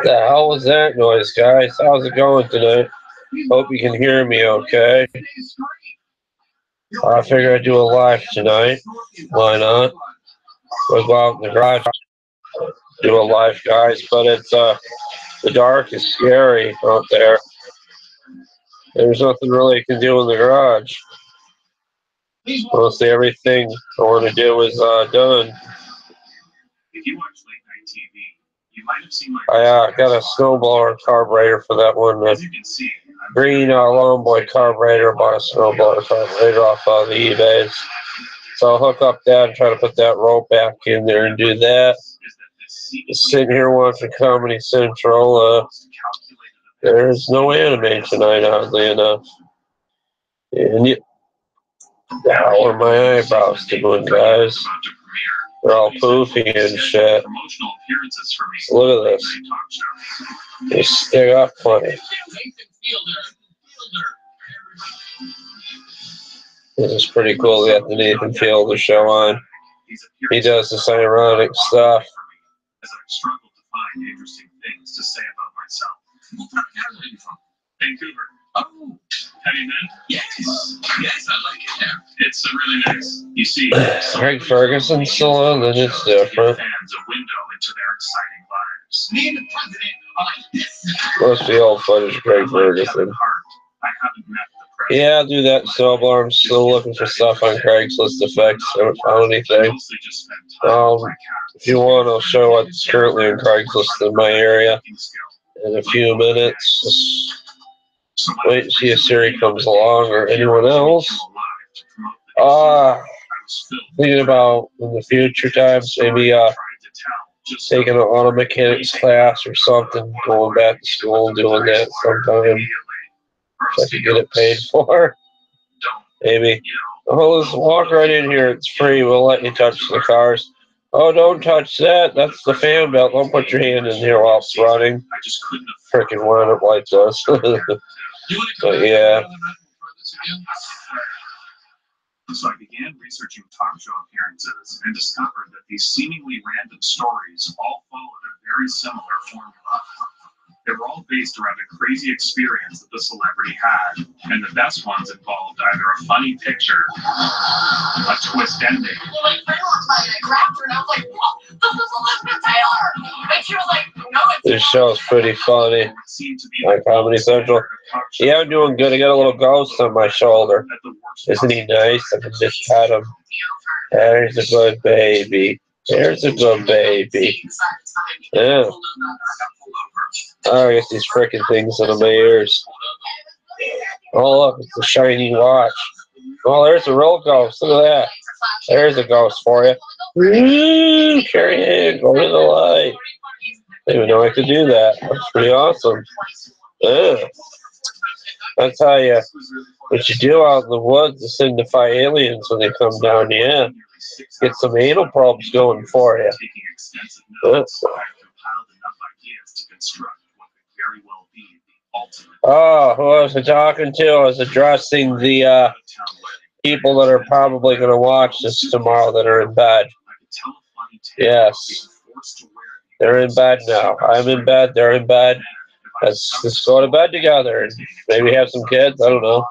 The hell was that noise, guys? How's it going tonight? Hope you can hear me okay. I figure I'd do a live tonight. Why not? We'll go out in the garage, do a live, guys. But it's the dark is scary out there. There's nothing really you can do in the garage. Mostly everything I want to do is done. I got a snowblower carburetor for that one. Green Lone Boy carburetor. Bought a snowblower carburetor off the eBays. So I'll hook up that and try to put that rope back in there and do that. Just sitting here watching Comedy Central. There's no anime tonight, oddly enough. And how are my eyebrows doing, guys? They're all poofy and shit. So look at this. They stick up funny. This is pretty cool. We got the Nathan Fielder show on. He does this ironic stuff. Vancouver. Oh, have you been? Yes, I like it there. It's really nice. You see, Craig Ferguson's still on, then it's different. fans a window into their exciting lives. Me and the president are like this. Must be old footage of Craig Ferguson. I haven't met the president. Yeah, I'll do that snowblower. I'm still looking for stuff on Craigslist effects. I haven't found anything. If you want, I'll show what's currently on Craigslist in my area in a few minutes. Just wait and see if Siri comes along or anyone else. Thinking about in the future times, maybe taking an auto mechanics class or something, going back to school and doing that sometime. If I could get it paid for. Maybe. Oh, let's walk right in here. It's free. We'll let you touch the cars. Oh, don't touch that. That's the fan belt. Don't put your hand in here while it's running. Freaking wind up like this. But yeah. So I began researching talk show appearances and discovered that these seemingly random stories all followed a very similar formula. They were all based around a crazy experience that the celebrity had, and the best ones involved either a funny picture, a twist ending. Well, my friend was playing it, grabbed her, and I was like, "Whoa, this is Elizabeth Taylor!" And she was like, "No, it's." This show's pretty funny. On Comedy Central. Yeah, I'm doing good. I got a little ghost on my shoulder. Isn't he nice? I can just pat him. There's a good baby. There's a good baby. Yeah. Oh, I got these freaking things in my ears. Oh, look, it's a shiny watch. Oh, there's a real ghost. Look at that. There's a ghost for you. Woo! Carry in. Go to the light. I didn't even know I could do that. That's pretty awesome. Yeah. That's how you, what you do out in the woods to signify aliens when they come down. Yeah. Get some anal probes going for you. That's, oh, who was I talking to? I was addressing the people that are probably going to watch this tomorrow that are in bed. Yes. They're in bed now. I'm in bed. They're in bed. Let's just go to bed together and maybe have some kids. I don't know.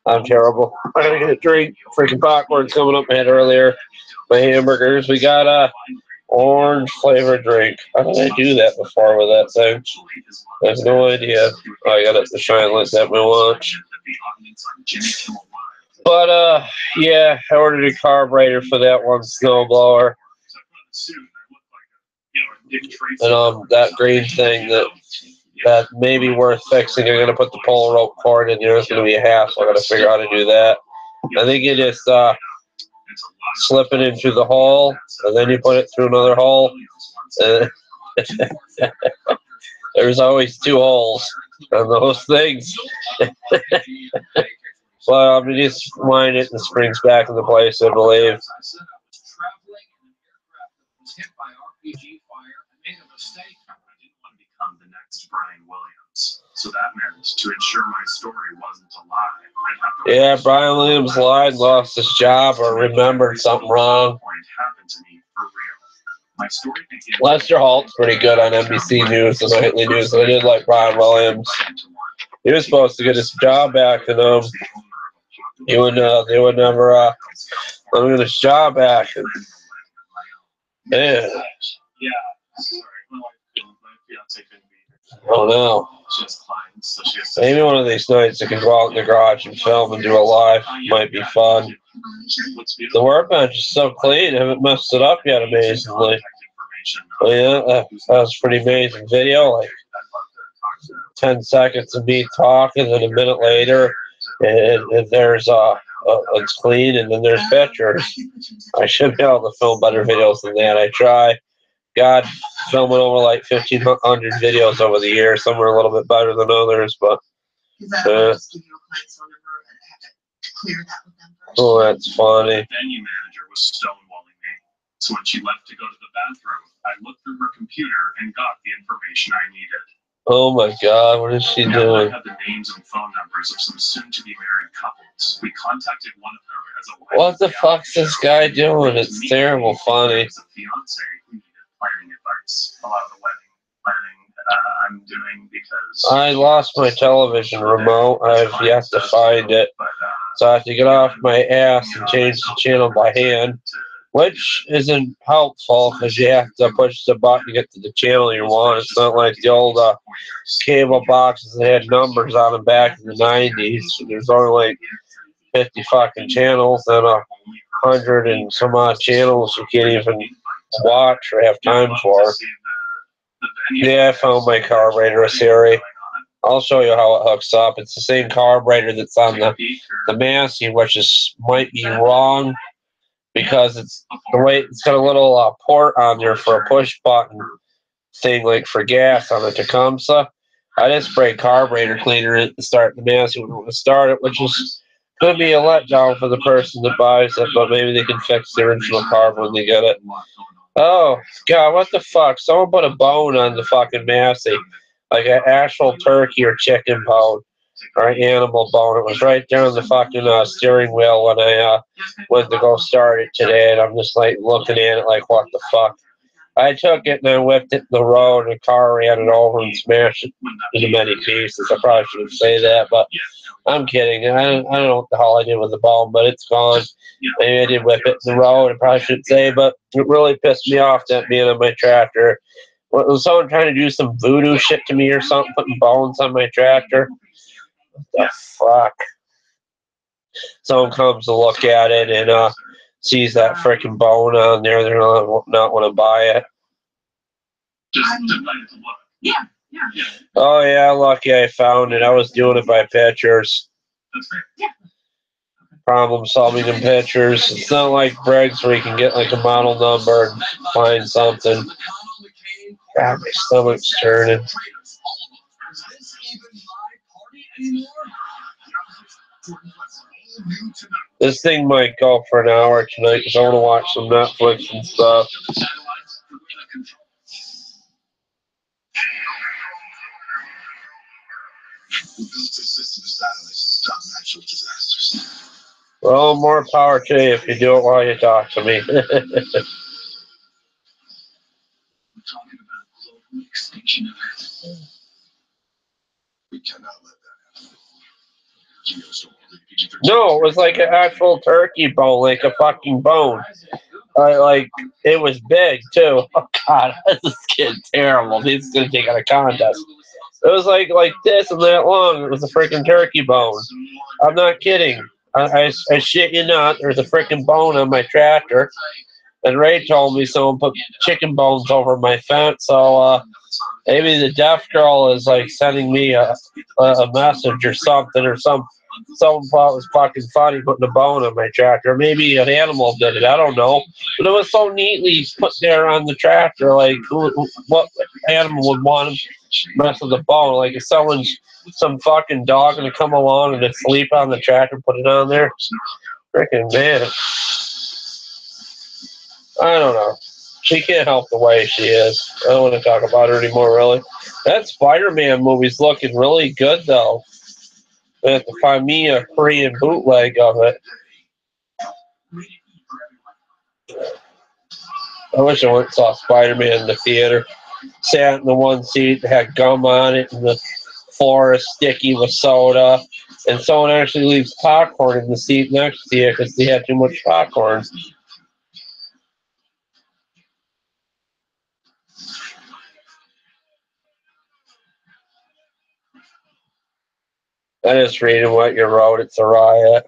I'm terrible. I gotta get a drink. Freaking popcorn's coming up my head earlier. My hamburgers. We got a orange flavored drink. How did I do that before with that thing? I have no idea. Oh, I got it to shine like that my watch. But yeah, I ordered a carburetor for that one snowblower. And that green thing that may be worth fixing. I'm gonna put the pole rope cord in there. It's gonna be a hassle. I gotta figure out how to do that. I think you just slip it in through the hole, and then you put it through another hole. There's always two holes on those things. Well, I'm gonna just wind it and springs back into place, I believe. Brian Williams. So that meant to ensure my story wasn't a lie, I'd have to. Yeah, Brian Williams lied, lost his job, or remembered something wrong. Happened to me for real. My story begins. Lester Holt's pretty good on NBC News, the nightly news. I did like Ron Williams. He was supposed to get his job back, and they would never let him get his job back. And, man, Yeah, sorry, my fiance couldn't be here. I don't know. She has clients, so she has to. Maybe one of these nights I can go out in the garage and film and do a live. Might be fun. The workbench is so clean. I haven't messed it up yet, amazingly. But yeah, that was a pretty amazing video. Like 10 seconds of me talking, and a minute later, and there's it's clean, and then there's pictures. I should be able to film better videos than that. I try. God, filming over like 1,500 videos over the years. Some are a little bit better than others, but oh, that's funny. The venue manager was stonewalling me, so when she left to go to the bathroom, I looked through her computer and got the information I needed. Oh my God, what is she doing? I had the names and phone numbers of some soon-to-be married couples. We contacted one of them as a what the fuck's this guy doing? It's terrible funny. As a fiance who needed planning advice. A lot of the wedding planning I'm doing because I lost my television remote. I've yet to find it. So I have to get off my ass and change the channel by hand, which isn't helpful because you have to push the button to get to the channel you want. It's not like the old cable boxes that had numbers on them back in the 90s. There's only like 50 fucking channels and 100 and some odd channels you can't even watch or have time for. Yeah, I found my carburetor, Siri. I'll show you how it hooks up. It's the same carburetor that's on the Massey, which might be wrong because it's the way it's got a little port on there for a push button thing, like for gas on the Tecumseh. I just sprayed carburetor cleaner in to start the Massey when I want to start it, which is going to be a letdown for the person that buys it, but maybe they can fix the original carb when they get it. Oh, God, what the fuck? Someone put a bone on the fucking Massey. Like an actual turkey or chicken bone or an animal bone. It was right there on the fucking steering wheel when I went to go start it today, and I'm just like looking at it like, what the fuck? I took it and I whipped it in the road, and the car ran it over and smashed it into many pieces. I probably shouldn't say that, but I'm kidding. I don't know what the hell I did with the bone, but it's gone. Maybe I did whip it in the road. I probably shouldn't say, but it really pissed me off that being on my tractor. Was someone trying to do some voodoo shit to me or something, putting bones on my tractor? What the fuck? Someone comes to look at it and sees that freaking bone on there. They're not want to buy it. Oh, yeah, lucky I found it. I was doing it by pictures. Problem solving in pictures. It's not like Bregs where you can get like a model number and find something. God, my stomach's turning. This thing might go for an hour tonight because I want to watch some Netflix and stuff. Well, more power to you if you do it while you talk to me. We cannot let that happen. No, it was like an actual turkey bone, like a fucking bone. Like, it was big, too. Oh, God, this is getting terrible. This is going to take out a contest. It was like this and that long. It was a freaking turkey bone. I'm not kidding. I shit you not. There's a freaking bone on my tractor. And Ray told me someone put chicken bones over my fence, so maybe the deaf girl is like sending me a message or something, or someone thought it was fucking funny putting a bone on my tractor. Maybe an animal did it. I don't know. But it was so neatly put there on the tractor. Like, what animal would want to mess with a bone? Like, if some fucking dog going to come along and just sleep on the tractor and put it on there? Freaking man. I don't know. She can't help the way she is. I don't want to talk about her anymore, really. That Spider-Man movie's looking really good, though. I have to find me a Korean bootleg of it. I wish I went and saw Spider-Man in the theater. Sat in the one seat that had gum on it, and the floor is sticky with soda. And someone actually leaves popcorn in the seat next to you because they had too much popcorn. I just reading what you wrote. It's a riot.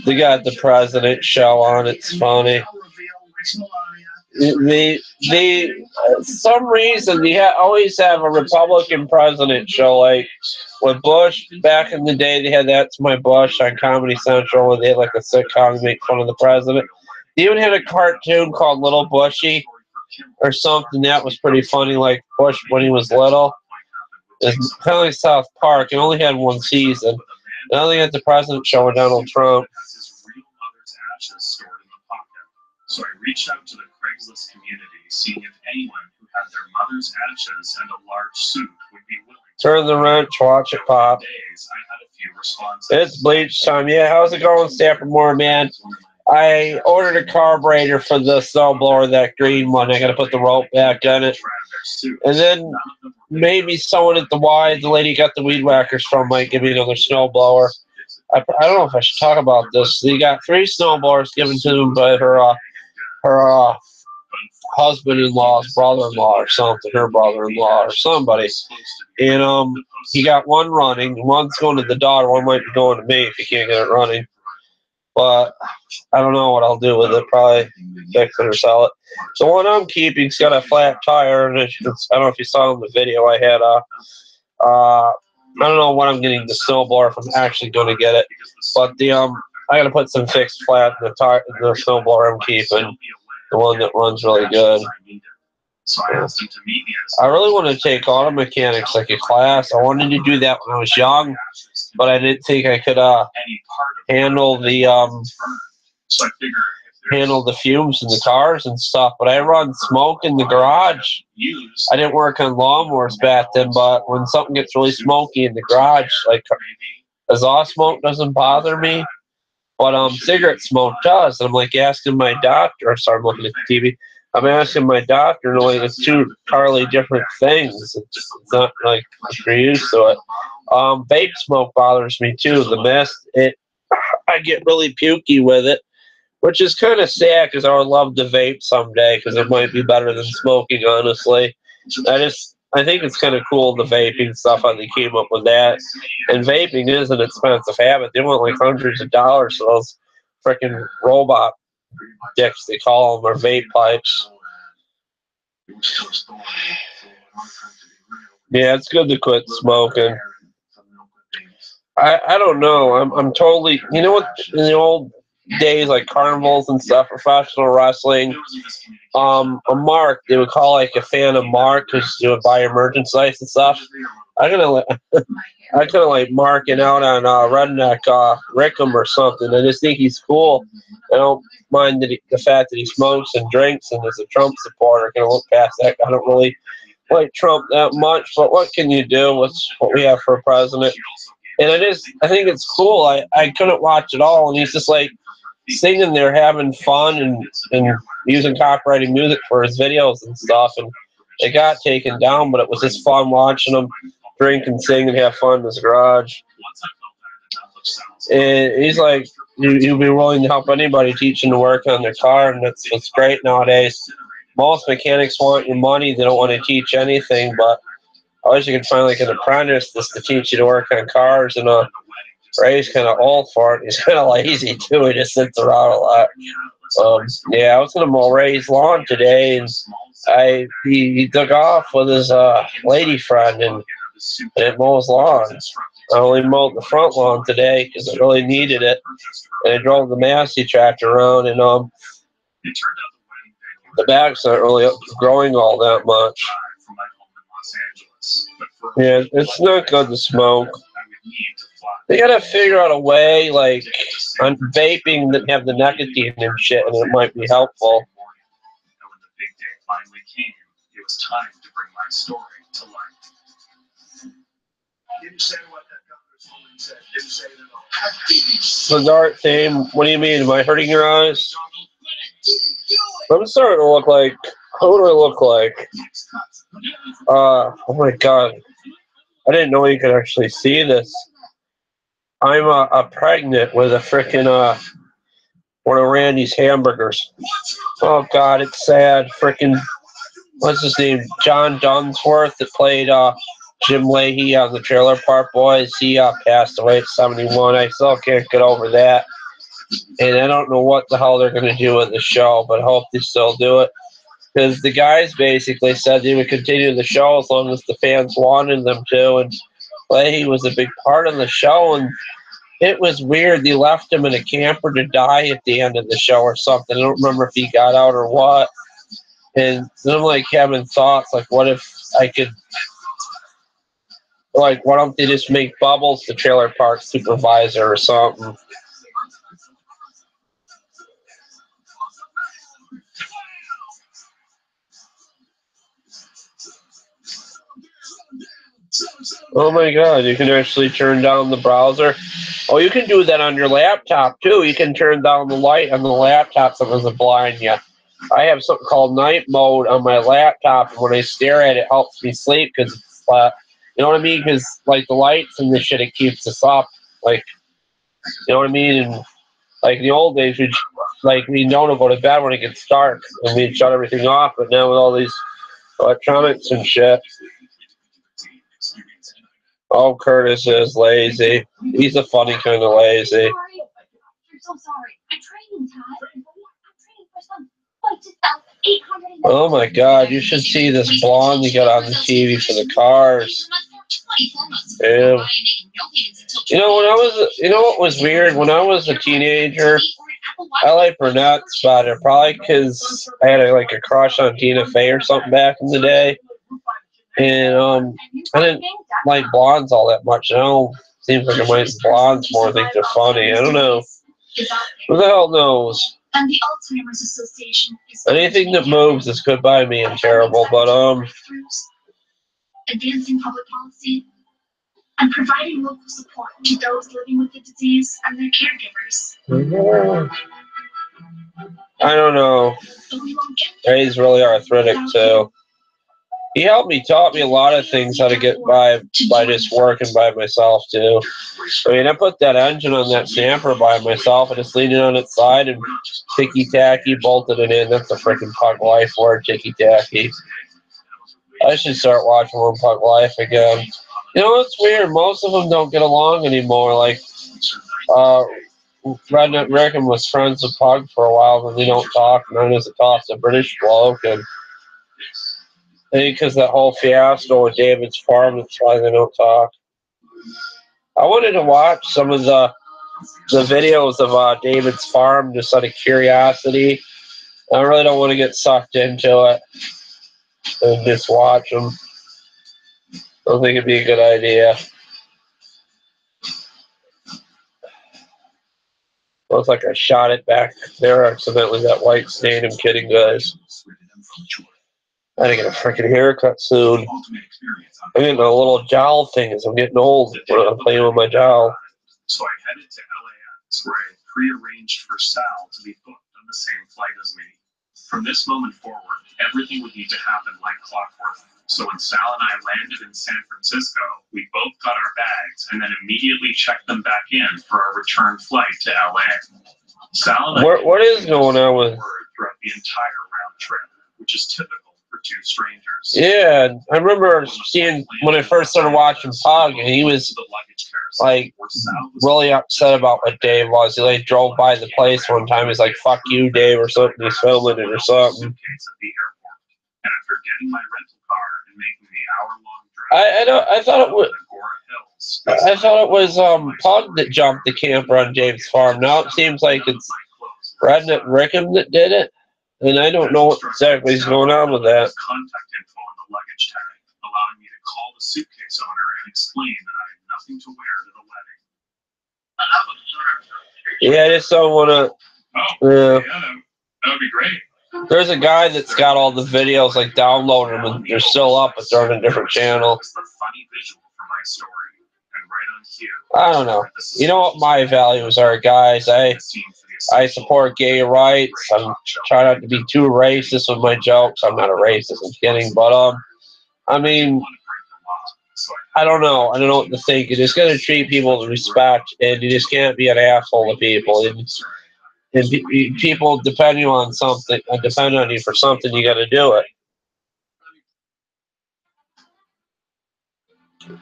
They got the president show on. It's funny. They some reason they always have a Republican president show. Like with Bush back in the day, they had That's My Bush on Comedy Central, where they had like a sitcom to make fun of the president. They even had a cartoon called Little Bushy or something that was pretty funny, like Bush when he was little. It's kind of like South Park. It only had one season. Now they had the president show with Donald Trump. So I reached out to the Craigslist community, seeing if anyone who had their mother's ashes and a large suit would be willing to turn the wrench, watch it pop. Days, I had a few responses. It's bleach time. Yeah, how's it going, Stappermore, man? I ordered a carburetor for the snowblower, that green one. I got to put the rope back on it. And then maybe someone at the Y, the lady got the weed whackers from, might give me another snowblower. I don't know if I should talk about this. They got 3 snowblowers given to them by her husband-in-law's brother-in-law or something, her brother-in-law or somebody. And he got one running. One's going to the daughter. One might be going to me if he can't get it running. But I don't know what I'll do with it. Probably fix it or sell it. The one I'm keeping's got a flat tire, and I don't know if you saw in the video. I had I don't know what I'm getting the snowblower if I'm actually going to get it, but I got to put some fixed flat in the snowblower I'm keeping, the one that runs really good. I really want to take auto mechanics like a class. I wanted to do that when I was young, but I didn't think I could handle the fumes in the cars and stuff. But I run smoke in the garage. I didn't work on lawnmowers back then, but when something gets really smoky in the garage, like exhaust smoke doesn't bother me, but cigarette smoke does. And I'm like asking my doctor. Sorry, I'm looking at the TV. I'm asking my doctor, and like it's 2 entirely different things. It's not like you're used to it. Vape smoke bothers me too. The mist, I get really pukey with it, which is kind of sad because I would love to vape someday because it might be better than smoking, honestly. I think it's kind of cool, the vaping stuff, how they came up with that. And vaping is an expensive habit. They want like hundreds of dollars for those freaking robot dicks, they call them, or vape pipes. Yeah, it's good to quit smoking. I don't know. I'm totally, you know what, in the old days, like carnivals and stuff, professional wrestling, a mark, they would call like a fan of Mark because you would buy merchandise and stuff. I kind of like marking out on Redneck Rickham or something. I just think he's cool. I don't mind the fact that he smokes and drinks and is a Trump supporter. I can look past that. I don't really like Trump that much, but what can you do with what we have for a president? And I think it's cool. I couldn't watch it all, and he's just like singing there, having fun, and using copyrighted music for his videos and stuff. And it got taken down, but it was just fun watching him drink and sing and have fun in his garage. And he's like, he'll be willing to help anybody, teach them to work on their car, and it's great nowadays. Most mechanics want your money; they don't want to teach anything, but I wish you could find like an apprentice just to teach you to work on cars. And Ray's kind of old for it. He's kind of lazy too. He just sits around a lot. Yeah, I was gonna mow Ray's lawn today, and he took off with his lady friend and it mows lawns. I only mowed the front lawn today because I really needed it, and I drove the Massey tractor around, and the back's not really growing all that much. Yeah, it's not good to smoke. They gotta figure out a way, like, on vaping that have the nicotine and shit, and it might be helpful. When the big day finally came, it was time to bring my story to life. Didn't say what that governor's holding The dark theme. What do you mean? Am I hurting your eyes? I'm starting to look like. Who do I look like? Oh my god. I didn't know you could actually see this. I'm pregnant with a frickin' one of Randy's hamburgers. Oh god, it's sad. Frickin' what's his name? John Dunsworth that played Jim Leahy on the Trailer Park Boys. He passed away at 71. I still can't get over that. And I don't know what the hell they're going to do with the show, but I hope they still do it. Because the guys basically said they would continue the show as long as the fans wanted them to. And Leahy was a big part of the show. And it was weird. They left him in a camper to die at the end of the show or something. I don't remember if he got out or what. And then I'm like having thoughts like, what if I could, like, why don't they just make Bubbles the trailer park supervisor or something? Oh my god, you can actually turn down the browser. Oh, you can do that on your laptop too. You can turn down the light on the laptop so it doesn't blind you. I have something called night mode on my laptop, and when I stare at it, it helps me sleep because it's, you know what I mean? Because like the lights and the shit, it keeps us up. Like, you know what I mean? And like in the old days, we know to go to bed when it gets dark, and we'd shut everything off. But now with all these electronics and shit. Oh, Curtis is lazy. He's a funny kind of lazy. I'm so sorry. I'm training, Todd. I'm training for some fight to sell 800. Oh my god, you should see this blonde you got on the TV for the cars. Yeah. You know, what was weird? When I was a teenager, I liked brunettes better. Probably because I had a crush on Tina Fey or something back in the day. And I didn't like blondes all that much. Now it seems like I might like blondes more. I think they're funny. I don't know. Who the hell knows? And the Alzheimer's Association is Anything that moves is good by me and terrible, but advancing public policy and providing local support to those living with the disease and their caregivers. I don't know. He's really arthritic too. He taught me a lot of things how to get by just working by myself too. I mean, I put that engine on that Snapper by myself and just leaned it on its side and ticky-tacky bolted it in. That's a freaking Pug Life word, ticky-tacky. I should start watching more Pug Life again. You know what's weird? Most of them don't get along anymore. Like, Redneck Rickon was friends with Pug for a while, but they don't talk. None of us talk. A British bloke, and I think because that whole fiasco with David's farm, that's why they don't talk. I wanted to watch some of the videos of David's farm just out of curiosity. I really don't want to get sucked into it and just watch them. I don't think it'd be a good idea. Looks like I shot it back there accidentally, that white stain. I'm kidding, guys. I gotta get a freaking haircut soon. I'm getting a little jowl thing as I'm getting old. I'm playing with my jowl. So I headed to LAX, where I had prearranged for Sal to be booked on the same flight as me. From this moment forward, everything would need to happen like clockwork. So when Sal and I landed in San Francisco, we both got our bags and then immediately checked them back in for our return flight to LA. Sal and I what is going on with throughout the entire round trip, which is typical for two strangers. Yeah, I remember seeing when I first started watching Pug, and he was like really upset about what Dave was. He like drove by the place one time. He's like, "Fuck you, Dave," or something. He's filming it or something. And after getting my rental car and making the hour-long drive, I thought it was Pug that jumped the camper on Dave's farm. Now it seems like it's Redneck Rickon that did it. And I don't know what exactly is going on with that. Contact info on the luggage tag, allowing me to call the suitcase owner and explain that I had nothing to wear to the wedding. Yeah, I just don't want to. Yeah, that would be great. There's a guy that's got all the videos, like downloaded them, and they're still up, but they're on a different channel. The funny visual for my story, and right on I don't know. You know what my values are, guys? I support gay rights. I'm trying not to be too racist with my jokes. I'm not a racist, I'm kidding. But I mean, I don't know. I don't know what to think. You just gotta treat people with respect, and you just can't be an asshole to people. And people depend you on something, depend on you for something. You gotta do it.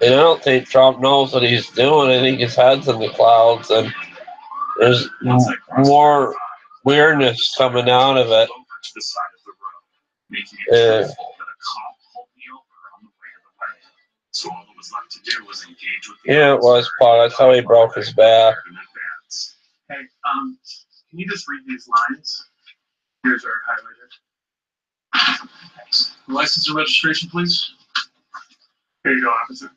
And I don't think Trump knows what he's doing. I think his head's in the clouds, and there's more weirdness coming out of it. Yeah, it was Paul. That's how he broke his back. Hey, can you just read these lines? Here's our highlighter. Thanks. License and registration, please. Here you go, officer.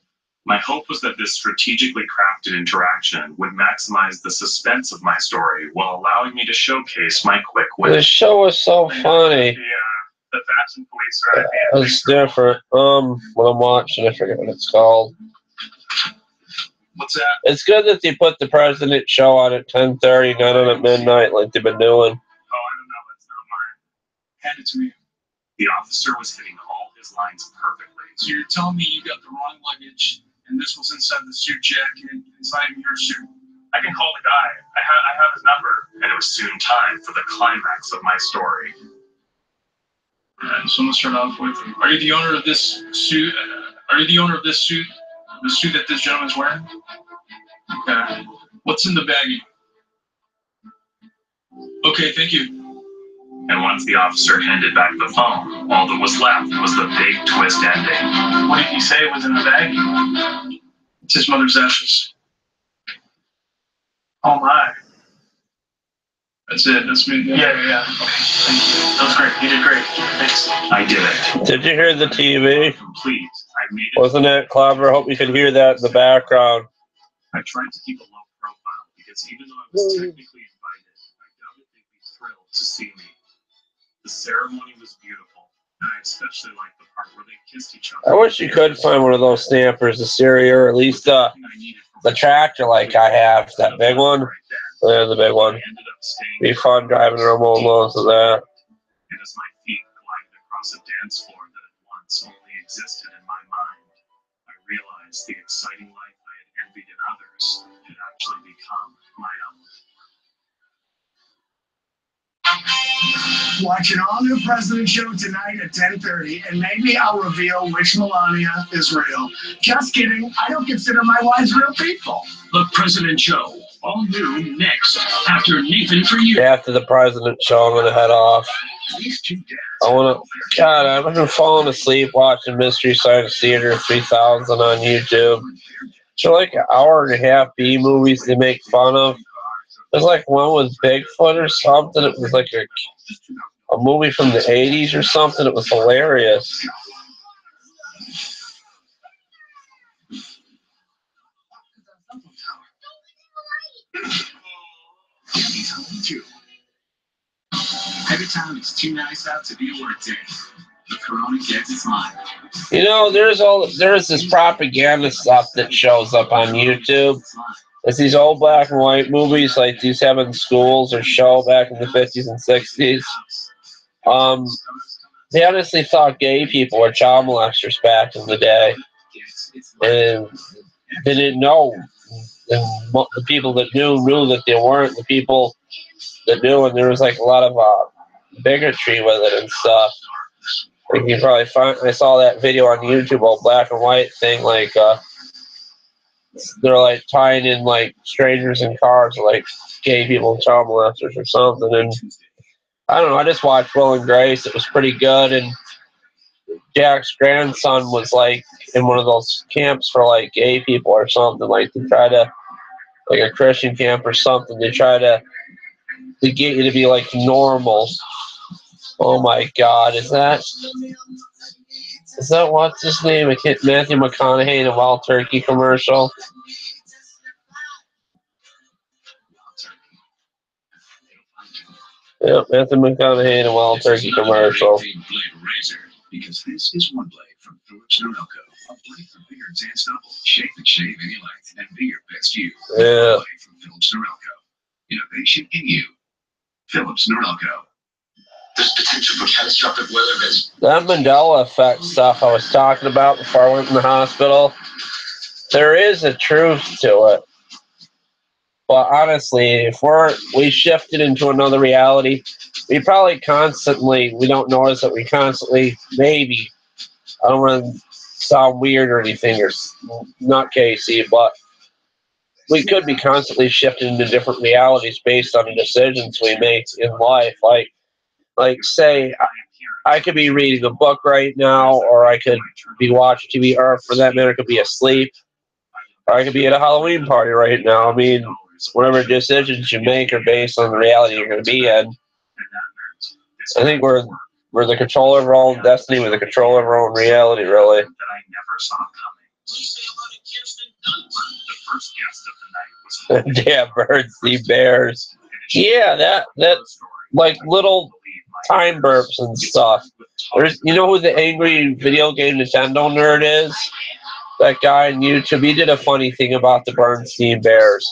My hope was that this strategically crafted interaction would maximize the suspense of my story while allowing me to showcase my quick wit. The show was so funny. The fashion police are it's different. What I'm watching, I forget what it's called. What's that? It's good that they put the president show on at 10:30, not on at midnight like they've been doing. Oh, I don't know. That's not mine. Hand it to me. The officer was hitting all his lines perfectly. So you're telling me you got the wrong luggage, and this was inside the suit jacket, inside your suit? I can call the guy. I have his number. And it was soon time for the climax of my story. Alright, so let's start off with, are you the owner of this suit? Are you the owner of this suit? The suit that this gentleman's wearing? Okay. What's in the baggie? Okay, thank you. And once the officer handed back the phone, all that was left was the big twist ending. What did he say was in the baggie? It's his mother's ashes. Oh my. That's it. That's me. Yeah. Okay. Thank you. That was great. You did great. Thanks. I did it. Did you hear the TV? Complete. I made it. Wasn't it clever? I hope you could hear that in the background. I tried to keep a low profile because even though I was technically invited, I doubted they'd be thrilled to see me. The ceremony was beautiful, and I especially liked the part where they kissed each other. I wish you could find one of those stampers, a Syria, or at least the tractor like I have, that big one. Yeah, the big one. Be fun driving around one of those of that. And as my feet glided across a dance floor that at once only existed in my mind, I realized the exciting life I had envied in others had actually become my own. Watch an all-new President Show tonight at 10:30, and maybe I'll reveal which Melania is real. Just kidding. I don't consider my wives real people. The President Show, all new next, after Nathan for You. After the President Show, I'm going to head off. God, I've been falling asleep watching Mystery Science Theater 3000 on YouTube. They're like an hour and a half B movies they make fun of. There's like one with Bigfoot or something. It was like a movie from the 80s or something. It was hilarious. Every time it's too nice out to be a work day, the Corona gets its mind. You know, there's this propaganda stuff that shows up on YouTube. It's these old black and white movies like these have in schools or show back in the 50s and 60s. They honestly thought gay people were child molesters back in the day. And they didn't know. And the people that knew that they weren't. The people that knew, and there was like a lot of bigotry with it and stuff. Like you probably find, I saw that video on YouTube, old black and white thing, like they're like tying in like strangers in cars, like gay people and child molesters or something. And I don't know, I just watched Will and Grace. It was pretty good. And Jack's grandson was like in one of those camps for like gay people or something. Like they try to, like a Christian camp or something. They try to get you to be like normal. Oh my God, is that what's his name? Matthew McConaughey in a Wild Turkey commercial. Yep, Matthew McConaughey in a Wild Turkey commercial. Because this is one blade from Philips Norelco. Apply for Beards and Stubble. Shave and shave any length and be your best you. Yeah. From Philips Norelco. Innovation in you. Philips Norelco. There's potential for catastrophic weather events. That Mandela effect stuff I was talking about before I went in the hospital, there is a truth to it. But honestly, if we shifted into another reality, we don't notice that we constantly, maybe, I don't want to sound weird or anything, or not Casey, but we could be constantly shifting into different realities based on the decisions we make in life. Like say, I could be reading a book right now, or I could be watching TV, or for that matter, I could be asleep, or I could be at a Halloween party right now. I mean, whatever decisions you make are based on the reality you're going to be in. I think we're the controller of our own destiny. We're the controller of our own reality, really. That I never saw coming. The first guest of the night was Yeah, birds see bears. Yeah, that like little time burps and stuff. You know who the angry video game Nintendo nerd is? That guy on YouTube. He did a funny thing about the Bernstein Bears.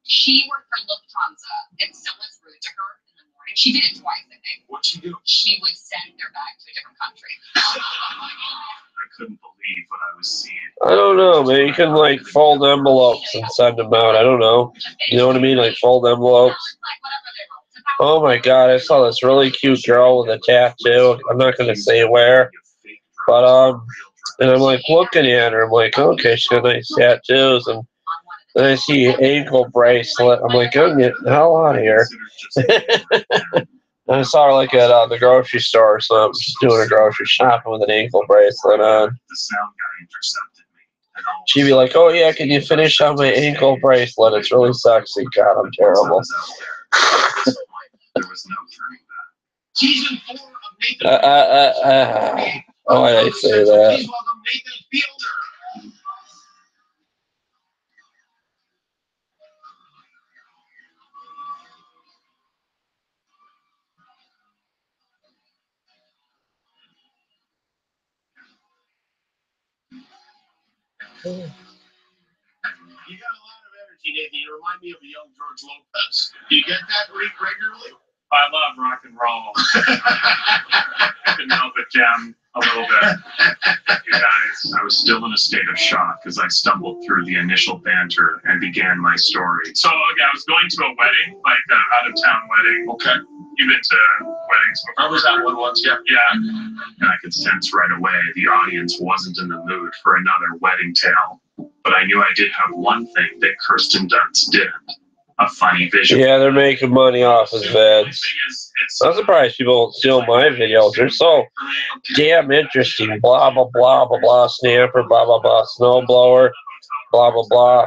She worked for Lufthansa, and someone's rude to her in the morning. She did it twice, I think. What'd she do? She would send their bag to a different country. I couldn't believe what I was seeing. I don't know, man. You can like fold envelopes and send them out. I don't know. You know what I mean? Like fold envelopes. Oh my god, I saw this really cute girl with a tattoo. I'm not gonna say where, but and I'm like looking at her. I'm like, okay, she's got nice tattoos, and then I see ankle bracelet. I'm like, I'm getting the hell out of here. I saw her like at the grocery store or something, just doing a grocery shopping with an ankle bracelet on. The sound guy intercepted me. She'd be like, oh yeah, can you finish on my ankle bracelet? It's really sexy. God, I'm terrible. There was no turning back. Season 4 of Nathan. Why did I say that? Please welcome Nathan Fielder. You got a lot of energy, Nathan. You remind me of a young George Lopez. Do you get that regularly? I love rock and roll. I couldn't help but jam a little bit. You guys, I was still in a state of shock as I stumbled through the initial banter and began my story. So, okay, I was going to a wedding, like an out-of-town wedding. Okay. You've been to weddings before? I was at one once, yeah. Yeah. And I could sense right away the audience wasn't in the mood for another wedding tale. But I knew I did have one thing that Kirsten Dunst didn't. A funny visual. Yeah, they're making money off his vids. I'm surprised people don't steal my videos. They're so damn interesting. Blah, blah, blah, blah, blah, snapper, blah, blah, blah, snowblower, blah, blah, blah.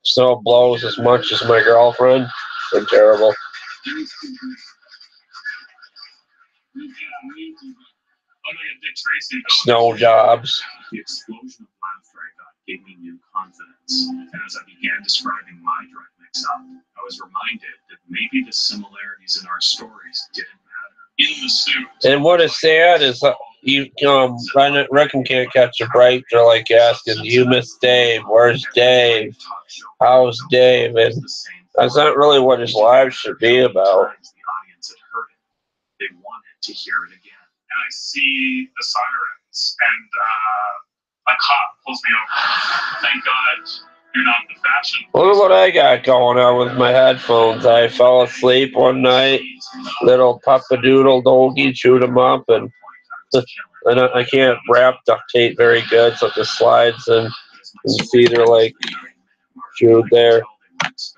Snow blows as much as my girlfriend. They're terrible. Snow jobs. The explosion of laughter I got gave me new confidence. And as I began describing my drug mix-up, I was reminded that maybe the similarities in our stories didn't matter. In the suit. And what is sad is you reckon can't catch a break. They're like asking, you miss Dave? Where's Dave? How's Dave? And that's not really what his life should be about. The audience had heard it. They wanted to hear it again. And I see the sirens, and a cop pulls me over. Thank God you're not the fashion. Look at what I got going on with my headphones. I fell asleep one night. Little puppadoodle doggy chewed them up, and I can't wrap duct tape very good, so it just slides, and you can see they're like chewed there.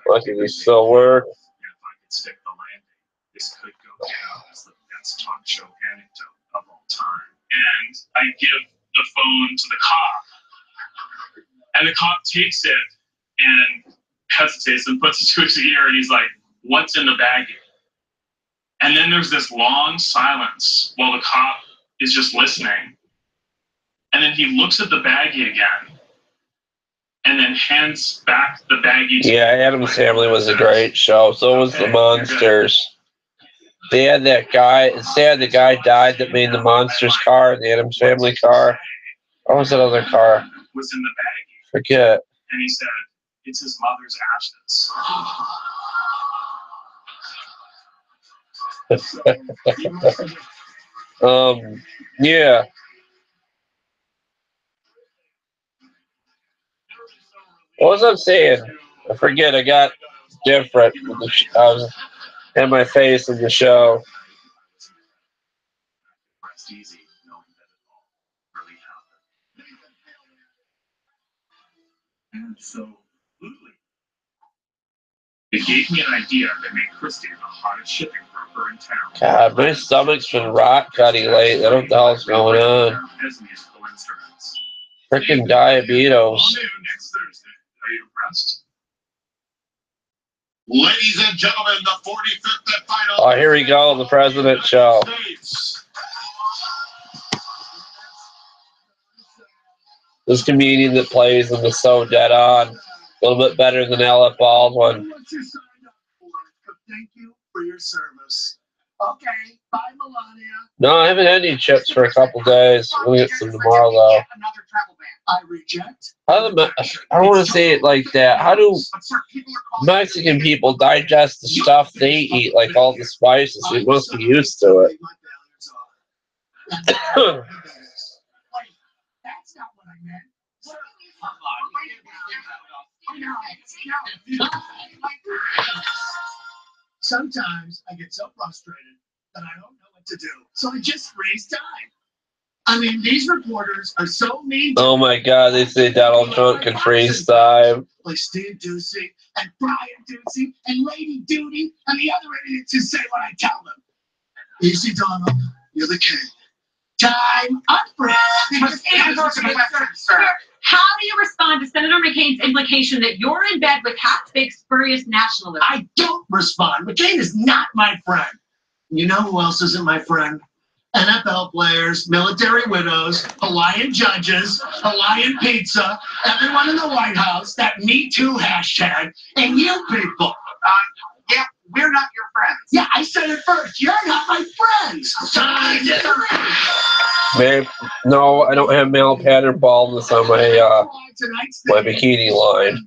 Lucky they still work. If I could stick the landing, this could go down as the best talk show anecdote of all time. And I give the phone to the cop, and the cop takes it and hesitates and puts it to his ear, and he's like, "What's in the baggie?" And then there's this long silence while the cop is just listening, and then he looks at the baggie again, and then hands back the baggie to Yeah, Addams Family was a great show. So was The Monsters. They had that guy. Instead, the guy died that made the Monsters car, the Addams Family car. What was that other car? Was in the baggie. Forget. And he said, it's his mother's ashes. Yeah. What was I saying? I forget. I got different. I was in my face in the show. Rest easy, knowing that it all really happened. Absolutely. It gave me an idea that made Christy the hottest shipping broker in town. God, my stomach's been rock cutty lately. I don't know what the hell's going on. As musical instruments. Freaking diabetes. All new next Thursday. Are you impressed? Ladies and gentlemen, the 45th and final. Oh, here we go, the President Show. This comedian that plays in the So Dead On. A little bit better than Alec Baldwin. Thank you for your service. Okay, bye, Melania. No, I haven't had any chips for a couple days. We'll get some tomorrow, though. I reject. I don't want to say it like that. How do Mexican people digest the stuff they eat, like all the spices? They must be used to it. That's not what I meant. Sometimes I get so frustrated that I don't know what to do. So I just freeze time. I mean, these reporters are so mean. Oh my God, they say Donald Trump can freeze time. Like Steve Ducey and Brian Ducey and Lady Duty and the other idiots who say what I tell them. Easy, Donald. You're the king. Time up, Sir, how do you respond to Senator McCain's implication that you're in bed with half-baked spurious nationalism? I don't respond. McCain is not my friend. You know who else isn't my friend? NFL players, military widows, Hawaiian judges, Hawaiian pizza, everyone in the White House, that Me Too hashtag, and you people. Yeah, we're not your friends. Yeah, I said it first. You're not my friends. Man, no, I don't have male pattern baldness on my bikini line.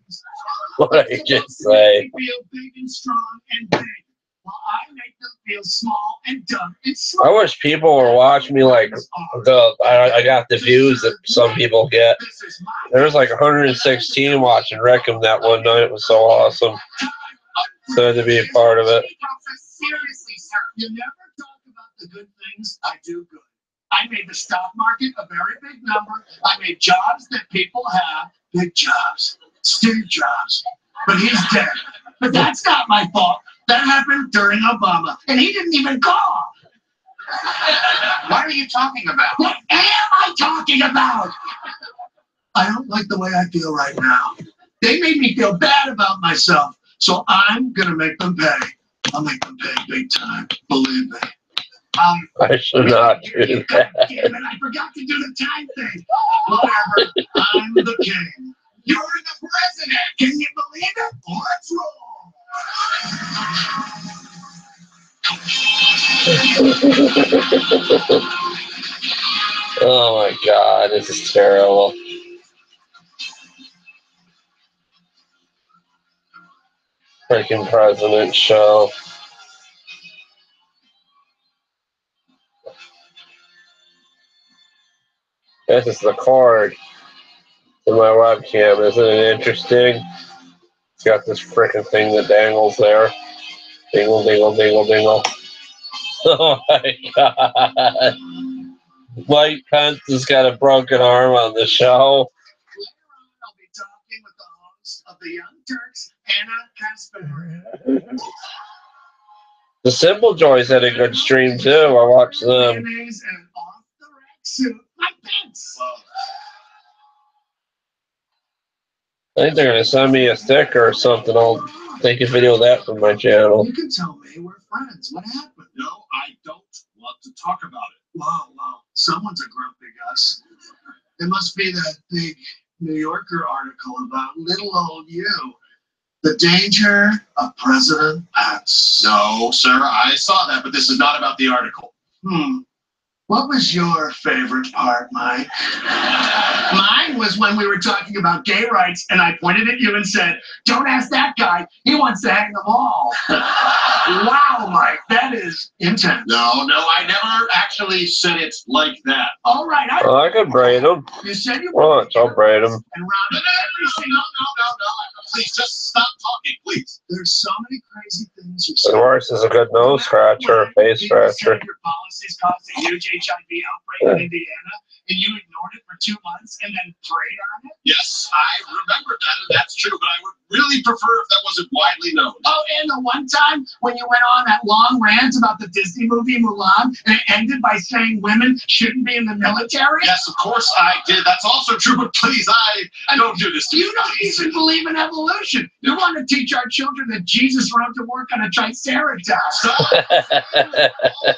What I just say. Feel big and strong and big, while I make them feel small and dumb and I slow. wish people were watching me like I got the views that some people get. There was like 116 watching Wreckham that one night. It was so awesome. Glad to be a part of it. Seriously, sir. You never talk about the good things I do good. I made the stock market a very big number. I made jobs that people have. Big jobs. Steve Jobs. But he's dead. But that's not my fault. That happened during Obama. And he didn't even call. What are you talking about? What am I talking about? I don't like the way I feel right now. They made me feel bad about myself. So I'm going to make them pay. I'll make them pay big time. Believe me. I should not do that. Damn it, I forgot to do the time thing. Whatever. I'm the king. You're the president. Can you believe it? Let's roll. Oh my God, this is terrible. Freaking President Show. This is the cord to my webcam. Isn't it interesting? It's got this freaking thing that dangles there. Dingle, dingle, dingle, dingle. Oh my God. Mike Pence has got a broken arm on the show. Later on, I'll be talking with the host of the Young Turks, Anna Kasperi. The Simple Joys had a good stream too. I watched them. Mayonnaise and an off-the-rack suit. Mike Pence. I think they're gonna send me a sticker or something. I'll take a video of that from my channel. You can tell me we're friends. What happened? No, I don't want to talk about it. Wow. Someone's a grumpy Gus. It must be that big New Yorker article about little old you. The danger of President Pence. No, sir, I saw that, but this is not about the article. What was your favorite part, Mike? Mine was when we were talking about gay rights, and I pointed at you and said, "Don't ask that guy. He wants to hang them all." Wow, Mike, that is intense. No, I never actually said it like that. All right, I could braid them. You said you Watch, I'll braid them. and round every single. No. Please, just stop talking, please. There's so many crazy things you The say. worst is a good nose scratcher, a face scratcher. Your policies caused a huge HIV outbreak in Indiana, and you ignored it for 2 months and then preyed on it? Yes, I remember that, and that's true, but I would really prefer if that wasn't widely known. Oh, and the one time when you went on that long rant about the Disney movie Mulan, and it ended by saying women shouldn't be in the military? Yes, of course I did. That's also true, but please, I don't do this to You don't even believe in evolution. You want to teach our children that Jesus rode to work on a triceratops. Stop. All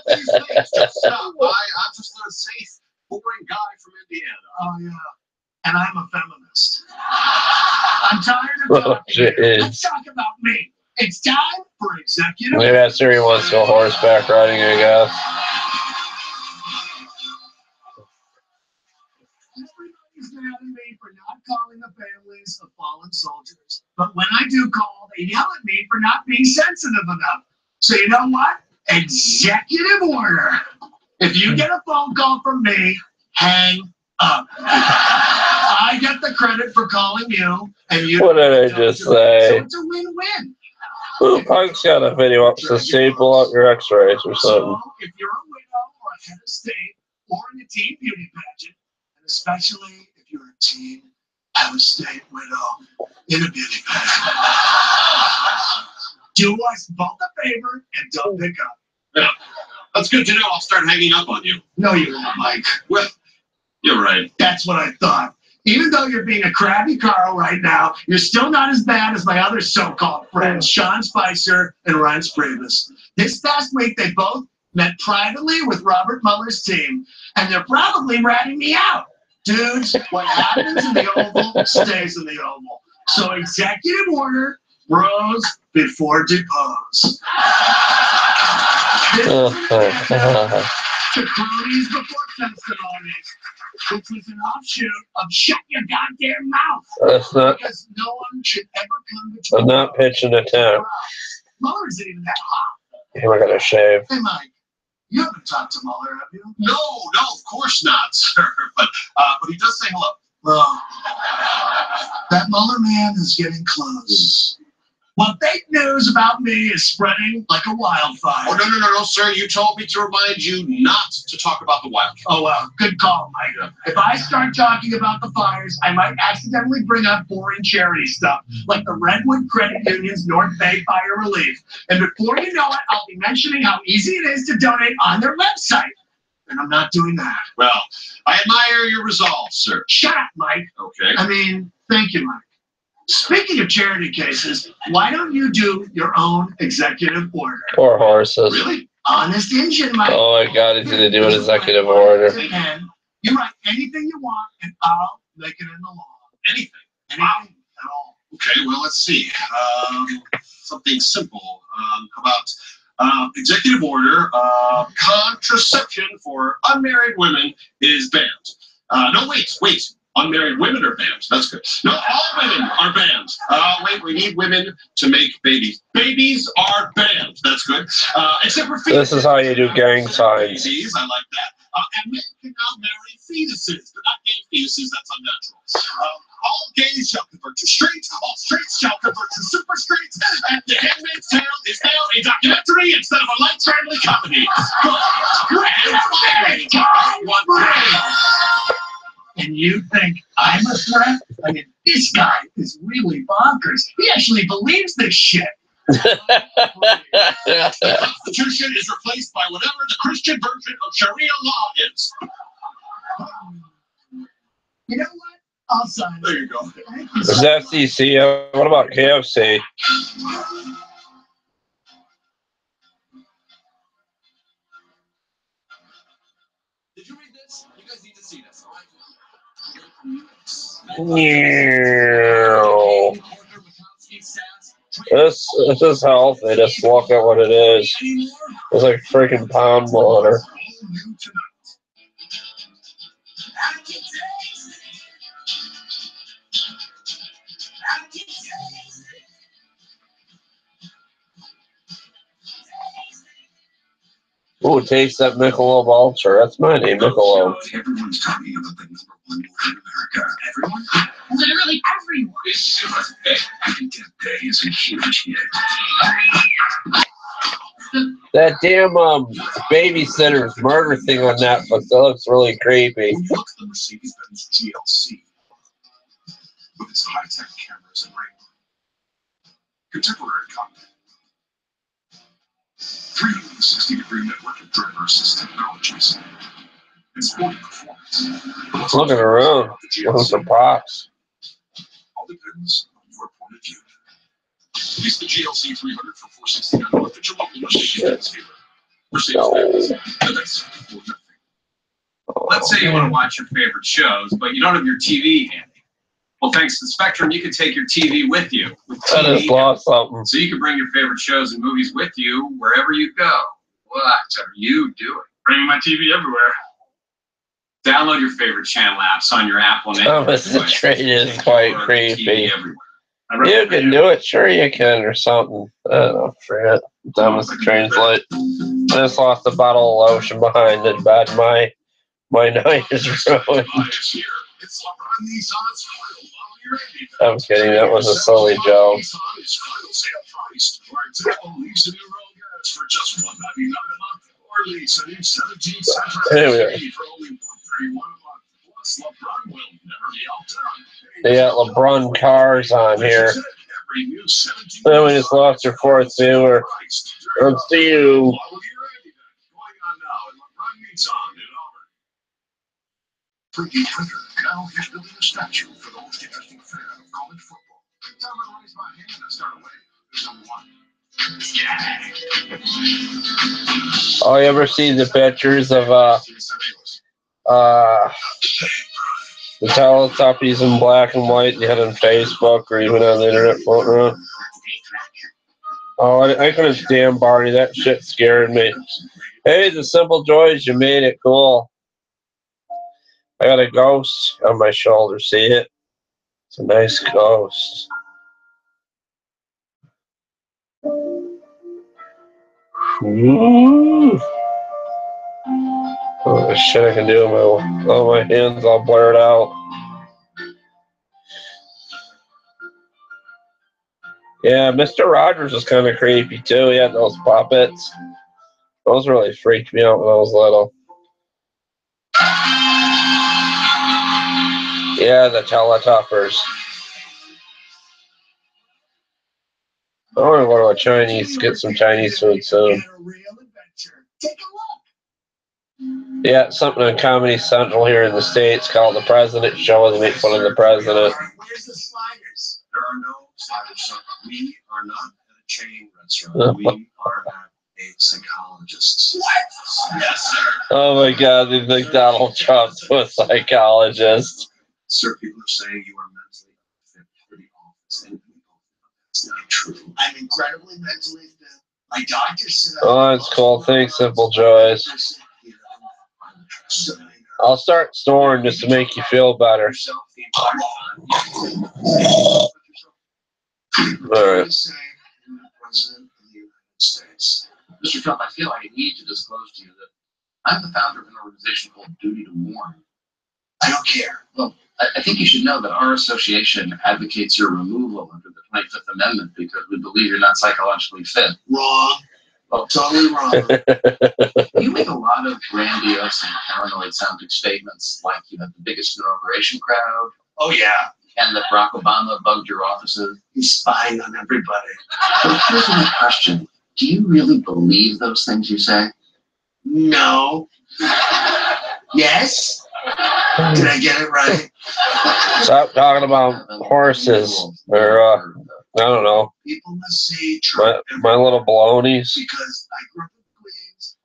these things, just stop. I'm just a safe, boring guy from Indiana. Oh, yeah. And I'm a feminist. I'm tired of talking. jeez. Let's talk about me. It's time for executive. Maybe that Siri wants to go horseback riding, I guess. Everybody's mad at me for not calling the families of fallen soldiers. But when I do call, they yell at me for not being sensitive enough. So you know what? Executive order. If you get a phone call from me, hang up. I get the credit for calling you, and you. What did I just say? So it's a win-win. Ooh, Punk's got a video up to staple out your x-rays or So something. if you're a widow or a head of state or in a teen beauty pageant, and especially if you're a teen head of state widow in a beauty pageant, do us both a favor and don't pick up. Yeah, that's good to know. I'll start hanging up on you. No, you won't, Mike. Well, you're right. That's what I thought. Even though you're being a crabby Carl right now, you're still not as bad as my other so-called friends, Sean Spicer and Ryan Priebus. This past week, they both met privately with Robert Mueller's team, and they're probably ratting me out. Dudes, what happens in the Oval stays in the Oval. So executive order, bros before depose. This is to cronies before testimonies, which was an offshoot of shut your goddamn mouth. That's not. Because no one should ever come between. I'm not pitching a tent. Mueller isn't even that hot. Am I gonna shave? Hey, Mike, you haven't talked to Mueller, have you? No, of course not, sir. But he does say hello. Well, that Mueller man is getting close. Well, fake news about me is spreading like a wildfire. Oh, no, sir. You told me to remind you not to talk about the wildfire. Oh, well, good call, Mike. If I start talking about the fires, I might accidentally bring up boring charity stuff, like the Redwood Credit Union's North Bay Fire Relief. And before you know it, I'll be mentioning how easy it is to donate on their website. And I'm not doing that. Well, I admire your resolve, sir. Shut up, Mike. Okay. I mean, thank you, Mike. Speaking of charity cases, why don't you do your own executive order? Poor horses. Really? Honest Injun, Mike. Oh my god, he's gonna do an executive order. You write anything you want, and I'll make it in the law. Anything? Anything at all. Okay, well, let's see. Something simple. How about executive order, contraception for unmarried women is banned. No, wait. Unmarried women are banned. That's good. No, all women are banned. Wait, we need women to make babies. Babies are banned. That's good. Except for fetuses. This is how you do gang signs. Babies, I like that. And men can now marry fetuses. They're not gay fetuses. That's unnatural. All gays shall convert to straight. All straights shall convert to super straight. And The Handmaid's Tale is now a documentary instead of a light family comedy. And you think I'm a threat? I mean, this guy is really bonkers. He actually believes this shit. The Constitution is replaced by whatever the Christian version of Sharia law is. You know what? I'll sign it. There you go. This is FCC. What about KFC? Did you read this? You guys need to see this, all right? Yeah. This is healthy. Just look at what it is. It's like freaking pond water. Ooh, taste that Michelob Ultra. That's my name, Michelob. Everyone's talking about the number one movie in America. Everyone? Literally everyone. I think that day is a huge hit. That damn babysitter's murder thing on Netflix, that looks really creepy. Look at the Mercedes-Benz GLC with its high-tech cameras and radar. Contemporary cockpit. 360-degree network of driver assist technologies. And sporty performance. Looking around, looking for props. All depends on your point of view. Lease the GLC 300 for $469 at your local Mercedes-Benz dealer. Mercedes-Benz. The best for nothing. Let's say you want to watch your favorite shows, but you don't have your TV handy. Well, thanks to Spectrum, you can take your TV with you. With I just lost something. So you can bring your favorite shows and movies with you wherever you go. What are you doing? Bringing my TV everywhere. Download your favorite channel apps on your Apple and Oh, this train is quite creepy. everywhere. You can do it, sure you can, or something. I don't know, forget. Dumb as the translate. I just lost a bottle of lotion behind it, bad. My night is ruined. I'm kidding, that was a silly joke. Anyway. They got LeBron cars on here. Then we just lost your fourth viewer. Let's see you. Freaky Twitter now is building a statue for the most interesting fan of college football. Tell me to raise my hand and start away. There's number one. Oh, you ever see the pictures of the Teletubbies in black and white they had on Facebook or even on the internet floating around? Oh, I couldn't stand Barney. That shit scared me. Hey, the simple joys, you made it cool. I got a ghost on my shoulder, see it? It's a nice ghost. Ooh. Oh, the shit I can do with my hands all blurred out. Yeah, Mr. Rogers was kind of creepy too. He had those puppets. Those really freaked me out when I was little. Yeah, the Teletubbers. I want to go to a Chinese, get some Chinese food soon. Yeah, something on Comedy Central here in the States called The President Show. They make fun of the president. Where's the sliders? There are no sliders, sir. We are not at a chain restaurant. We are at a psychologist's. What? Yes, sir. Oh my God, they think Donald Trump's a psychologist. Sir, people are saying you are mentally fit for the office, and that's not true. I'm incredibly mentally fit. My doctor said. Oh, that's cool. Thanks, Simple Joys. I'll start snoring just to make you feel better. Alright. Mr. Trump, I feel like I need to disclose to you that I'm the founder of an organization called Duty to Warn. I don't care. Well, I think you should know that our association advocates your removal under the 25th Amendment because we believe you're not psychologically fit. Wrong. Well, totally wrong. You make a lot of grandiose and paranoid sounding statements like, you know, the biggest inauguration crowd. Oh, yeah. And that Barack Obama bugged your offices. He's spying on everybody. But here's my question. Do you really believe those things you say? No. Yes? Did I get it right? Stop talking about horses. Or, I don't know. People must see my little balonies. Because I grew up in Queens.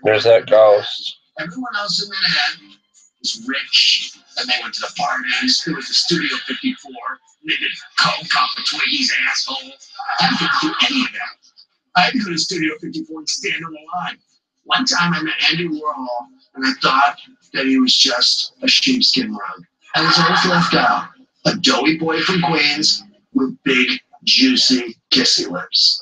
There's that ghost. Everyone else in Manhattan was rich, and they went to the parties. It was the Studio 54. maybe coke off a Twiggy's asshole. I didn't do any of that. I had to go to Studio 54 and stand on the line. One time I met Andy Warhol, and I thought that he was just a sheepskin rug. I was always left out. A doughy boy from Queens with big, juicy, kissy lips.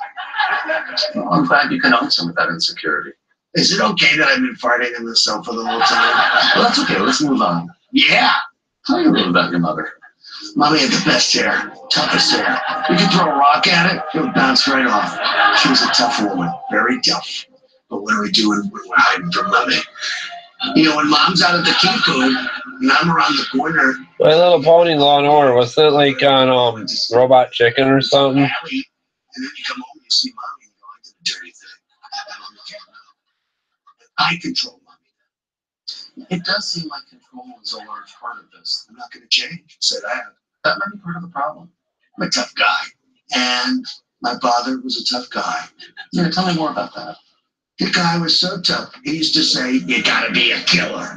Well, I'm glad you can own some of that insecurity. Is it okay that I've been farting in the sofa the whole time? Well, that's okay. Let's move on. Yeah. Tell me a little about your mother. Mommy had the best hair, toughest hair. You could throw a rock at it, it would bounce right off. She was a tough woman, very tough. But what are we doing when we're hiding from Mommy? You know, when Mom's out at the key food, and I'm around the corner. My Little Pony Law and Order, wasn't it like on Robot Chicken or something? And then you come home and you see Mommy and you go, I didn't do anything. I control Mommy. It does seem like control is a large part of this. I'm not going to change. Said I have. That might be part of the problem. I'm a tough guy. And my father was a tough guy. Yeah, tell me more about that. The guy was so tough. He used to say, you gotta be a killer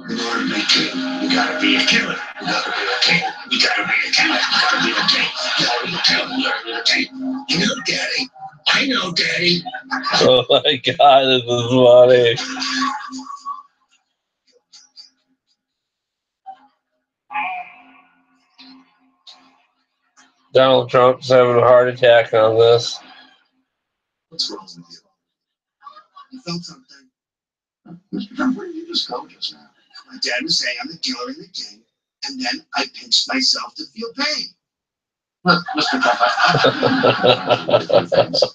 in order to be king. You gotta be a killer. You gotta be a king. You gotta be a killer. You gotta be a king. You gotta be a killer. You gotta be a king. You know, Daddy. I know, Daddy. Oh my God, this is funny. Donald Trump's having a heart attack on this. What's wrong with you? You felt something. Mr. Trump, where did you just go just now? My dad was saying I'm the killer and the king, and then I pinched myself to feel pain. Look, Mr. Trump,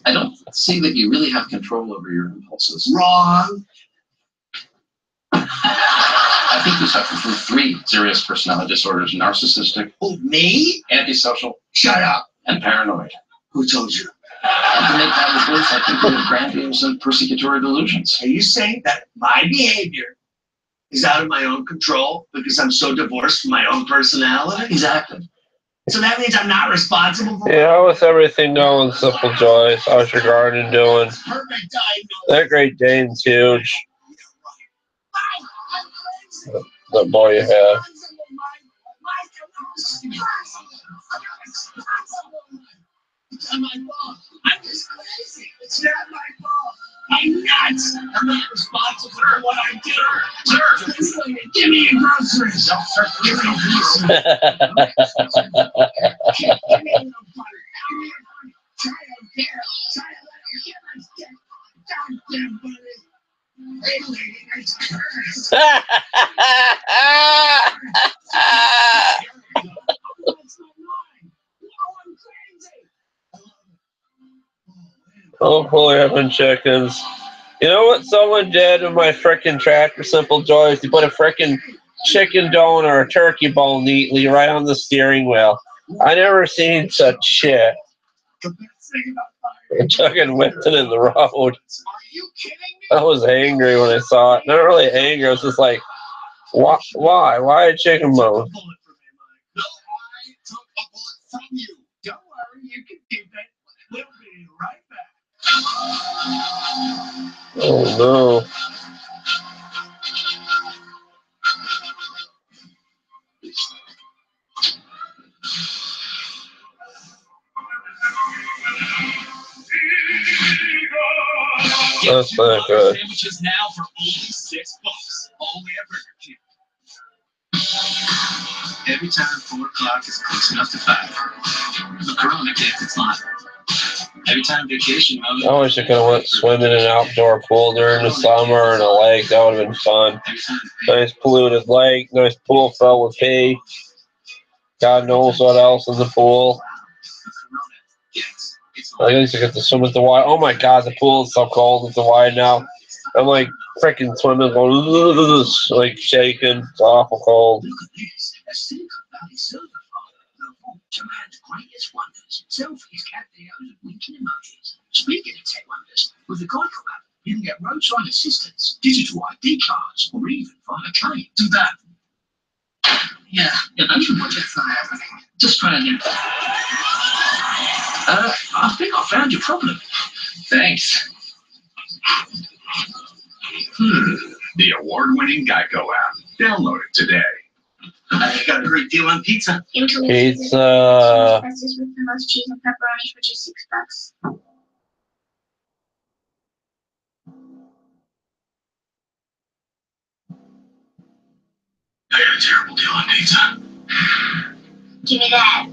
I don't see that you really have control over your impulses. Wrong. I think you suffer from 3 serious personality disorders: narcissistic, Oh, me? antisocial, Shut up. and paranoid. Who told you? And to make matters worse, I think you have grandiose and persecutory delusions. Are you saying that my behavior is out of my own control because I'm so divorced from my own personality? Exactly. So that means I'm not responsible for Yeah, how was everything going, Simple Joyce? How's your garden doing? perfect diagnosis. That Great Dane's huge. The boy you have. It's not my fault. I'm just crazy. It's not my fault. I'm nuts. I'm not responsible for what I do. Sir, give me your groceries. Give me a piece. Give me a little butter. Give me a little butter. Try to care. Try to let him get my stick. Goddamn butter. Hey, lady, nice curse. Hopefully having chickens. You know what someone did with my frickin' tractor, Simple Joyce? They put a frickin' chicken bone or a turkey bone neatly right on the steering wheel. I never seen such shit. They took and whipped it in the road. Are you kidding me? I was angry when I saw it. Not really angry, I was just like, why? Why a chicken bone? No, I took a bullet from you. Don't worry, you can keep it. We'll be right back. Oh no. That's not good. Sandwiches now for only $6. Only at Burger King. Every time 4 o'clock is close enough to 5, the Corona gets its line. Every time vacation mode. I wish I could have went swimming in an outdoor pool during the summer in a lake. That would have been fun. Nice polluted lake, nice pool filled with pee. God knows what else in the pool. I guess you get to swim with the wide. Oh my God, the pool is so cold with the wide now. I'm like freaking swimming, going like shaking. It's awful cold. Look at this. A Silicon Valley silver phone. To man's greatest wonders. Selfies, cat videos, and winking emojis. Speaking of tech wonders, with the Geico app, you can get roadside assistance, digital ID cards, or even file a claim. Do that. Yeah, that's what it's happening. Just try again. I think I found your problem. Thanks. The award-winning Geico app. Download it today. I got a great deal on pizza. Pizza. With the most cheese and pepperoni for just $6. I got a terrible deal on pizza. Give me that.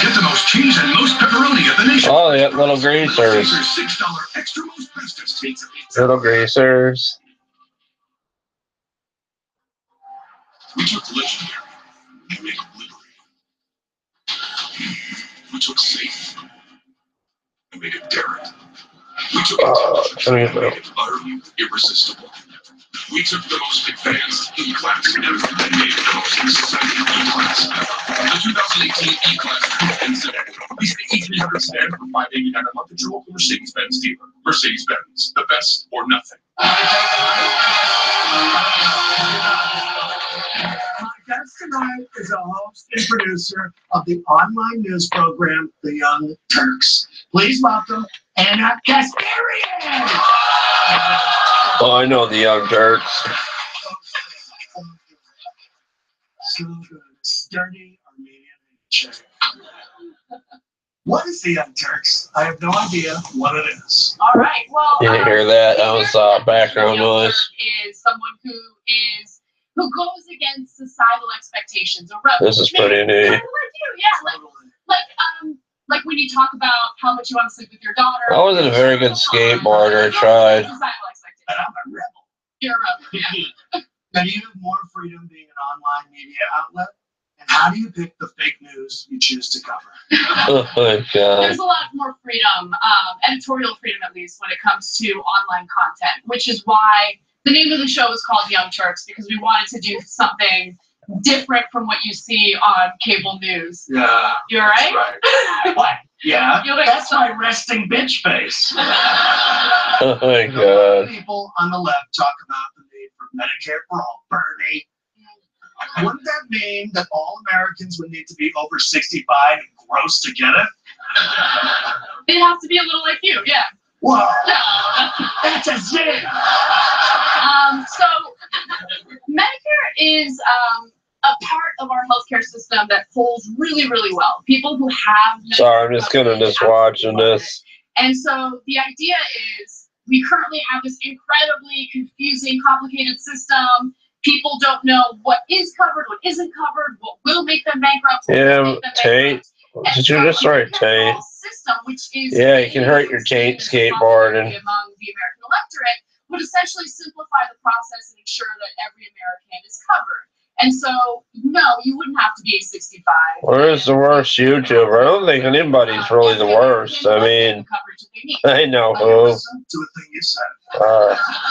Get the most cheese and most pepperoni at the nation. Oh, they got little greasers. $6 extra most bestest pizza. Little greasers. We took legendary and made it liberating. We took safe and made it daring. We took intelligent and made it utterly irresistible. We took the most advanced E-Class ever and made it the most exciting E-Class ever. The 2018 E-Class and sedan. Lease the E300 sedan for $589 a month at your local Mercedes-Benz dealer. Mercedes-Benz, the best or nothing. My guest tonight is a host and producer of the online news program, The Young Turks. Please welcome Anna Kasparian. Oh, I know the Young Turks. So good. Sturdy Armenian chick. What is the Young Turks? I have no idea what it is. All right. Well, You didn't hear that? That was background noise. Is someone who goes against societal expectations. This is pretty neat. Like you, yeah. Like when you talk about how much you want to sleep with your daughter. I wasn't a very good skateboarder. I tried. Societal expectations. And I'm a rebel. You're a rebel. Yeah. Now, do you have more freedom being an online media outlet? And how do you pick the fake news you choose to cover? Oh my God. There's a lot more freedom, editorial freedom at least, when it comes to online content, which is why the name of the show is called Young Turks, because we wanted to do something different from what you see on cable news. Yeah. You all right? Right. What? Yeah. You look That's so- my resting bitch face. Oh my A lot God. of people on the left talk about the need for Medicare for all, Bernie. Wouldn't that mean that all Americans would need to be over 65 and gross to get it? They have to be a little like you, yeah. Whoa. Yeah. That's a zing. So Medicare is a part of our healthcare system that holds really, really well. People who have Medicare Sorry, I'm just gonna coverage just watching this. And so the idea is we currently have this incredibly confusing, complicated system. People don't know what is covered, what isn't covered, what will make them bankrupt. What Yeah, will make them Tate. bankrupt. Did you just write Tate? System, which is Yeah, you can hurt your taint skateboarding. among the American electorate, would essentially simplify the process and ensure that every American is covered. And so, no, you wouldn't have to be 65. Where's the worst YouTuber? I don't think anybody's really the worst. I mean, I know who. Listen to a thing you said.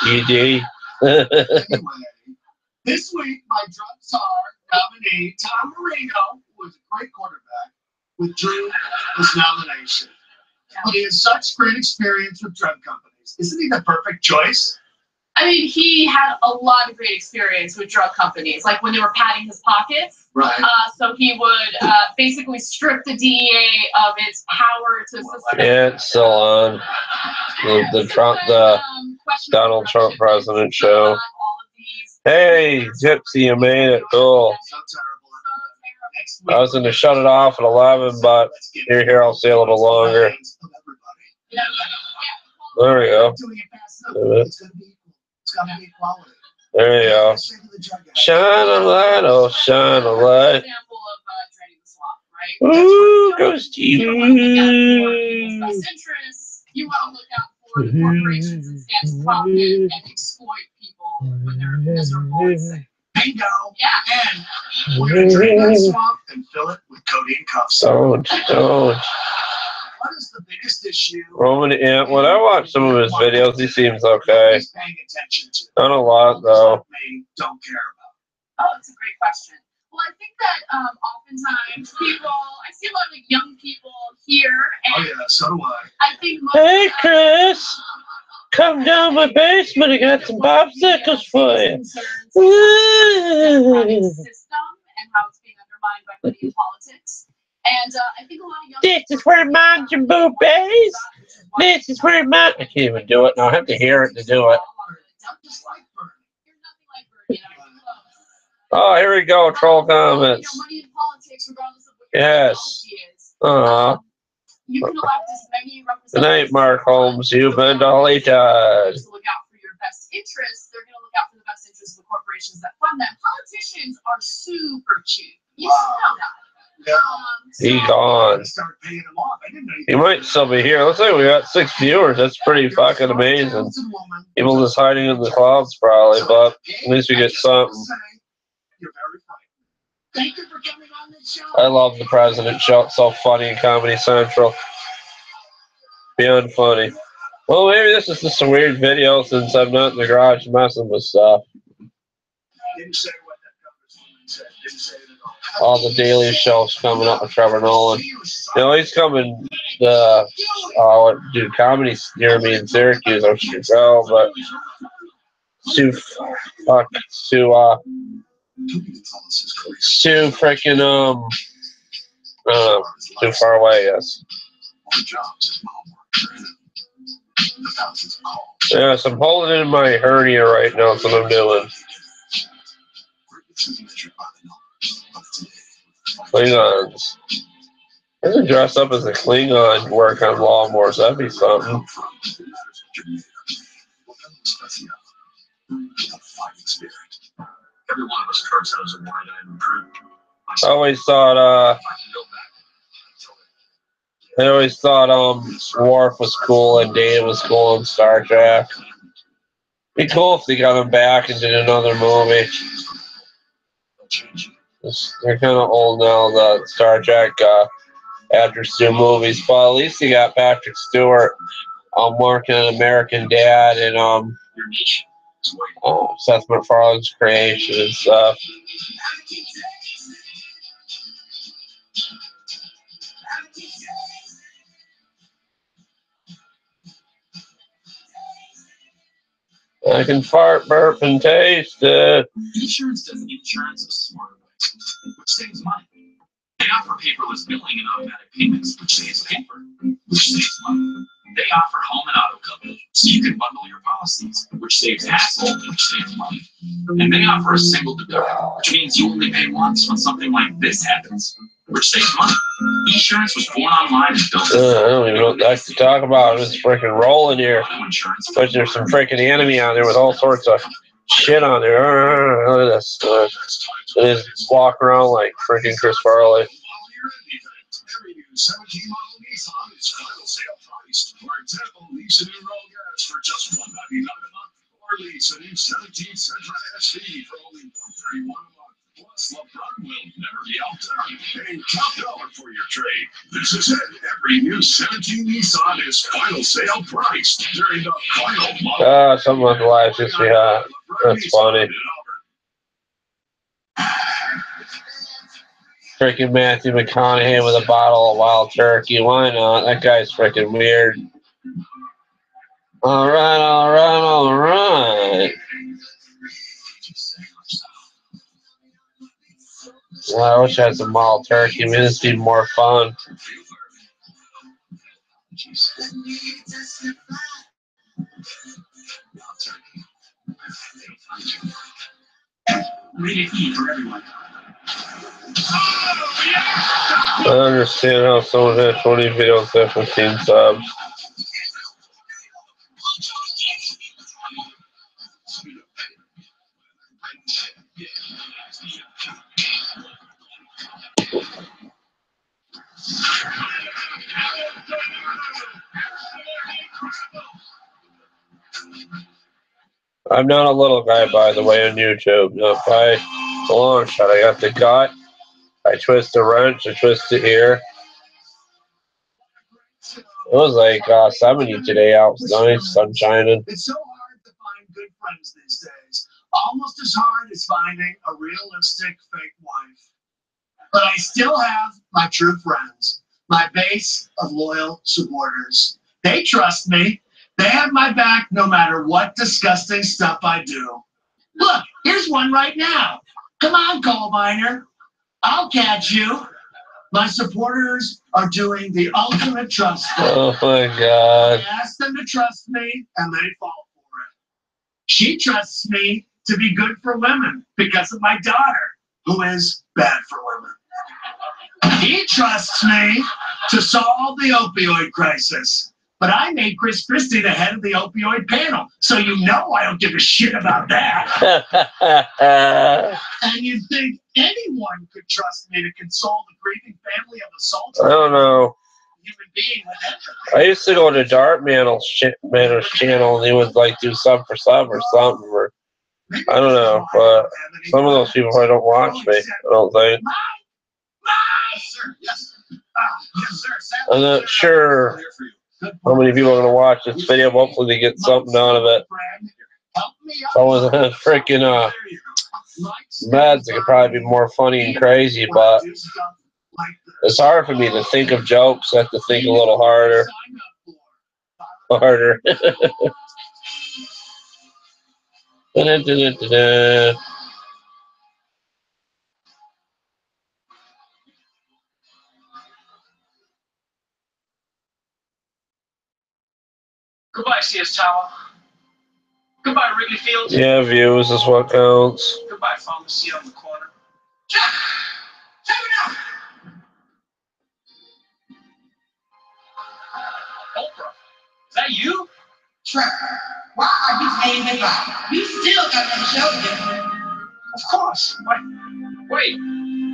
ED. Anyway, this week, my drug czar nominee, Tom Marino, who was a great quarterback, withdrew his nomination. But he has such great experience with drug companies. Isn't he the perfect choice? I mean, he had a lot of great experience with drug companies, like when they were padding his pockets. Right. So he would basically strip the DEA of its power to suspend. Yeah, it's still on. The Donald Trump president show. Hey, Gypsy, you made it. Cool. So terrible. Next week, I was going to shut it off at 11, but you're here. I'll stay a little longer. There we go. Doing it fast enough. It's going to be equal. It's got to be equality. There you go. Shine a light, oh, shine a light. Example of draining the swamp, right? Ooh, goes to You want to look out for people's you. best interests. You want to look out for the corporations that stand to profit and exploit people when they're miserable and sick. Bingo. Yeah. And we're going to drain that swamp and fill it with codeine cuffs. Don't. What is the biggest issue? Roman, yeah, when I watch some of his videos, he seems okay. Nobody's paying attention to. Not a lot, though. Like me don't care about. Oh, it's a great question. Well, I think that oftentimes I see a lot of young people here, Oh and yeah, so do I. I think most Hey, of them Chris. Come down my basement. I got some popsicles for you. concerns about the democratic Ooh. system and how it's being undermined by money and politics. And I think a lot of young This people is where Mountain Boobies. This is where Mountain. I can't even do it now. I have to hear it to do it. I'm just like Bernie. You're nothing like Bernie. Not even close. Oh, here we go. Troll comments. Money in politics, regardless of what your Yes. ideology is. You can elect as many representatives. Good night, Mark Holmes. You've been deleted. To look out for your best interests, they're going to look out for the best interests of the corporations that fund them. Politicians are super cheap. You know that. He gone. He might still be here. Looks like we got 6 viewers. That's pretty fucking amazing. People just hiding in the clouds probably, but at least we get something. I love the President show. It's so funny in Comedy Central. Beyond funny. Well, maybe this is just a weird video since I'm not in the garage messing with stuff. All the daily shows coming up with Trevor Nolan. You know, he's coming to do comedy near me in Syracuse. I should go, but too freaking too far away, yes. Yes, I'm holding in my hernia right now. That's what I'm doing. Klingons. I'm gonna dress up as a Klingon and work on lawnmowers. That'd be something. Every one of us cars has a wide-eyed recruit. I always thought Worf was cool and Dave was cool in Star Trek. Be cool if they got him back and did another movie. They're kind of old now, the Star Trek actors do movies, but at least they got Patrick Stewart working on American Dad and Seth MacFarlane's creation and stuff. I can fart, burp, and taste it. Insurance does insurance a smarter way, which saves money. They offer paperless billing and automatic payments, which saves paper, which saves money. They offer home and auto coverage, so you can bundle your policies, which saves hassle, which saves money. And they offer a single deductible, which means you only pay once when something like this happens, which saves money. Insurance was born online and built. I don't even know what to talk about. It's freaking rolling here. But there's some freaking enemy on there with all sorts of shit on there. Look at this. They just walk around like freaking Chris Farley. 17 model Nissan is final sale priced. For example, lease a new Roll for just $199 a month, or lease a new 17 Sentra SV for only $131 a month. Plus, LeBron will never be outdone. Pay $top for your trade. This is it. Every new 17 Nissan is final sale priced during the final month. Something with the lives just be hot. That's funny. Freaking Matthew McConaughey with a bottle of wild turkey. Why not? That guy's freaking weird. Alright, alright, alright. I wish I had some wild turkey. I mean, this would be more fun. Rated E for everyone. I understand how someone had 20 videos and 15 subs. I'm not a little guy, by the way, on YouTube. Not by a long shot. I got the gut. I twist the wrench. I twist it here. It was like 70 today out. It's nice, sun shining. It's so hard to find good friends these days. Almost as hard as finding a realistic fake wife. But I still have my true friends, my base of loyal supporters. They trust me. They have my back no matter what disgusting stuff I do. Look, here's one right now. Come on, coal miner. I'll catch you. My supporters are doing the ultimate trust thing. Oh my God. I ask them to trust me, and they fall for it. She trusts me to be good for women because of my daughter, who is bad for women. He trusts me to solve the opioid crisis. But I made Chris Christie the head of the opioid panel, so you know I don't give a shit about that. And you'd think anyone could trust me to console the grieving family of assault. I don't know. Human being with empathy. I used to go to Dartman's channel and he would like do sub for sub or something. Or, I don't know, but some of those people probably don't watch me. I don't think. Yes, sir. Yes. Yes, sir. I'm not sure how many people are going to watch this video. Hopefully they get something out of it. If I was a freaking meds, it could probably be more funny and crazy, but it's hard for me to think of jokes. I have to think a little harder. Da-da-da-da-da. Goodbye, CS Tower. Goodbye, Wrigley Field. Yeah, views is what counts. Goodbye, pharmacy on the corner. Oprah, is that you? Trevor, why are you saying goodbye? You still got another show to do. Of course. Wait,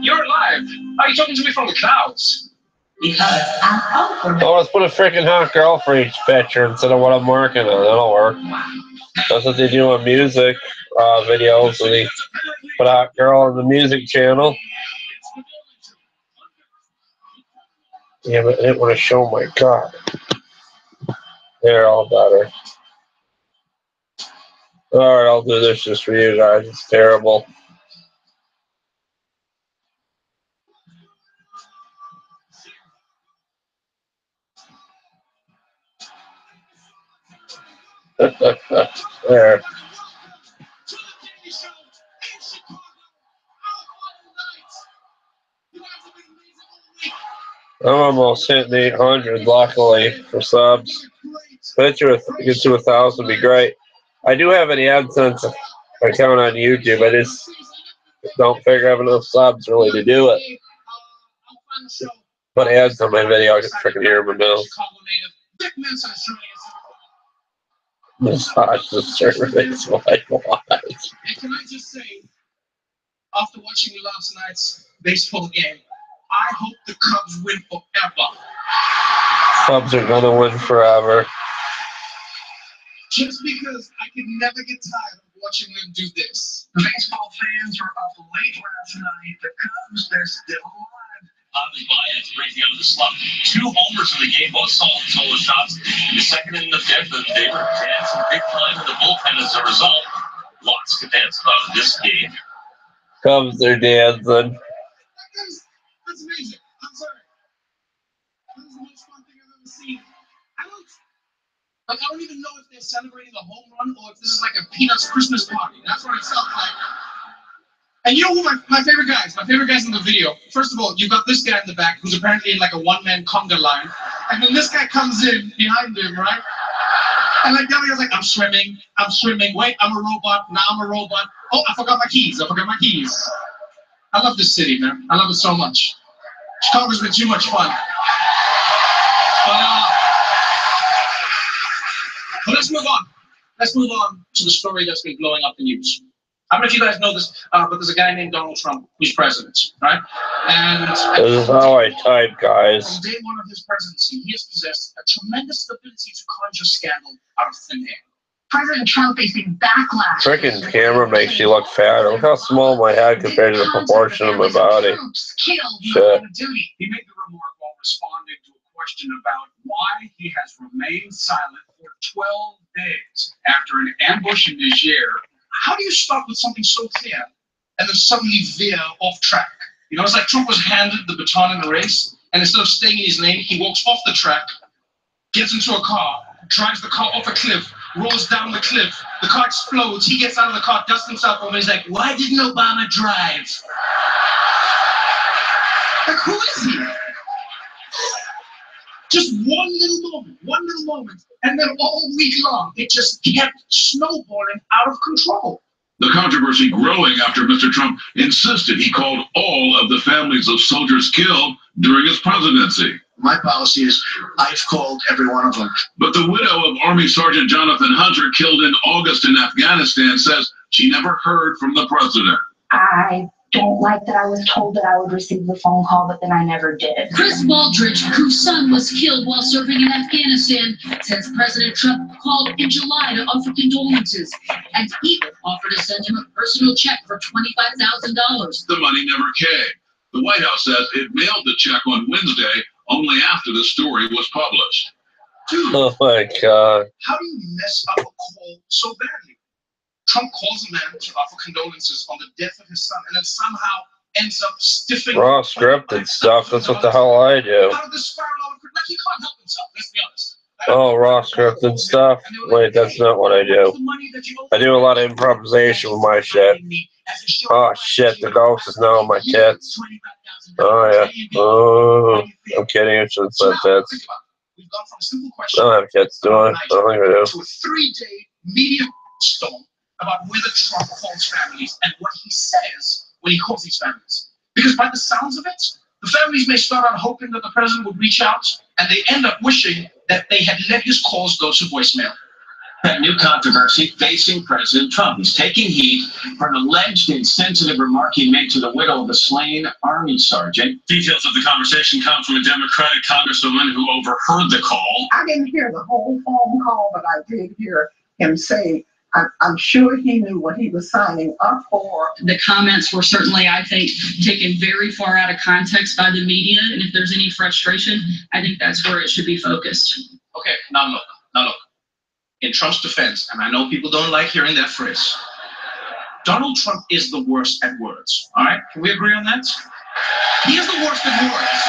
you're alive. Are you talking to me from the clouds? Because I'm Oprah. Oh, let's put a freaking hot girl for each picture instead of what I'm working on. That'll work. That's what they do on music videos. So they put a hot girl on the music channel. Yeah, but I didn't want to show my God. They're all better. Alright, I'll do this just for you guys. It's terrible. There. I'm almost hitting 800, luckily, for subs. Get to 1,000 would be great. I do have an AdSense account on YouTube. I just don't figure I have enough subs really to do it. Put ads on my video, I can freaking hear them in the middle. Massage the cervix like what? And can I just say, after watching last night's baseball game, I hope the Cubs win forever. Cubs are gonna win forever. Just because I can never get tired of watching them do this. Baseball fans were up late last night. The Cubs, they're still alive. Oddly Baez breaking out of the slump. 2 homers in the game, both solo shots. In the second and the fifth, and they were dancing big time in the bullpen as a result. Lots to dance about in this game. Cubs are dancing. That's amazing. I'm sorry. That was the most fun thing I've ever seen. I don't even know if they're celebrating a home run or if this is like a Peanuts Christmas party. That's what it felt like. And you know who my favorite guys? My favorite guys in the video. First of all, you got this guy in the back who's apparently in like a one-man conga line. And then this guy comes in behind him, right? And like the other guy's like, I'm swimming. Wait, I'm a robot. Now I'm a robot. Oh, I forgot my keys. I love this city, man. I love it so much. Chicago's been too much fun. But let's move on. Let's move on to the story that's been blowing up the news. I don't know if you guys know this, but there's a guy named Donald Trump who's president, right? And this is how I type, guys. From day one of his presidency, he has possessed a tremendous ability to conjure scandal out of thin air. President Trump facing backlash. Freaking camera makes you look fat. Look how small my head compared to the proportion of my body. Shit. He made the remark while responding to a question about why he has remained silent for 12 days after an ambush in Niger. How do you start with something so clear and then suddenly veer off track? You know, it's like Trump was handed the baton in a race, and instead of staying in his lane, he walks off the track, gets into a car, drives the car off a cliff, rolls down the cliff, the car explodes, he gets out of the car, dusts himself off, and he's like, why didn't Obama drive? Like, who is he? Just one little moment, and then all week long, it just kept snowballing out of control. The controversy growing after Mr. Trump insisted he called all of the families of soldiers killed during his presidency. My policy is I've called every one of them. But the widow of Army Sergeant Jonathan Hunter, killed in August in Afghanistan, says she never heard from the president. I don't like that I was told that I would receive the phone call, but then I never did. Chris Baldridge, whose son was killed while serving in Afghanistan, says President Trump called in July to offer condolences and even offered to send him a personal check for $25,000. The money never came. The White House says it mailed the check on Wednesday, only after the story was published. Dude, Oh my God. how do you mess up a call so badly? Trump calls a man to offer condolences on the death of his son, and then somehow ends up stiffing. Raw scripted stuff. That's what the hell I do. How did this spiral out of like he can't help himself? Let's be honest. Oh, raw scripted stuff. Wait, that's not what I do. I do a lot of improvisation with my shit. Oh shit, the ghost is now on my tits. Oh yeah. Oh, I'm kidding. I shouldn't say tits. We've gone from a simple I question don't have tits, do I? I don't think I do. to a 3-day media storm about whether Trump calls families and what he says when he calls these families. Because by the sounds of it, the families may start out hoping that the president would reach out, and they end up wishing that they had let his calls go to voicemail. That new controversy facing President Trump. He's taking heat for an alleged insensitive remark he made to the widow of a slain Army sergeant. Details of the conversation come from a Democratic congresswoman who overheard the call. I didn't hear the whole phone call, but I did hear him say, I'm sure he knew what he was signing up for. The comments were certainly, I think, taken very far out of context by the media. And if there's any frustration, I think that's where it should be focused. Okay, now look. In Trump's defense, and I know people don't like hearing that phrase, Donald Trump is the worst at words. All right? Can we agree on that? He is the worst at words.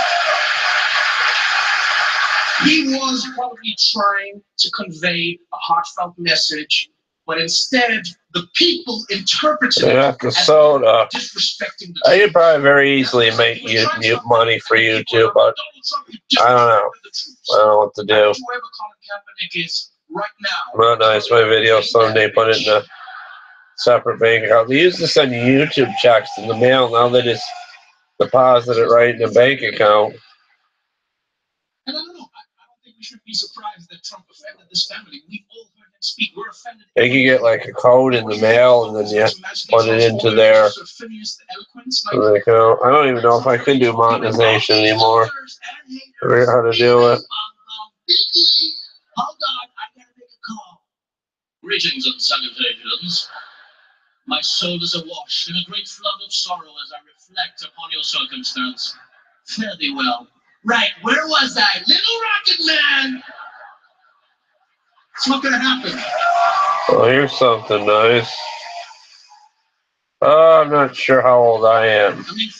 He was probably trying to convey a heartfelt message, but instead, the people interpreted it Yeah, the as soda. disrespecting the I could probably very easily make money for YouTube, but I don't know. I don't know what to do. Whoever Colin Kaepernick is right now. Not nice. My video someday put it in a separate bank account. They used to send YouTube checks in the mail. Now they just deposit it right in a bank account. And I don't know. I don't think we should be surprised that Trump offended this family. We've all heard him speak. We're offended. They can get like a code in the mail, and then you put it into their account. I don't even know if I can do monetization anymore. I forget how to do it. Hold on, I gotta make a call. Greetings and salutations. My soul is awash in a great flood of sorrow as I reflect upon your circumstance. Fare thee well. Right, where was I? Little Rocket Man! It's not gonna happen. Oh, here's something nice. I'm not sure how old I am. I mean,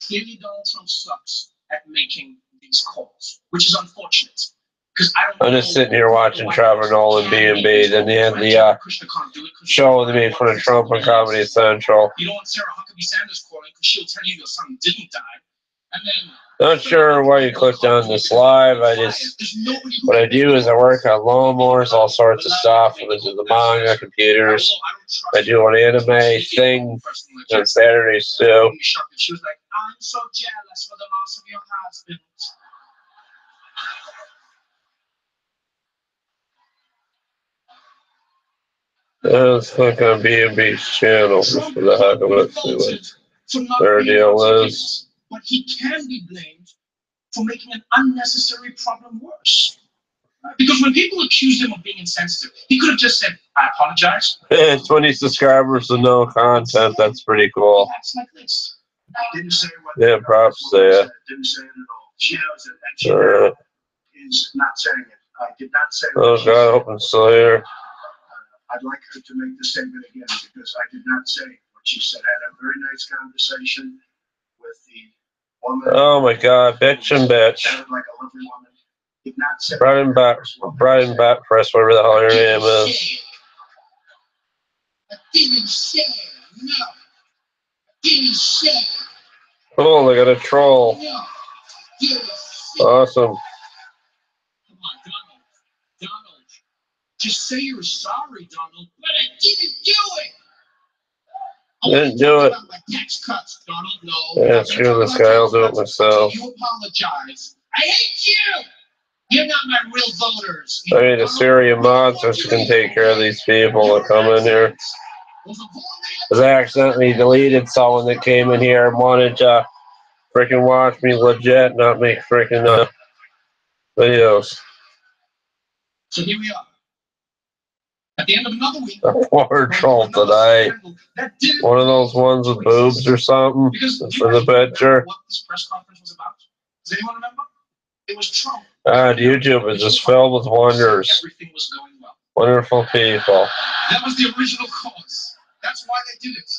clearly Donald Trump sucks at making these calls, which is unfortunate. I'm just sitting here watching Trevor Nolan B&B. Then they had the show they made fun of Trump on Comedy Central. You don't want Sarah Huckabee Sanders calling because she'll tell you your son didn't die. And then Not sure why you clicked on this live. What I do is I work on lawnmowers, all sorts of stuff. I do the manga, computers. I do an anime thing on Saturdays too. She was like, I'm so jealous for the loss of your husband. Let's click on B&B's channel just for the heck of it. See what their deal is. But he can be blamed for making an unnecessary problem worse. Because when people accused him of being insensitive, he could have just said, I apologize. 20 subscribers with no content. That's pretty cool. Like this. Didn't say what Yeah, props to didn't say it at all. She knows it, and she is not saying it. I did not say Oh God, I hope I'm still here. I'd like her to make the statement again because I did not say what she said. I had a very nice conversation with the woman. Oh my God, bitch and bitch. Sounded like a lovely woman. Did not say Brian Backpress, whatever the hell your name is. I didn't say no. I didn't say Oh, they got a troll. no. Awesome. Just say you're sorry, Donald. But I didn't do it. Didn't do it. My tax cuts, Donald. No. Yeah, screw this guy. I'll do it myself. You apologize. I hate you. You're not my real voters. I mean, the Syria monsters can take care of these people that come in here. Because I accidentally deleted someone that came in here and wanted to freaking watch me legit, not make freaking videos. So here we are. At the end of another week. A poor troll tonight. One of those ones with boobs or something for the picture. What this press conference was about? Does anyone remember? It was Trump. YouTube is just filled with wonders. Everything was going well. Wonderful people. That was the original cause. That's why they did it.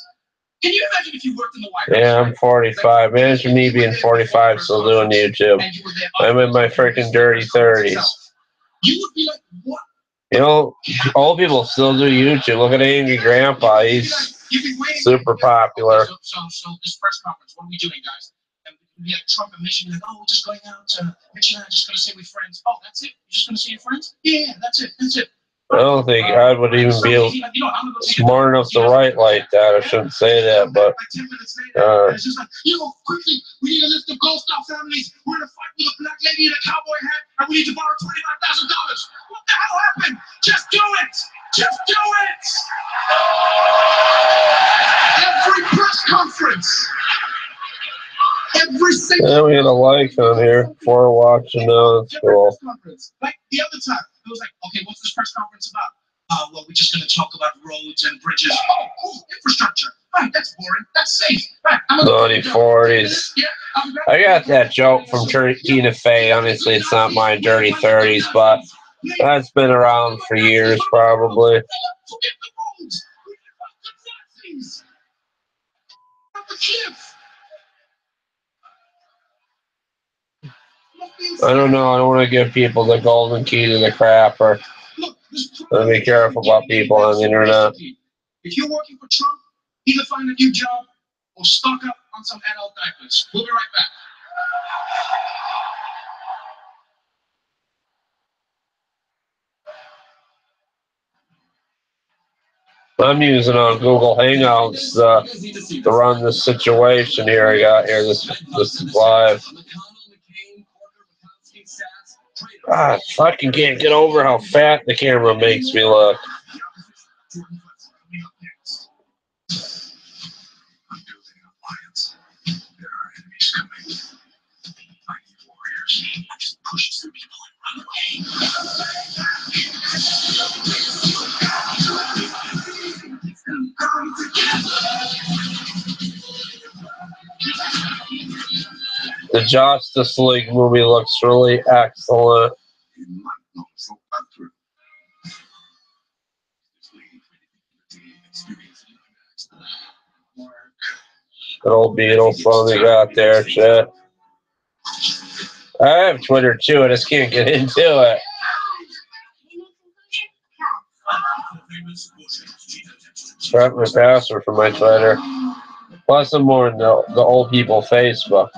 Can you imagine if you worked in the White House? Yeah, I'm 45. Imagine me being 45 still doing YouTube. I'm in my freaking dirty 30s. You would be like, what? You know, old people still do YouTube. Look at Angry Grandpa. He's super popular. So this press conference, what are we doing, guys? And we had Trump and Michigan, like, oh, we're just going out to Michigan, just going to say we're friends. Oh, that's it? You're just going to say you're friends? Yeah, that's it. That's it. I don't think I would even be smart enough to write like that. I shouldn't say that, but it's just like, quickly, we need a list of Gold Star families. We're in a fight with a black lady in a cowboy hat, and we need to borrow $25,000. What the hell happened? Just do it! Just do it! Every press conference. Every single. Yeah, we had a like on here before watching. That's cool. Like the other time, it was like, okay, what's this press conference about? Well, we're just going to talk about roads and bridges. Oh, cool, infrastructure. Right, that's boring. That's safe. Right, Naughty 40s. I got that joke from Tina Fey. Honestly, it's not my dirty 30s, but that's been around for years, probably. I don't know. I don't want to give people the golden key to the crapper. So be careful about people on the internet. If you're working for Trump, either find a new job or stock up on some adult diapers. We'll be right back. I'm using on Google Hangouts to run this situation here. I got here this live. I fucking can't get over how fat the camera makes me look. The Justice League movie looks really excellent. Good old Beatles song they got there, shit. I have Twitter too, I just can't get into it. Forgot my password for my Twitter. Plus, I'm more in the old people Facebook.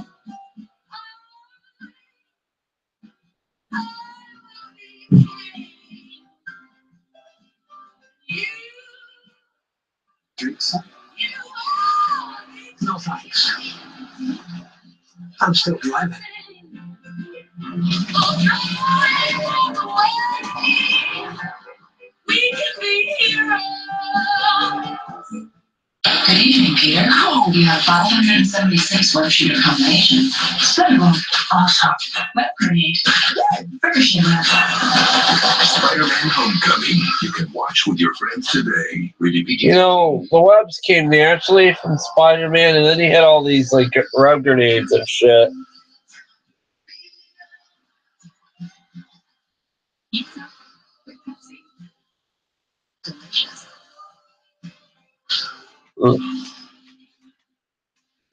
No thanks. I'm still driving. We can be heroes. Good evening, Peter. Oh, you have 576 web shooter combinations. Suitable. Awesome. Web grenade. Friction web. Spider-Man Homecoming. You can watch with your friends today. You know, the webs came naturally from Spider-Man, and then he had all these like web grenades and shit.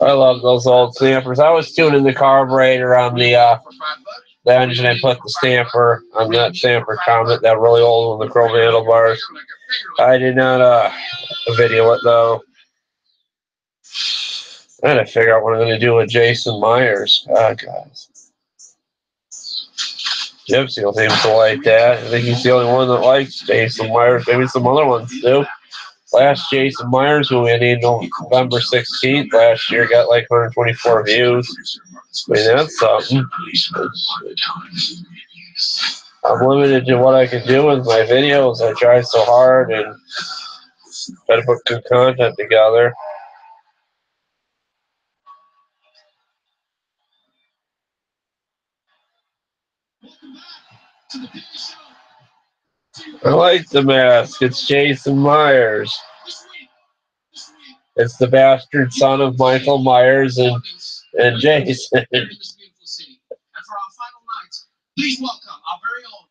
I love those old stampers. I was tuning the carburetor on the engine. I put the stamper on that stamper comment, that really old one, the chrome handlebars. I did not video it though. I had to figure out what I'm going to do with Jason Myers. God, guys. Gypsy will seem to like that. I think he's the only one that likes Jason Myers. Maybe some other ones do. Last Jason Myers, who we ended November 16th last year, got like 124 views. I mean, that's something. I'm limited to what I can do with my videos. I try so hard and try to put good content together. I like the mask. It's Jason Myers. It's the bastard son of Michael Myers and Jason. And for our final night, please welcome our very own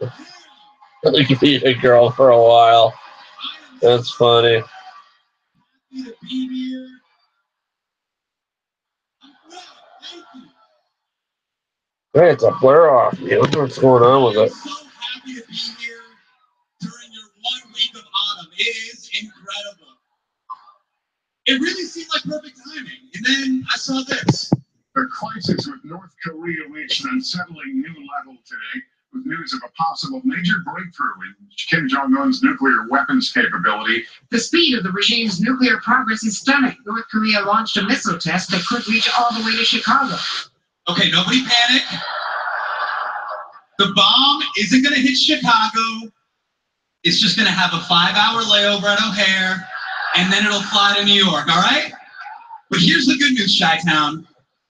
Asaminaz. I could be a girl for a while. That's funny. Hey, it's a blur off. I don't know what's going on with it. I'm so happy to be here during your 1 week of autumn. It is incredible. It really seemed like perfect timing. And then I saw this. The crisis with North Korea reached an unsettling new level today, with news of a possible major breakthrough in Kim Jong-un's nuclear weapons capability. The speed of the regime's nuclear progress is stunning. North Korea launched a missile test that could reach all the way to Chicago. Okay, nobody panic. The bomb isn't going to hit Chicago. It's just going to have a 5-hour layover at O'Hare, and then it'll fly to New York, all right? But here's the good news, Chi-Town.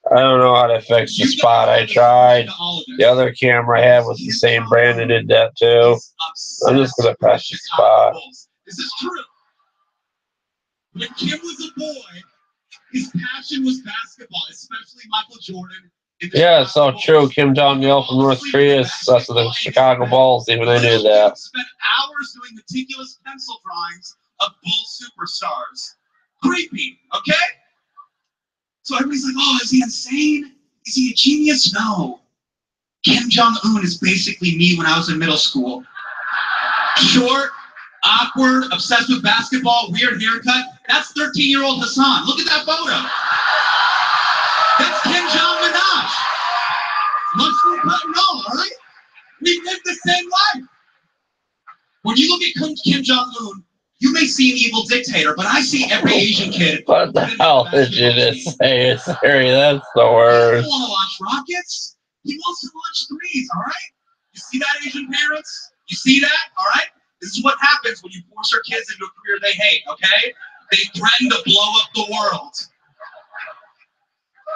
I don't know how to fix the spot. I tried. The other camera I had was the same brand and did that too. I'm just going to press the spot. This is true. When Kim was a boy, his passion was basketball, especially Michael Jordan. Yeah, it's so true. Kim Jong-il from North Korea is obsessed with the Chicago Bulls. Even I knew that. Spent hours doing meticulous pencil drawings of Bull superstars. Creepy, okay? So everybody's like, oh, is he insane? Is he a genius? No. Kim Jong-un is basically me when I was in middle school. Short, awkward, obsessed with basketball, weird haircut. That's 13-year-old Hassan. Look at that photo. That's Kim Jong-minaj. Mushroom cut and all right? We live the same life. When you look at Kim Jong-un, you may see an evil dictator, but I see every Asian kid. What the hell did you just say? Harry, that's the worst. He doesn't want to launch rockets. He wants to launch threes, all right? You see that, Asian parents? You see that, all right? This is what happens when you force your kids into a career they hate, okay? They threaten to blow up the world.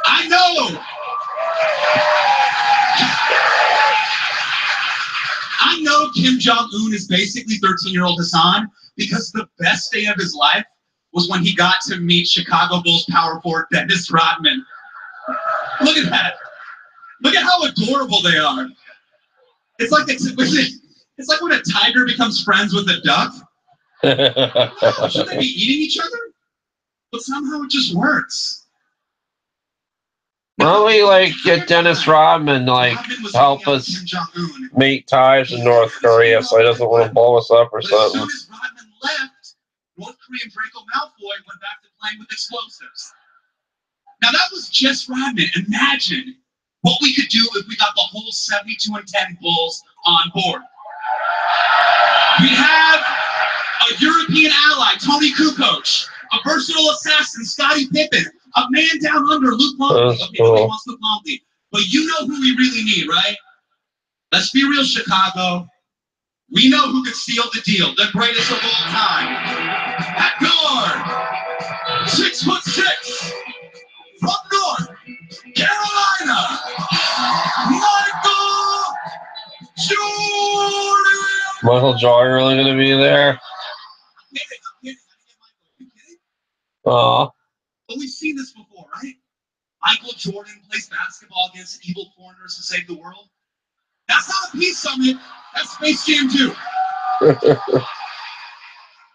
I know. I know Kim Jong-un is basically 13-year-old Hassan because the best day of his life was when he got to meet Chicago Bulls power forward Dennis Rodman. Look at that. Look at how adorable they are. It's like when a tiger becomes friends with a duck. Should they be eating each other? But somehow it just works. Why don't we like get Dennis Rodman help us make ties in North Korea so he doesn't want to blow us up or something? As soon as Rodman left, North Korean Draco Malfoy went back to playing with explosives. Now that was just Rodman. Imagine what we could do if we got the whole 72-10 Bulls on board. We have a European ally, Tony Kukoc, a versatile assassin, Scottie Pippen, a man down under, Luke Longley. Okay, nobody wants Luke Longley. But you know who we really need, right? Let's be real, Chicago. We know who could seal the deal, the greatest of all time. At guard, 6'6", from North Carolina, Michael Jordan. Michael Jordan really going to be there? Aw. But we've seen this before, right? Michael Jordan plays basketball against evil foreigners to save the world. That's not a peace summit. That's Space Jam 2.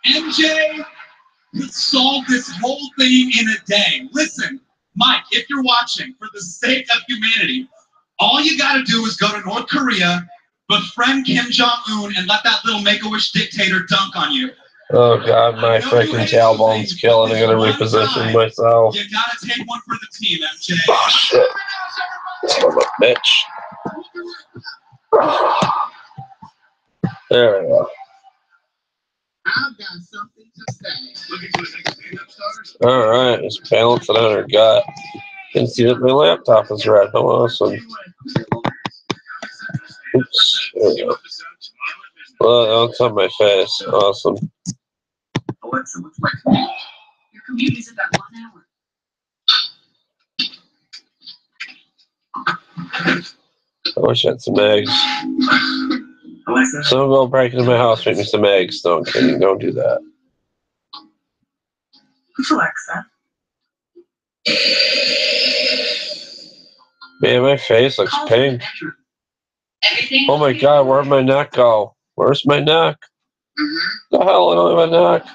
MJ could solve this whole thing in a day. Listen, Mike, if you're watching, for the sake of humanity, all you got to do is go to North Korea, befriend Kim Jong-un, and let that little Make-A-Wish dictator dunk on you. Oh god, my freaking tailbone's killing. I gotta reposition myself. You gotta take one for the team, MJ. Oh shit. Son of a bitch. There we go. I've got something to say. Looking for the next stand-up stars? Alright, just balance it on her gut. Can see that my laptop is red. How awesome. Oops. There we go. Well, that's on my face. Awesome. Alexa, what's my Your commute is about 1 hour. I wish I had some eggs. Alexa? Someone go break into my house, make me some eggs. No, I'm kidding. Don't do that. Who's Alexa? Man, my face looks pink. Oh my god, where'd my neck go? Where's my neck? The hell, I don't have a neck.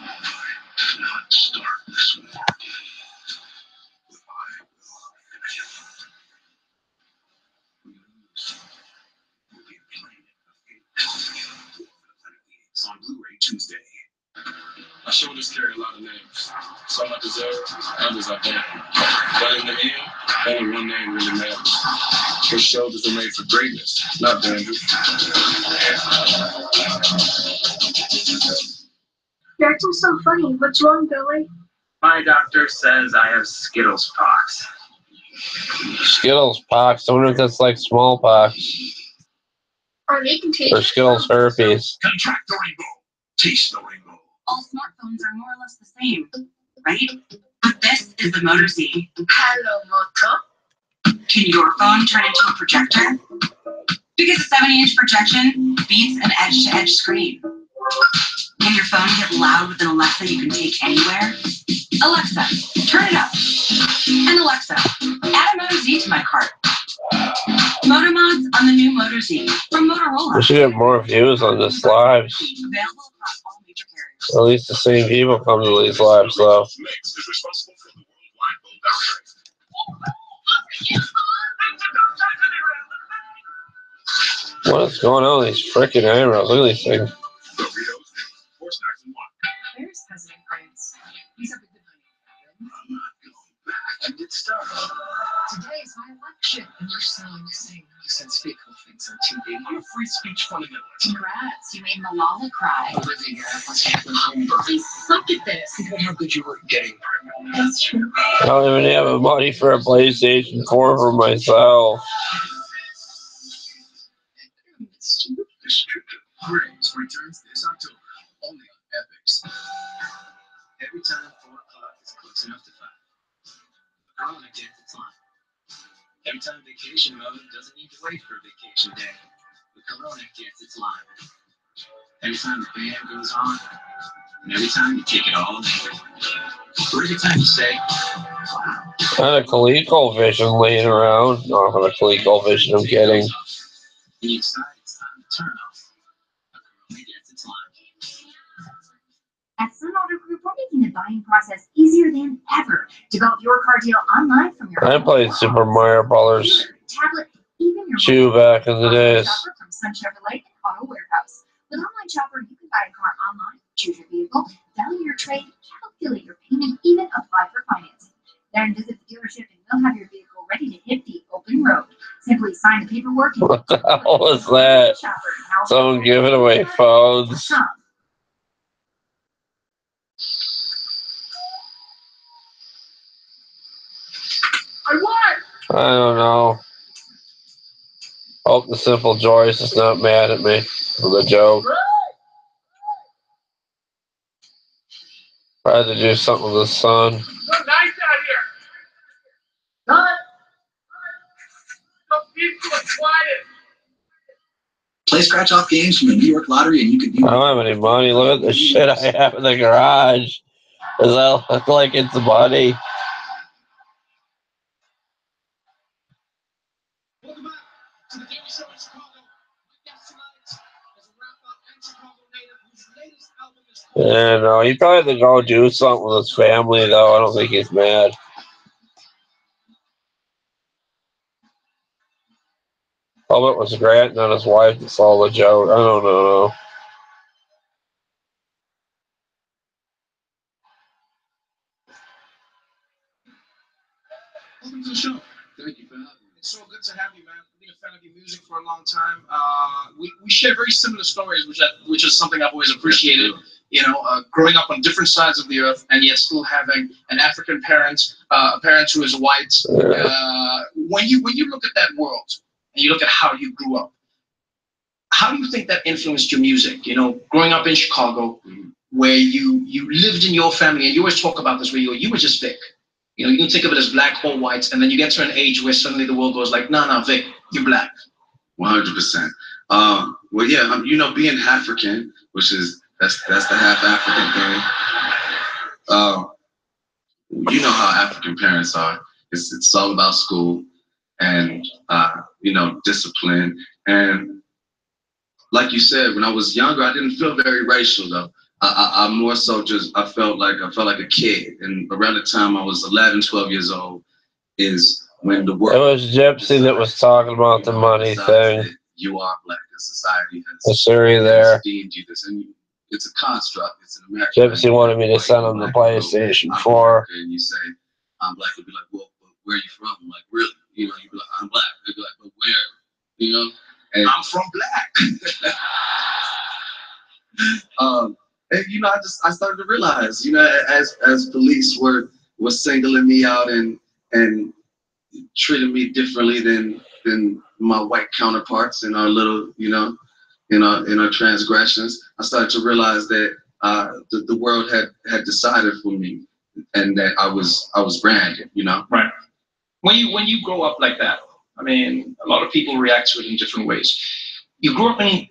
On Blu-ray Tuesday. My shoulders carry a lot of names. Some I deserve, others I don't. But in the end, only one name really matters. His shoulders are made for greatness, not dandruff. You're acting so funny. What's wrong, Billy? My doctor says I have Skittles pox. Skittles pox. I wonder if that's like smallpox. Are they contagious? Or Skittles herpes. Contract the rainbow. Taste the rainbow. All smartphones are more or less the same, right? But this is the Moto Z. Hello, Moto. Can your phone turn into a projector? Because a 70-inch projection beats an edge-to-edge screen. Can your phone get loud with an Alexa you can take anywhere? Alexa, turn it up. And Alexa, add a Moto Z to my cart. Moto mods on the new Moto Z from Motorola. We should get more views on this lives. Available across all major carriers. At least the same people come to these lives, though. Mix is responsible for the worldwide gold outbreak. What is going on with these freaking eyebrows? Look at these things. Doritos, 4 snacks in 1. Where's President France? He's up at the I'm not going back to get started. Today is my election, and you're selling the same nonsense fateful things on TV. I'm a free speech fundamentalist. Congrats, you made Malala cry. Olivia, what's happening home? I suck at this. Think about how good you were at getting pregnant. That's true. I don't even have the money for a PlayStation 4 for myself. This trip to Grace returns this October, only on Epics. Every time 4 o'clock is close enough to 5, Corona gets its line. Every time vacation mode doesn't need to wait for a vacation day, the Corona gets its line. Every time the band goes on, and every time you take it all in. Or every time you say, wow. I had a ColecoVision laying around. No, I have a ColecoVision, I'm kidding. And you decide it's time to turn off. The Corona gets its line. At Sun Auto Group, we're making the buying process easier than ever. Develop your car deal online from your I played Super Mario Brothers tablet, even your 2 back in the days. Shopper from Sun Chevrolet and Auto Warehouse. With Online Shopper, you can buy a car online, choose your vehicle, value your trade, calculate your payment, even apply for financing. Then visit the dealership and we'll have your vehicle ready to hit the open road. Simply sign the paperwork. And What the hell was that? Someone giving away phones. I won! I don't know. Hope the Simple Joyce is not mad at me for the joke. I had to do something with the sun. So nice out here. Not. So peaceful and quiet. Play scratch-off games from the New York Lottery, and you could be. I don't have any money. Look at the shit I have in the garage. Does that look like it's money? Welcome back to the Daily Show in Chicago. My guest tonight is a rapper and Chicago native whose latest album is called. Yeah, no, he probably had to go do something with his family, though. I don't think he's mad. Hope it was Grant, not his wife, that saw the joke. I don't know. Welcome to the show. Thank you for having me. It's so good to have you, man. I've been a fan of your music for a long time. We share very similar stories, which is something I've always appreciated. You know, growing up on different sides of the earth, and yet still having an African parent, a parent who is white. When you look at that world and you look at how you grew up, how do you think that influenced your music? You know, growing up in Chicago, where you lived in your family, and you always talk about this, where you were just Vic. You know, you can think of it as black or white, and then you get to an age where suddenly the world goes like, nah, Vic, you're black. 100%. Well, yeah, you know, being African, which is that's the half African thing. You know how African parents are. It's all about school and you know, discipline. And like you said, when I was younger, I didn't feel very racial though. I more so I felt like a kid. And around the time I was 11, 12 years old is when the world. It was Gypsy that was talking about the money thing. You are black, and society has deemed you this, and it's a construct. It's an American. Gypsy wanted me to send him the PlayStation 4. And you say, I'm black, they'll be like, well, where are you from? I'm like, really? You know, you'd be like, I'm black. They'd be like, but where? You know? And I'm from black. And you know, I started to realize, you know, as police were singling me out and treating me differently than my white counterparts in our little, you know, in our transgressions, I started to realize that the world had decided for me, and that I was branded, you know. Right. When you grow up like that, I mean, a lot of people react to it in different ways. You grew up in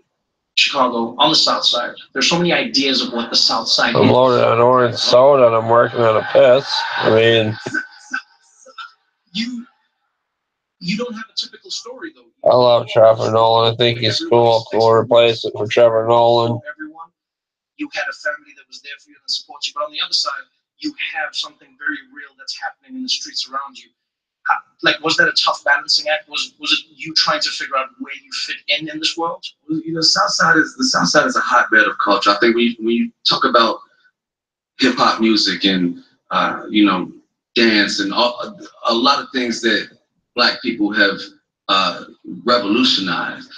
Chicago on the South Side. There's so many ideas of what the South Side is. I'm loaded on orange soda and I'm working on a piss. I mean, you don't have a typical story though. I love Trevor Nolan. I think he's cool. We'll replace it for Trevor Nolan. Everyone, you had a family that was there for you and support you, but on the other side, you have something very real that's happening in the streets around you. Like, was that a tough balancing act? Was it you trying to figure out where you fit in this world? You know, the South Side is a hotbed of culture. I think when you talk about hip hop music and you know, dance and a lot of things that Black people have revolutionized.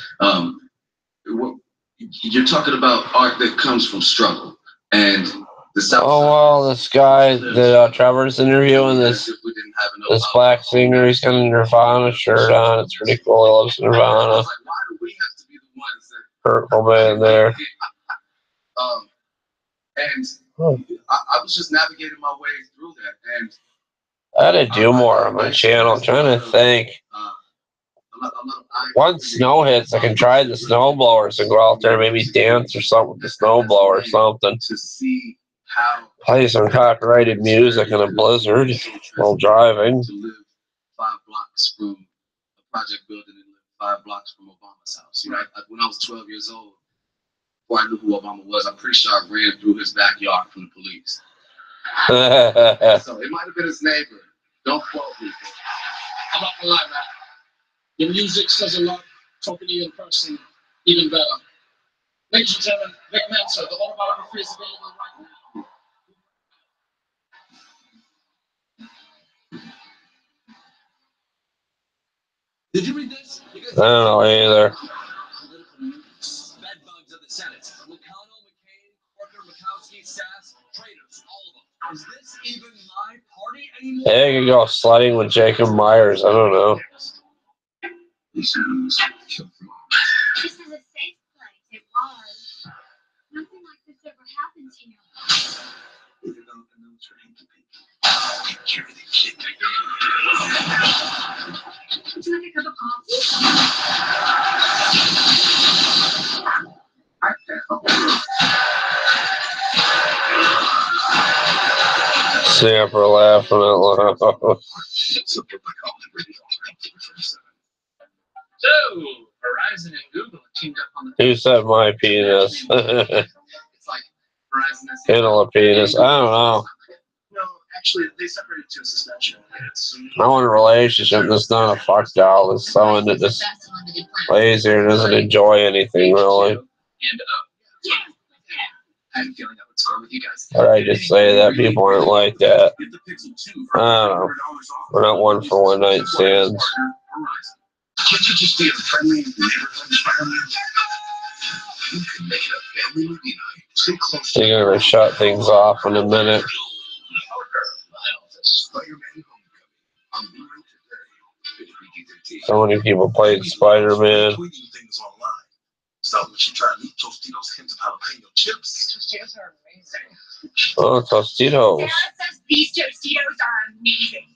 You're talking about art that comes from struggle, and the South Side. Oh well, this guy that Trevor's interviewing, this black singer, he's got a Nirvana shirt on. It's pretty cool. He loves Nirvana. Purple man there. And I was just navigating my way through that, and I had to do more on my channel. I'm trying to think. Once snow hits, I can try the snow blowers and go out there, maybe dance or something with the snow blower or something. To see how Play some copyrighted music in a blizzard while driving. To live 5 blocks from a project building and live 5 blocks from Obama's house. You know, when I was 12 years old, before I knew who Obama was, I'm pretty sure I ran through his backyard from the police. So it might have been his neighbor. Don't quote me. I'm not gonna lie, man. Your music says a lot. Talking to you in person, even better. Ladies and gentlemen, Vic Mensa, the autobiography is available right now. Did you read this? I don't know either. Bedbugs of the Senate. McConnell, McCain, Parker, Murkowski, Sass, traitors, all of them. Is this even my party anymore? Hey, I could go sledding with Jacob Myers. I don't know. This is a safe place. It was. Nothing like this ever happens here. Would you like a cup of coffee? Super laughing out loud. So, Verizon and Google teamed up on the. Who said my penis? It's like Verizon has. Handle a penis. I don't know. No, actually, they separated to a suspension. I want a relationship that's not a fuck doll. That's someone that just lays here and doesn't enjoy anything really. And I had a feeling I would score with you guys. But I just say that people aren't like that. I don't know. We're not one for one night stands. Can't you just be a friendly neighborhood Spider-Man? You can make it a family movie night. Stay close. They're gonna shut things off in a minute. Spider-Man Homecoming on Blu-ray today. So many people played Spider-Man. Tweeting things online. Stop what you try to eat Tostitos hints of jalapeno chips. Tostitos are amazing. Oh, Tostitos. Dad says these Tostitos are amazing.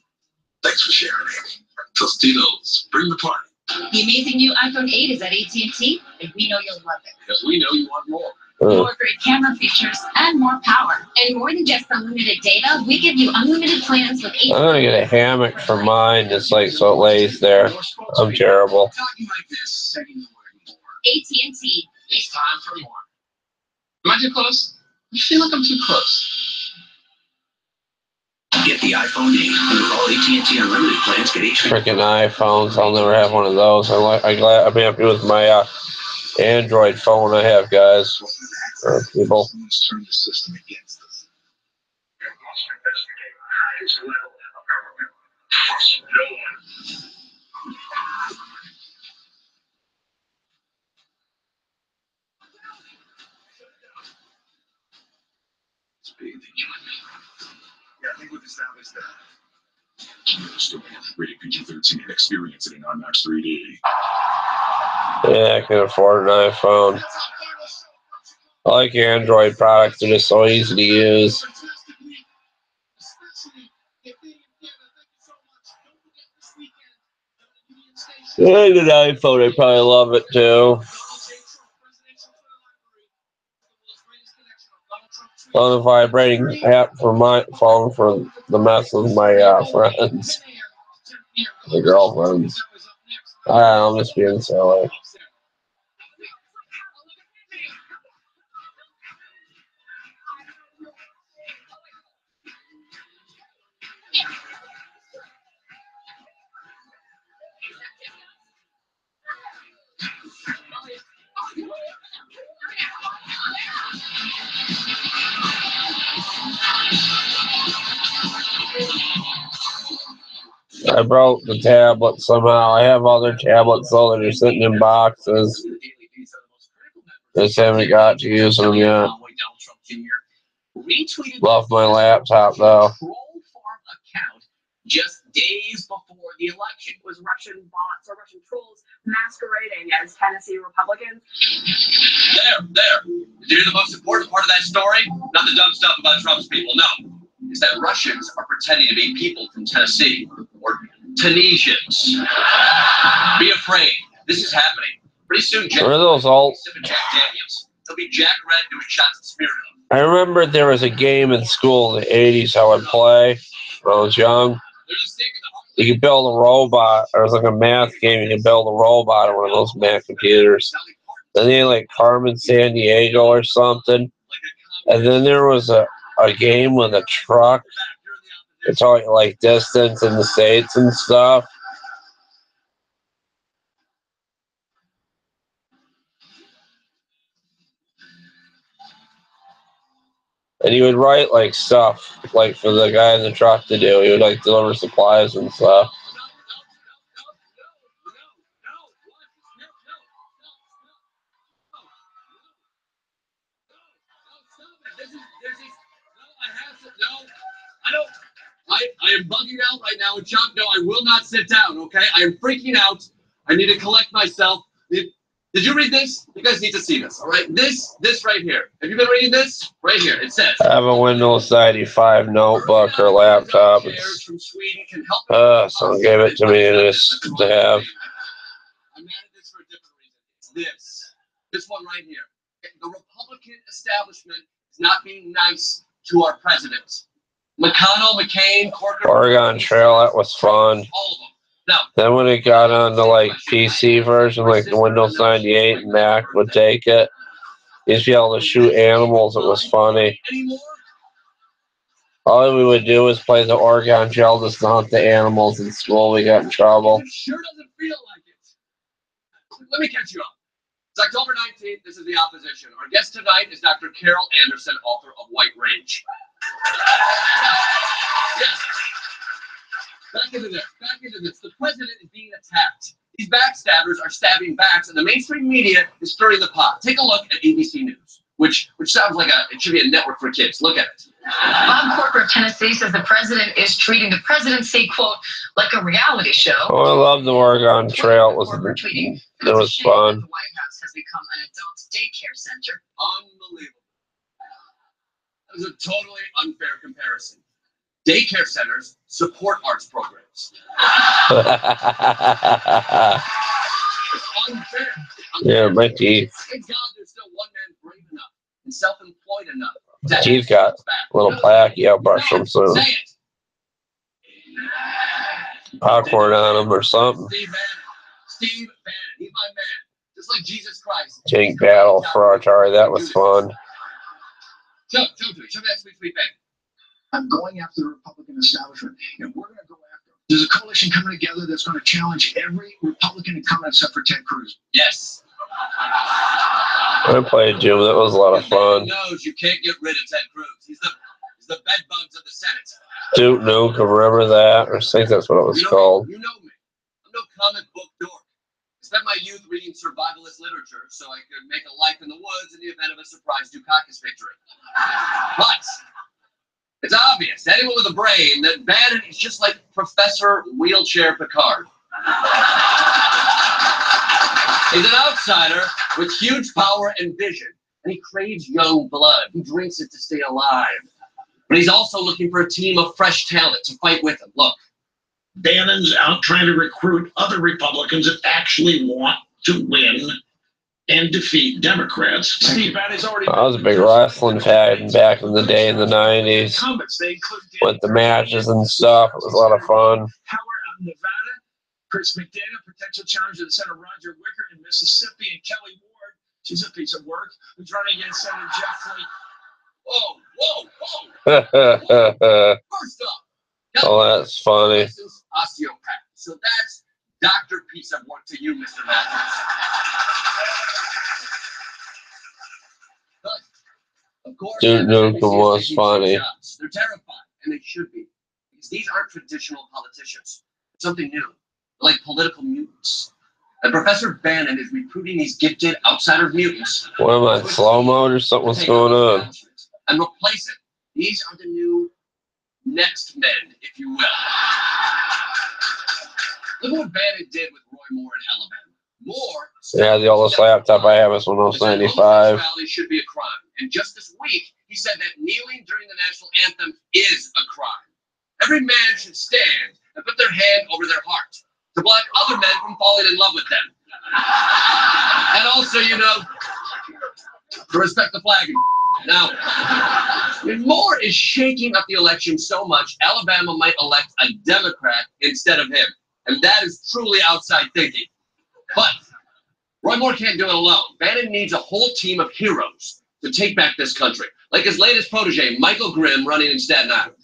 Thanks for sharing, Amy. Tostitos, bring the party. The amazing new iPhone 8 is at AT&T, and we know you'll love it. Because we know you want more. More great camera features and more power. And more than just unlimited data, we give you unlimited plans with I'm gonna get a hammock for mine, just like so it lays there. I'm terrible. Talking like this, saying the word more. AT&T. It's time for more. Am I too close? I feel like I'm too close. Get the iPhone 8 with all AT&T unlimited plans. Get HD. Freaking iPhones. I'll never have one of those. I'm happy with my Android phone I have, guys. Or people. Someone's turned the system against us. We must investigate the highest level of government. Trust no one. It's bigger than you and me. Yeah, I think we've established that. Rated PG-13 experience it in IMAX 3D. Yeah, I can afford an iPhone. I like Android products. They're just so easy to use. Yeah, I had an iPhone. I probably love it too. On the vibrating app for my phone for the mess with my friends, the girlfriends. I'm just being silly. I broke the tablet somehow. I have other tablets though that are sitting in boxes. Just haven't got to use them yet. Love my laptop though. Just days before the election. It was Russian bots or Russian trolls masquerading as Tennessee Republicans. There. Did you hear the most important part of that story? Not the dumb stuff about Trump's people, no. It's that Russians are pretending to be people from Tennessee. Or Tunisians. Be afraid. This is happening. Pretty soon, What are those all? Jack Daniels. He'll be Jack Red doing shots at Smirnoff. I remember there was a game in school in the 80s I would play when I was young. You could build a robot. It was like a math game. You could build a robot on one of those Mac computers. Then they had like Carmen San Diego or something. And then there was a game with a truck. It's all like distance in the States and stuff. And he would write like stuff like for the guy in the truck to do. He would like deliver supplies and stuff. I am bugging out right now, and Chuck, no, I will not sit down, okay? I am freaking out. I need to collect myself. Did you read this? You guys need to see this, all right? This right here. Have you been reading this? Right here. It says... I have a Windows 95 notebook or laptop. Someone gave it to me and it's to have. I'm mad at this for a different reason. It's this one right here. The Republican establishment is not being nice to our president. McConnell, McCain, Corker, Oregon Trail, that was fun. all of them. Now, then when it got on the like PC version, like the Windows 98 and Mac would take it. You used to be able to shoot animals. It was funny. All we would do was play the Oregon Trail just to hunt the animals in school. We got in trouble. It sure doesn't feel like it. Let me catch you up. It's October 19th. This is the opposition. Our guest tonight is Dr. Carol Anderson, author of White Rage. Yes. Back into this. Back into this. The president is being attacked. These backstabbers are stabbing backs, and the mainstream media is stirring the pot. Take a look at ABC News, which sounds like it should be a network for kids. Look at it. Bob Corker of Tennessee says the president is treating the presidency, quote, like a reality show. Oh, I love the Oregon Trail. It was fun. The White House has become an adult daycare center. Unbelievable. That was a totally unfair comparison. Daycare centers support arts programs. It's unfair. Yeah, my teeth. Thank God there's still one man brave enough and self-employed enough. Teeth got a little plaque. I'll brush them soon. Say it. Popcorn on them or something. Steve Bannon. He's my man. Just like Jesus Christ. Tank battle for Atari. That was fun. Show it to me. Show me that sweet Bannon. I'm going after the Republican establishment, and we're going to go after them. There's a coalition coming together that's going to challenge every Republican to come except for Ted Cruz. Yes. I played Jim. That was a lot of fun. Knows you can't get rid of Ted Cruz. He's the bed bugs of the Senate. Duke Nuke, remember that? I think that's what it was called. You know me. I'm no comic book dork. I spent my youth reading survivalist literature so I could make a life in the woods in the event of a surprise Dukakis victory. But it's obvious to anyone with a brain that Bannon is just like Professor Wheelchair Picard. He's an outsider with huge power and vision, and he craves young blood. He drinks it to stay alive. But he's also looking for a team of fresh talent to fight with him. Look. Bannon's out trying to recruit other Republicans that actually want to win and defeat Democrats. Steve Bannon's already. I was a big wrestling fan back in the day in the 90s. With the matches and stuff. It was a lot of fun. Howard out in Nevada, Chris McDaniel, potential challenger to Senator Roger Wicker in Mississippi, and Kelly Ward, she's a piece of work, who's running against Senator Jeffrey. Whoa. First off, oh, that's funny. Osteopath. So that's Dr. Piece of Work to you, Mr. Matthews. But, of course, Duke Nukem was funny. They're terrified, and they should be. Because these aren't traditional politicians. It's something new. They're like political mutants. And Professor Bannon is recruiting these gifted outsider mutants. What am I, slow mode or something's going on? And replace it. These are the new next men, if you will. Look what Bannon did with Roy Moore in Alabama. Moore. Yeah, the oldest laptop I have is Windows 95. Homosexuality should be a crime. And just this week, he said that kneeling during the national anthem is a crime. Every man should stand and put their hand over their heart to block other men from falling in love with them. And also, to respect the flag. Now, Moore is shaking up the election so much, Alabama might elect a Democrat instead of him. And that is truly outside thinking. But Roy Moore can't do it alone. Bannon needs a whole team of heroes to take back this country. Like his latest protege, Michael Grimm, running in Staten Island.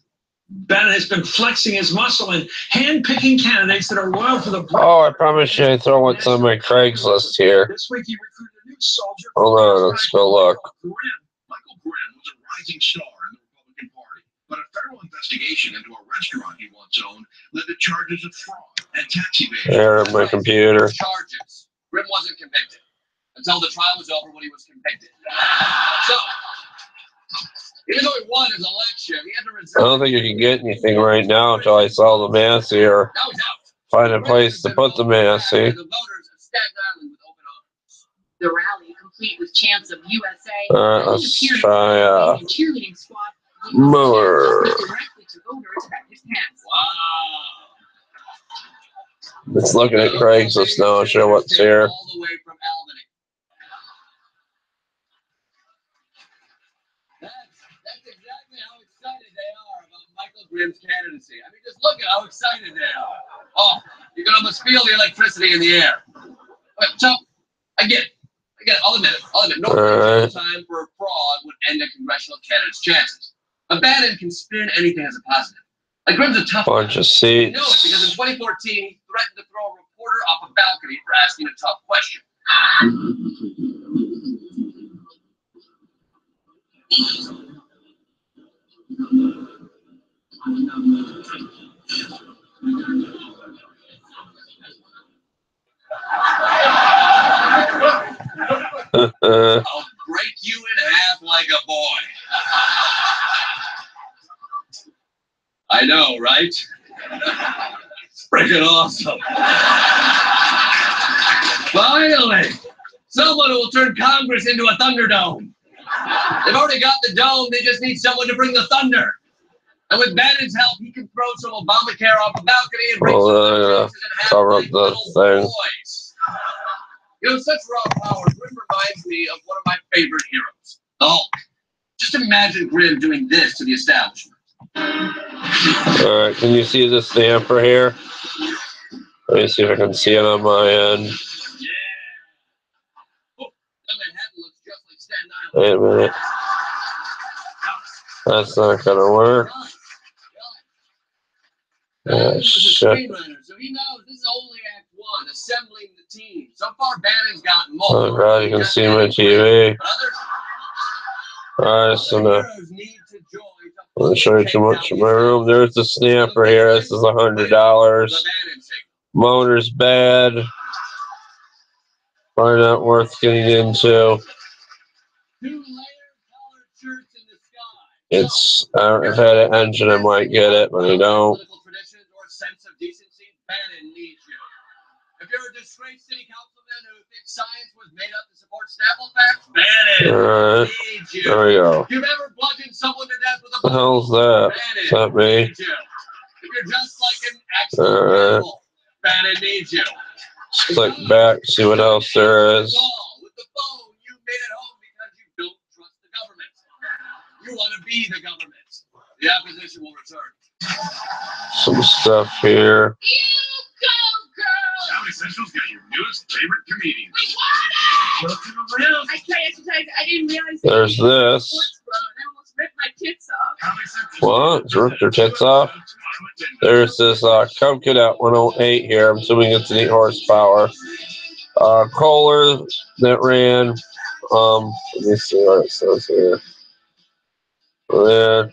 Bannon has been flexing his muscle and hand-picking candidates that are loyal for the. Oh, I promise you I throw in some of my Craigslist here. This week he recruited a new soldier. Hold on, let's go look. Michael Grimm was a rising star in the Republican Party, but a federal investigation into a restaurant he once owned led to charges of fraud and tax evasion. There, my computer. Charges. Grimm wasn't convicted until the trial was over when he was convicted. So, even though he won his election, he had to resign. I don't think you can get anything right now until I sell the Massey or find a place to put the Massey. The voters of Staten Island with open arms. The rally, complete with chants of USA. Alright, let's try cheerleading squad. more. Directly to voters at his pants. Wow. Let's look at Craigslist now and show what's here. All the way from Albany. That's exactly how excited they are about Michael Grimm's candidacy. I mean, just look at how excited they are. Oh, you can almost feel the electricity in the air. Okay, so, I get it. I'll admit it. No time for a fraud would end a congressional candidate's chances. But Bannon can spin anything as a positive. Like Grimm's a tough bunch of You seats. know it because in 2014 he threatened to throw a reporter off a balcony for asking a tough question. I'll break you in half like a boy. I know, right? It's freaking awesome. Finally, someone who will turn Congress into a Thunderdome. They've already got the dome, they just need someone to bring the thunder. And with Bannon's help, he can throw some Obamacare off a balcony and bring some cover up the thing. boys. You know, such raw power, Grim reminds me of one of my favorite heroes, the Hulk. Just imagine Grim doing this to the establishment. Alright, can you see the stamper here? Let me see if I can see it on my end. Wait a minute. That's not gonna work. Oh, shit. So he knows this is only Act 1, assembling the team. So far, Bannon's got more. Oh god, you can see my TV. Alright, so now I'm gonna show you too much in my room. There's the snapper here. This is $100. Motor's bad. Probably not worth getting into. It's if I had an engine, I might get it, but I don't. If you're a disgraced city councilman who thinks science was made up to support Snapple facts, Bannon needs you. There we go. If you've ever bludgeoned someone to death with a What the hell's that? Is that me? If you're just like an excellent animal, Bannon needs you. Let's click back, see what else there is. With the phone, you made it home because you don't trust the government. You want to be the government. The opposition will return. Some stuff here. Sound Essentials got your newest favorite comedian. I didn't realize. There's this. I almost ripped my tits off. What? Ripped your tits off? There's this Cub Cadet 108 here. I'm assuming it's an 8 horsepower. Kohler that ran. Let me see what it says here. Ran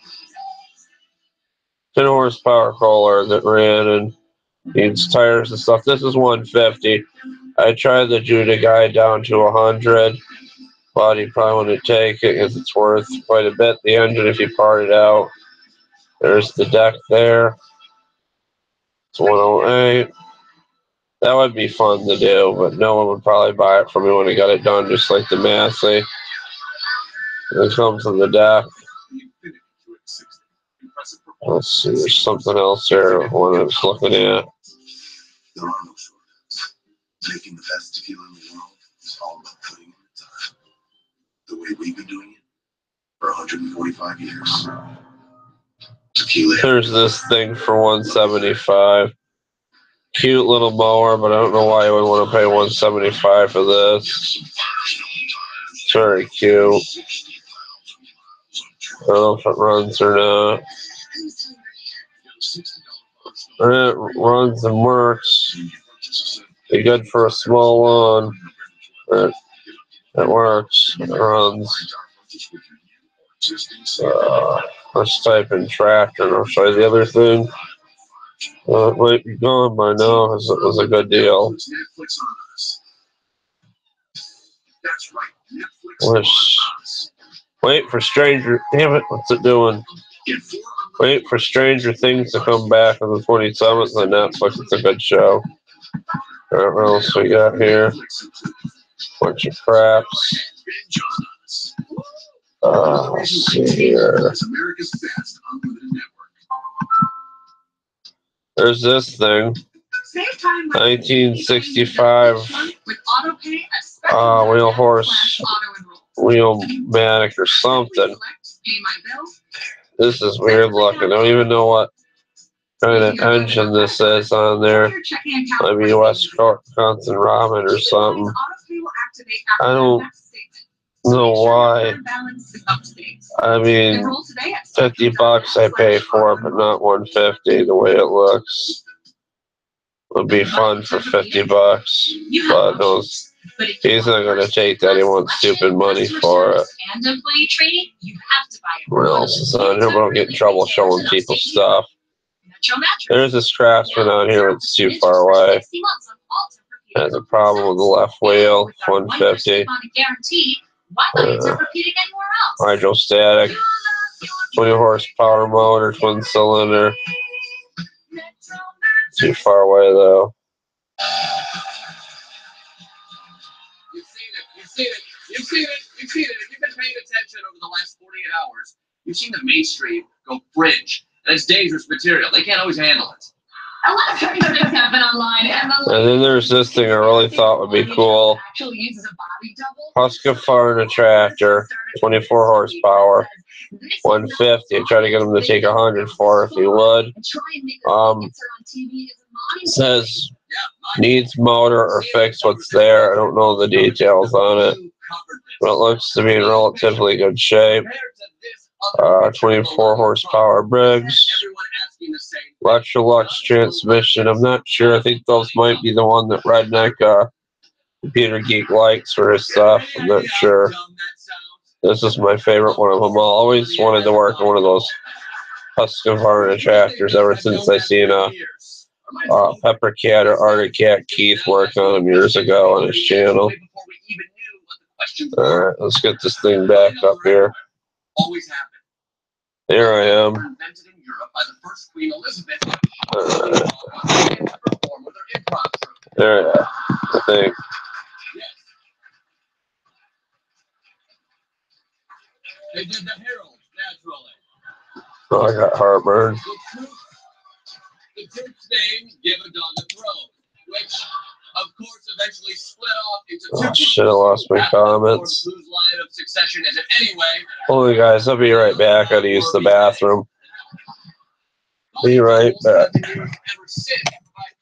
10 horsepower Kohler that ran and needs tires and stuff. This is 150. I tried the Judah guy down to 100, but he probably wouldn't take it because it's worth quite a bit. The engine, if you part it out. There's the deck there. It's 108. That would be fun to do, but no one would probably buy it from me when I got it done, just like the Massey. It comes in the deck. Let's see, there's something else here, one I was looking at. There are no shortcuts. Making the best tequila in the world is all about putting in the time. The way we've been doing it for 145 years. Tequila. There's this thing for 175. Cute little mower, but I don't know why you would want to pay 175 for this. It's very cute. I don't know if it runs or not. It runs and works. Be good for a small one. It works. It runs. Let's type in tractor and I'll show you the other thing. It might be gone by now because it was a good deal. Wait for Stranger. Damn it! What's it doing? Wait for Stranger Things to come back on the 27th on Netflix. It's a good show. Alright, what else we got here? Bunch of craps. Let's see here. There's this thing. 1965 wheelmatic or something. This is weird looking. I don't even know what kind of engine this is on there. Maybe Wisconsin Robin or something. I don't know why. I mean, $50 I pay for it, but not $150 the way it looks. would be fun for $50, but those he's not gonna take that. He wants stupid money for it. And employee training, you have to buy it. What else is on here? We don't get in trouble showing people stuff. There's this Craftsman on here. It's too far away. Has a problem with the left wheel. 150. Hydrostatic. 20 horsepower motor, twin cylinder. Too far away though. You've seen it. If you've been paying attention over the last 48 hours, you've seen the mainstream go fringe. And it's dangerous material. They can't always handle it. A lot of crazy things happen online, and then there's this thing I really thought would be cool. Husqvarna tractor, 24 horsepower, 150. I try to get them to take 100 for it if you would. Says needs motor or fix what's there. I don't know the details on it, but it looks to be in relatively good shape. 24 horsepower Briggs. Electrolux transmission. I'm not sure. I think those might be the one that Redneck Computer Geek likes for his stuff. I'm not sure. This is my favorite one of them all. I always wanted to work on one of those Husqvarna tractors ever since I seen Pepper Cat or Arctic Cat Keith work on them years ago on his channel. Alright, let's get this thing back up here. Here I am. There I am, I think. They did the Herald naturally. Oh, I got heartburn. The group's name, Give a Dog a Throne, which, of course, eventually split off into two Oh, shit, I lost my comments. whose line of succession is it anyway? Hold on, guys. I'll be right back. I gotta use the bathroom. Be right back.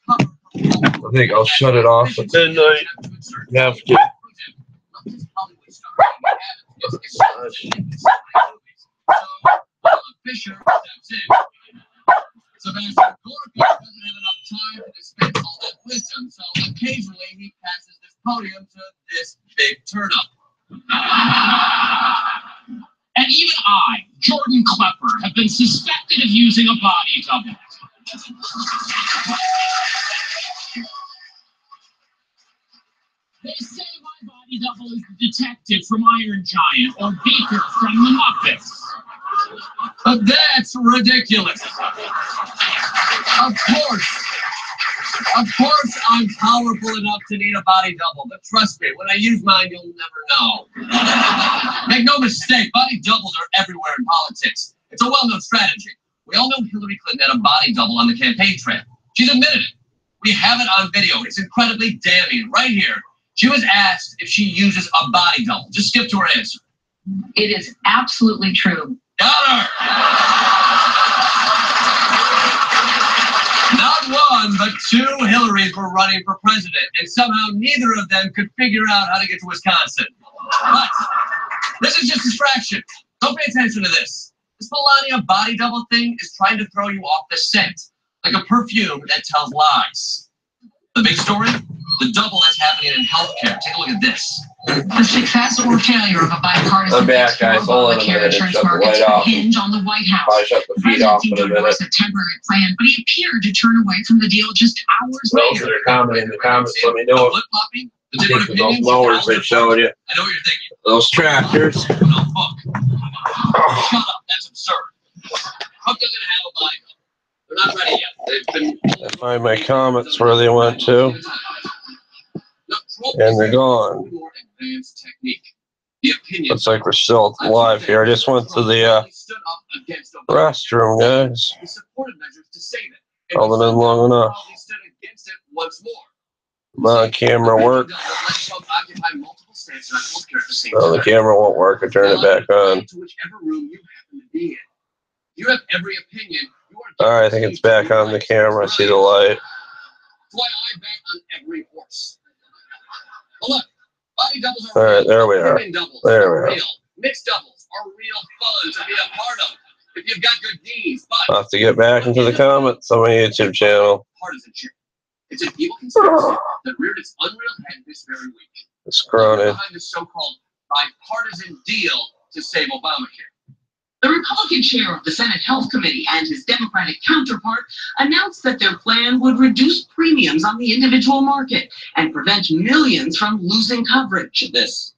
I think I'll shut it off at midnight. You have to. Fisher steps in. Sebastian Gorka doesn't have enough time to dispense all that wisdom, so occasionally he passes this podium to this big turnip. And even I, Jordan Klepper, have been suspected of using a body double. They say my body double is the detective from Iron Giant or Beaker from the Muppets. But that's ridiculous. Of course, I'm powerful enough to need a body double, but trust me, when I use mine, you'll never know. Make no mistake, body doubles are everywhere in politics. It's a well-known strategy. We all know Hillary Clinton had a body double on the campaign trail. She's admitted it. We have it on video. It's incredibly damning. Right here, she was asked if she uses a body double. Just skip to her answer. It is absolutely true. Got her! Not one, but two Hillarys were running for president, and somehow neither of them could figure out how to get to Wisconsin. But this is just distraction. Don't pay attention to this. This Melania body double thing is trying to throw you off the scent, like a perfume that tells lies. The big story? The double that's happening in healthcare. Take a look at this. The success or failure of a bipartisan back, guys. Hold on a minute. insurance Shut the markets light off. hinge on the White House. I'll shut the The feed president off seemed in a to endorse minute. a temporary plan, but he appeared to turn away from the deal just hours Those later. that are commenting in the comments, let me know if Flip-flopping, the you different think of those opinions. blowers they showed you. I know what you're thinking. Those tractors. No, fuck. Shut up. That's absurd. Trump doesn't have a body double. They're not ready yet. They've been... I find my comments where they went to. And they're gone. Looks like we're still live here. I just went to the restroom, guys. Held it in long enough. My camera work. No, the camera won't work. I turn it back on. You have every opinion. Alright, I think it's back on the camera. I see the light. That's why I bet on every horse. Well, look, body doubles are Alright, real. there we are. Women doubles There are we are. real. Mixed doubles are real fun to be a part of if you've got good genes. But I'll have to get back into the comments on my YouTube channel. partisanship. It's an evil conspiracy that reared its unreal head this very week. It's crowded. Behind the so-called bipartisan deal to save Obamacare. The Republican chair of the Senate Health Committee and his Democratic counterpart announced that their plan would reduce premiums on the individual market and prevent millions from losing coverage. This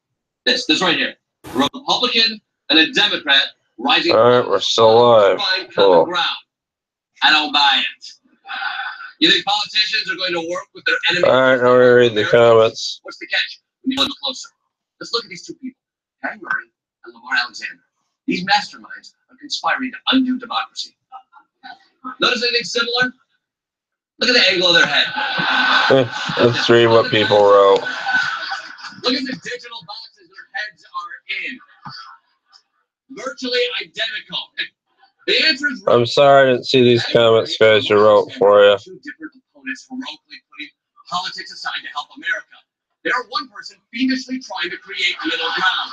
right here. A Republican and a Democrat rising. All right, we're still live. Cool. I don't buy it. You think politicians are going to work with their enemies? All right, now we read the comments. What's the catch? When you look closer, let's look at these two people, Harry Murray and Lamar Alexander. These masterminds are conspiring to undo democracy. Notice anything similar? Look at the angle of their head. Let's read what people wrote. Look at the digital boxes their heads are in. Virtually identical. The answer is I'm sorry I didn't see these comments, guys, you wrote for you. Two different opponents heroically putting politics aside to help America. They are one person fiendishly trying to create a middle ground.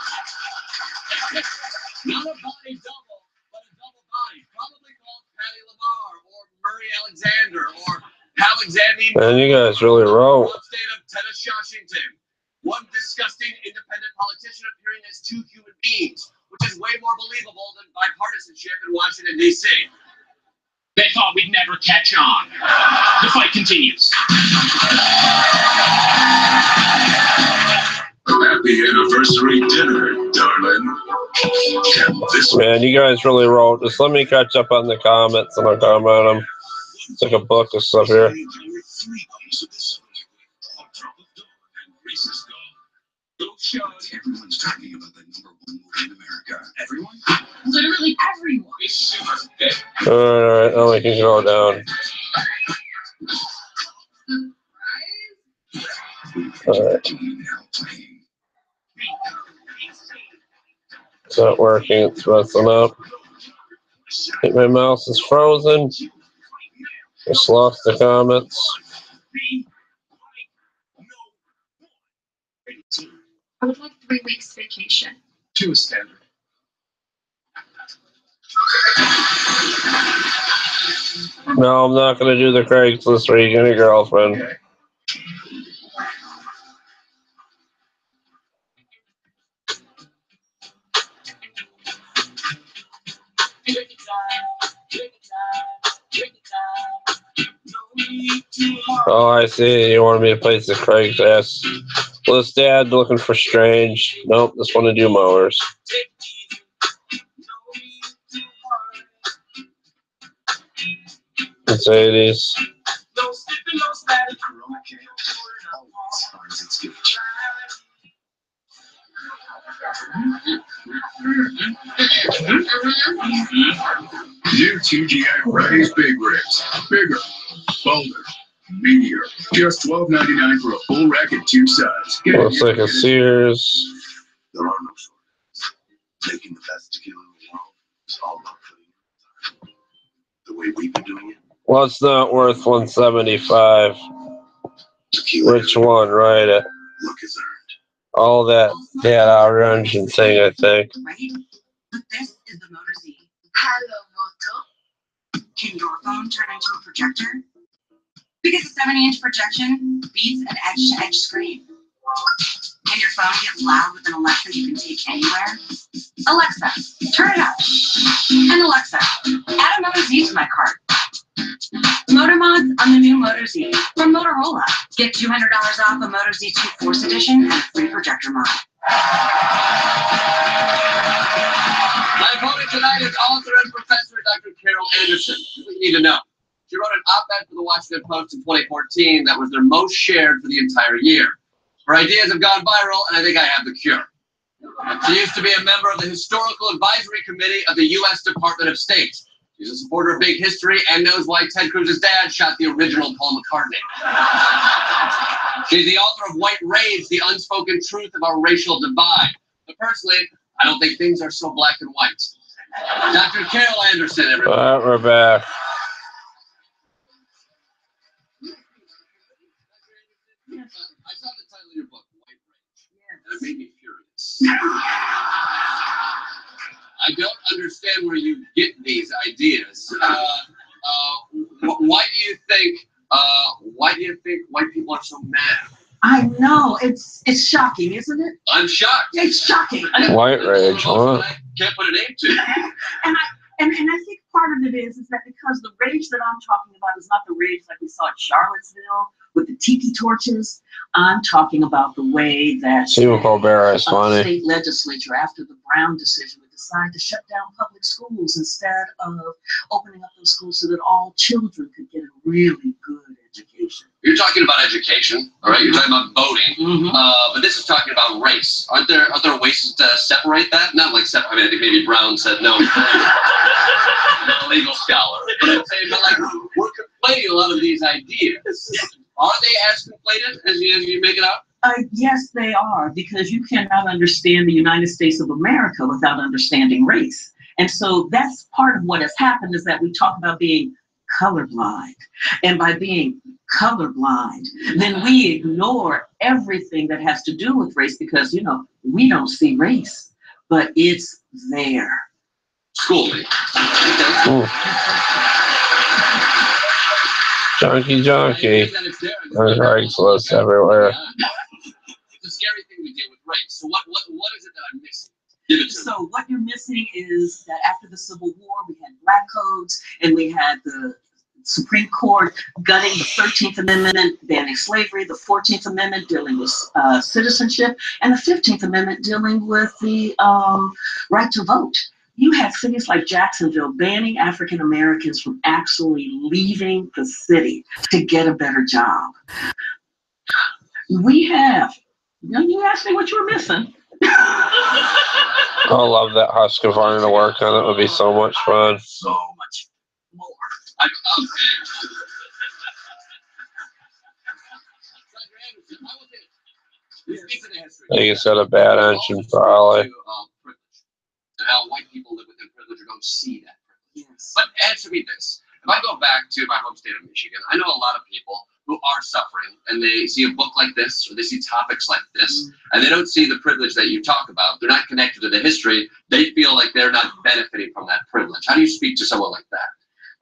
Not a body double, but a double body. Probably called Patty Lamar or Murray Alexander or Alexander. Man, you guys really wrote. State of Tennessee, Washington. One disgusting independent politician appearing as two human beings, which is way more believable than bipartisanship in Washington, D.C. They thought we'd never catch on. The fight continues. Happy anniversary dinner, darling. Man, you guys really wrote. Just let me catch up on the comments and I'll comment on them. It's like a book of stuff here. Everyone's talking about the #1 movie in America. Everyone? Literally everyone. Alright, now we can go down. Alright. It's not working, it's messing up. I think my mouse is frozen. Just lost the comments. I would like 3 weeks vacation. 2 is standard. No, I'm not going to do the Craigslist where you get a girlfriend. Okay. Oh, I see. You wanted me to place the Craigslist. List Dad looking for Strange. Nope, just want to do mowers. It's 80s. New TGI Fridays Big Ribs. Bigger, bolder, meatier. Just $12.99 for a full rack and 2 sides. Looks like a Sears. There are no shortcuts. Making the best tequila in the world is all about putting it in the way we've been doing it. Well, it's not worth $175. Which one? Right. Look is earned. All that orange and thing, I think. Right? But this is the Motor Z. Hello, Moto. Can your phone turn into a projector? Because a 70-inch projection beats an edge-to-edge screen. And your phone gets loud with an Alexa you can take anywhere? Alexa, turn it up. And Alexa, add a Motor Z to my cart. Motor mods on the new Motor Z from Motorola. Get $200 off a Motor Z2 Force Edition and a free projector mod. My opponent tonight is author and professor Dr. Carol Anderson. Here's what you need to know. She wrote an op-ed for the Washington Post in 2014 that was their most shared for the entire year. Her ideas have gone viral, and I think I have the cure. She used to be a member of the Historical Advisory Committee of the U.S. Department of State. She's a supporter of big history and knows why Ted Cruz's dad shot the original Paul McCartney. She's the author of White Rage, the unspoken truth of our racial divide. But personally, I don't think things are so black and white. Dr. Carol Anderson, everybody. All right, we're back. I saw the title of your book, White Rage, and it made me furious. I don't understand where you get these ideas. Why do you think Why do you think white people are so mad? I know, it's shocking, isn't it? I'm shocked. It's shocking. White rage, huh? I can't put a name to. And I think part of it is that because the rage that I'm talking about is not the rage like we saw at Charlottesville with the tiki torches. I'm talking about the way that Stephen Colbert is the funny. state legislature, after the Brown decision, would decide to shut down public schools instead of opening up those schools so that all children could get a really good education. You're talking about education, all right? You're talking about voting, but this is talking about race. Aren't there ways to separate that? Not like separate. I mean, I think maybe Brown said no. Not a legal scholar, but I'm saying, but like we're conflating a lot of these ideas. Are they as conflated as you make it out? Yes, they are, because you cannot understand the United States of America without understanding race. And so that's part of what has happened, is that we talk about being colorblind. And by being colorblind, then we ignore everything that has to do with race because, you know, we don't see race, but it's there. School me. Junkie. There's Craigslist everywhere. It's a scary thing we deal with race. So what is it that I'm missing? Give it to So what you're missing is that after the Civil War, we had black codes and we had the Supreme Court gutting the 13th Amendment, banning slavery, the 14th Amendment dealing with citizenship, and the 15th Amendment dealing with the right to vote. You had cities like Jacksonville banning African Americans from actually leaving the city to get a better job. We have, you asked me what you were missing. I love that Husqvarna to work on. It would be so much fun. So much more. Like you said, a bad engine probably. And how white people live within privilege or don't see that privilege. Yes. But answer me this. If I go back to my home state of Michigan, I know a lot of people who are suffering and they see a book like this or they see topics like this and they don't see the privilege that you talk about. They're not connected to the history. They feel like they're not benefiting from that privilege. How do you speak to someone like that?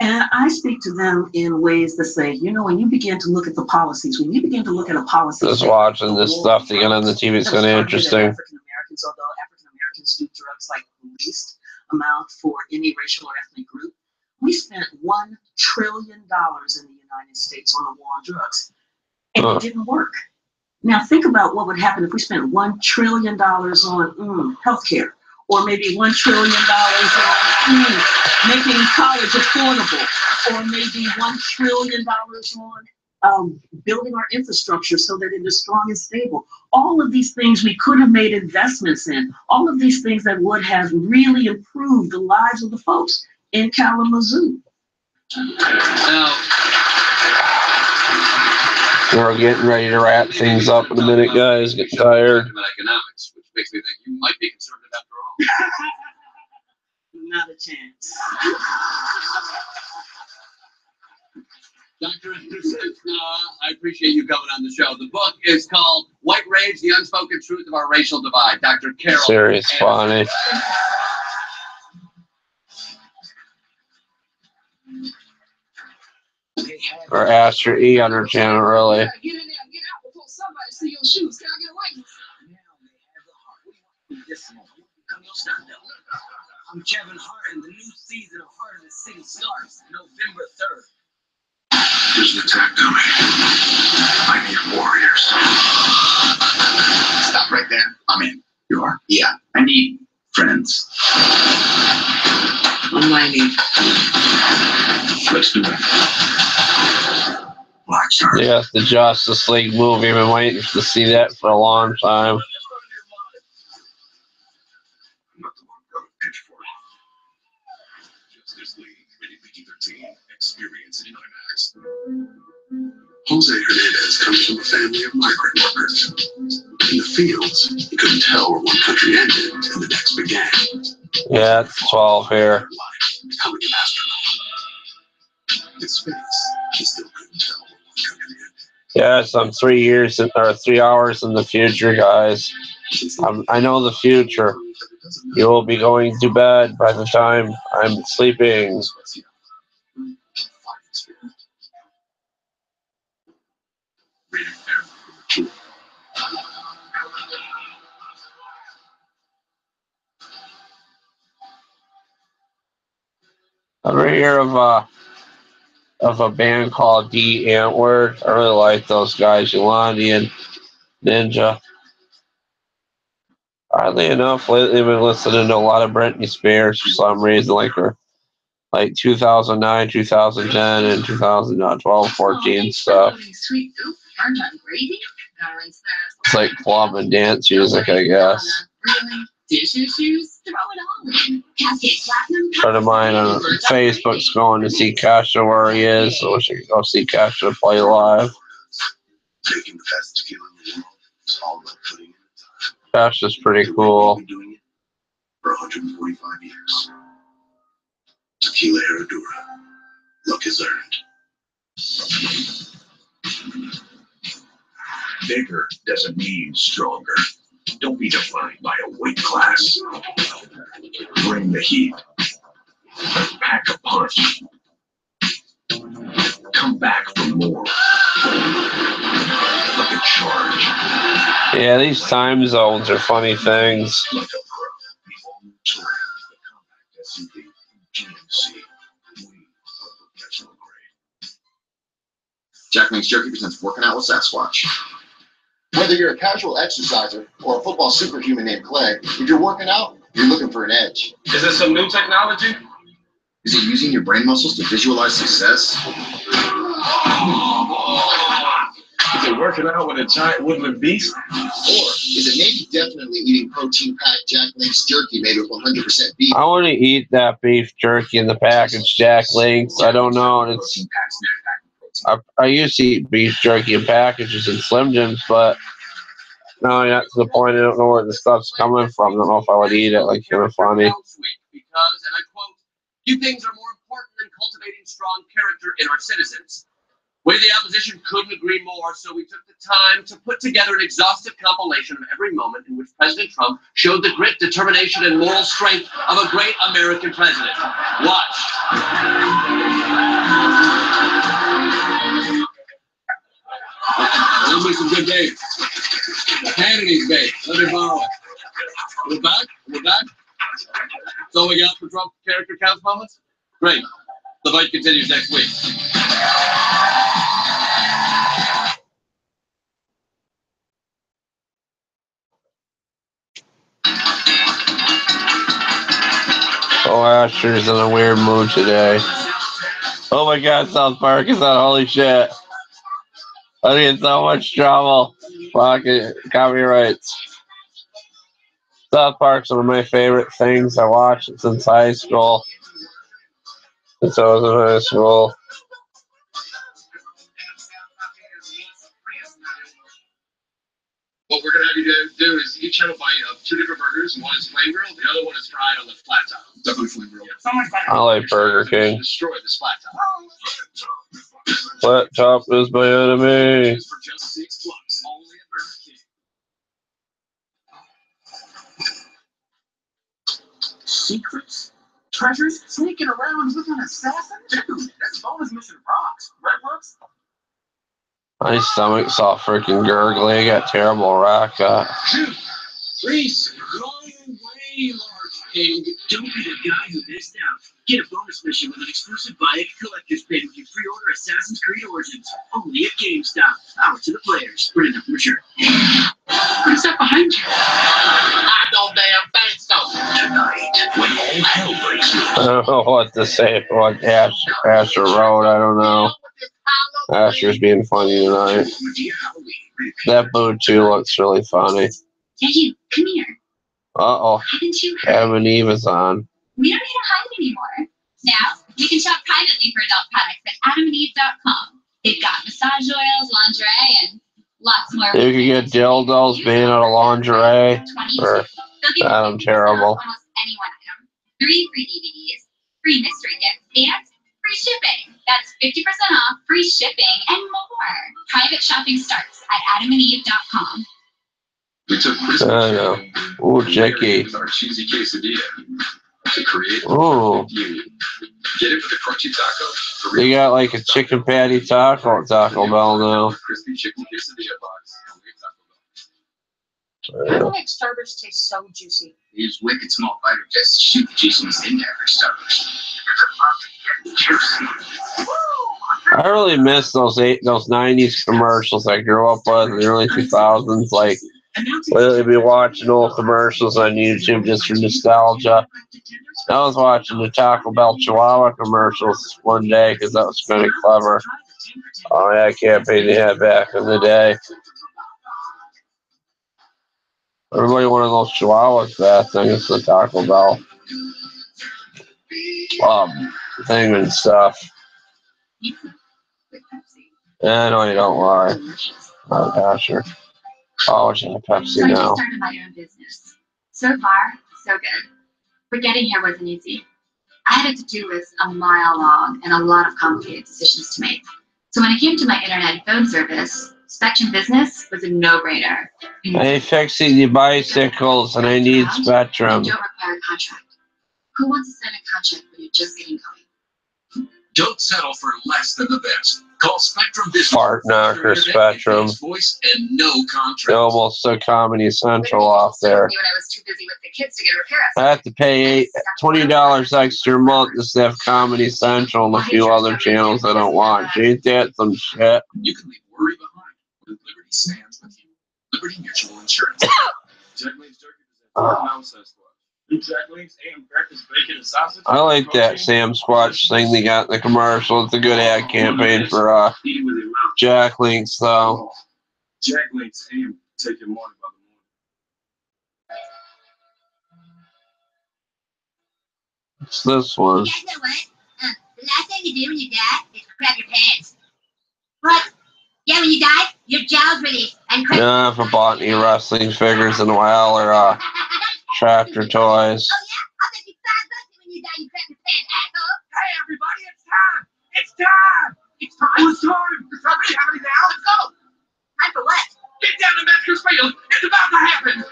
And I speak to them in ways that say, you know, when you begin to look at the policies, when you begin to look at a policy. Just watching this stuff to get on the TV is kind of interesting. African Americans, although African Americans do drugs like the least amount for any racial or ethnic group, we spent $1 trillion in the United States on the war on drugs, and it didn't work. Now think about what would happen if we spent $1 trillion on healthcare, or maybe $1 trillion on making college affordable, or maybe $1 trillion on building our infrastructure so that it is strong and stable. All of these things we could have made investments in. All of these things that would have really improved the lives of the folks in Kalamazoo. Now, we're getting ready to wrap things up in a minute, guys. Get tired. Economics, which makes me think you might be conservative after all. Not a chance. Dr. Anderson, I appreciate you coming on the show. The book is called White Rage, The Unspoken Truth of Our Racial Divide. Dr. Carol. Serious funny. Or Astro E on her channel, really. Get in there and get out before somebody see your shoes. Can I get away? I'm Kevin Hart, and the new season of Heart of the City starts November 3rd. There's an attack coming. I need warriors. Stop right there. I'm in. You are? Yeah. I need friends. I need. Let's do it. Black Shark. Yes, the Justice League movie. I've been waiting to see that for a long time. Experience in IMAX. Jose Hernandez comes from a family of migrant workers. In the fields, he couldn't tell where one country ended and the next began. Yeah, it's 12 here. Becoming an astronaut. In space, he still couldn't tell where one country ended. Yes, I'm 3 hours in the future, guys. I know the future. You will be going to bed by the time I'm sleeping. hear of a band called D Antwoord? I really like those guys, Yolandi and Ninja. Oddly enough, lately I've been listening to a lot of Britney Spears for some reason, like 2009, 2010, and 2012, 14 stuff. Sweet oof, burnt on gravy. Gotta rinse that. It's like club and dance music, I guess. Really? Dish issues? Throw it all in. Cascade Platinum. A friend of mine on Facebook's going to see Kasha where he is, so we should go see Kasha play live. Making the best tequila in the world is all about putting in the time. Kasha's pretty cool. We've been doing it for 145 years. Tequila Herradura. Luck is earned. Bigger doesn't mean stronger. Don't be defined by a weight class. Bring the heat. Pack a punch. Come back for more. Like a charge. Yeah, these time zones are funny things. Like a pro. The all-new Touran, the compact SUV from GMC. We are professional grade. Jack Link's Jerky presents Working Out with Sasquatch. Whether you're a casual exerciser or a football superhuman named Clay, if you're working out, you're looking for an edge. Is this some new technology? Is it using your brain muscles to visualize success? Is it working out with a giant woodland beast? Or is it maybe definitely eating protein-packed Jack Link's Jerky made with 100% beef? I want to eat that beef jerky in the package, Jack Link's. I don't know. It's I used to eat beef jerky in packages and Slim Jims, but now I got to the point I don't know where the stuff's coming from. I don't know if I would eat it. Like, kind of funny. Because, and I quote, few things are more important than cultivating strong character in our citizens. We, the opposition, couldn't agree more, so we took the time to put together an exhaustive compilation of every moment in which President Trump showed the grit, determination, and moral strength of a great American president. Watch. Give me some good days. Hannity's Day. Let me borrow it. We're back? We're back? That's all we got for Trump character counts moments? Great. The fight continues next week. Oh, Asher's in a weird mood today. Oh my God, South Park is on. Holy shit. I get so much trouble. Fucking copyrights. South Park's one of my favorite things. I watched it since high school. Since I was in high school. What we're gonna have you do is each have a bite of 2 different burgers. One is flame grilled, the other one is fried on the flat top. Definitely flame grilled. I like Burger King. Destroy this flat top. Flat top is my enemy. For just $6, only at Burger King. Secrets? Treasures? Sneaking around with an assassin? Dude, that's bonus mission rocks. Right, Brooks? My stomach's all freaking gurgly. I got terrible rack. 2, 3, going away, large pig. Don't be the guy who missed out. Get a bonus mission with an exclusive buy it collector's pin when you pre-order Assassin's Creed Origins. Only at GameStop. Power to the players. Printed up for mature. What's that behind you? I don't damn think so. Tonight, when all hell breaks loose. I don't know what to say about Asher Road. I don't know. Asher's being funny tonight. That boo too looks really funny. Hey, you, come here. Uh-oh. Haven't you heard? Adam and Eve is on. We don't need to hide anymore. Now, you can shop privately for adult products at adamandeve.com. They've got massage oils, lingerie, and lots more. You can get dildos made out of lingerie. Or Adam terrible. Almost any one item. 3 free DVDs, free mystery gifts, and free shipping. That's 50% off, free shipping, and more. Private shopping starts at adamandeve.com. We took I know. Ooh, Jackie. Our cheesy quesadilla to create Ooh. union. Get it with a crunchy taco. They got like a chicken patty taco at Taco Bell now. Crispy chicken quesadilla box. What makes Starburst taste so juicy? Use wicked small fighter just to shoot the juiciness in there for Starburst. I really miss those 90s commercials I grew up with in the early 2000s. Like, lately be watching old commercials on YouTube just for nostalgia. I was watching the Taco Bell Chihuahua commercials one day because that was pretty clever. Oh yeah, campaign they had back in the day. Everybody wanted those Chihuahuas back. I think it's the Taco Bell thing and stuff. Yeah, no, you don't lie. Oh gosh, sure. Oh, I wish I had Pepsi So I now. just started my own business. So far, so good. But getting here wasn't easy. I had a to-do list a mile long and a lot of complicated decisions to make. So when it came to my internet phone service, Spectrum Business was a no-brainer. Hey, fixing the bicycles, and I need Spectrum. You don't require a contract. Who wants to sign a contract when you're just getting going? Don't settle for less than the best. Call Spectrum Business. Fart knocker Spectrum. Voice and no contract. They almost took Comedy Central off there. When I was too busy with the kids to get a repair I have to pay $20 extra a month just to have Comedy Central and a few other channels I don't watch. Ain't that some shit? You can leave worry behind when Liberty stands with you. Liberty Mutual Insurance. Jack Link's Turkey presents Jack Link's AM breakfast bacon and sausage. I like that Sam Squatch thing they got in the commercial. It's a good ad campaign for Jack Links, though. Jack Link's AM take your morning by the morning. What's this one? You guys know what? The last thing you do when you die is crap your pants. What? Yeah, when you die, your jowls release and crap. Yeah, I haven't bought any wrestling figures in a while or tractor toys. Oh yeah? I'll bet you $5 when you die you crap your pants, asshole. Hey, everybody, it's time! It's time! It's time! It's time! Is somebody happening now? Let's go! Time for what? Get down to Metzger's Field! It's about to happen!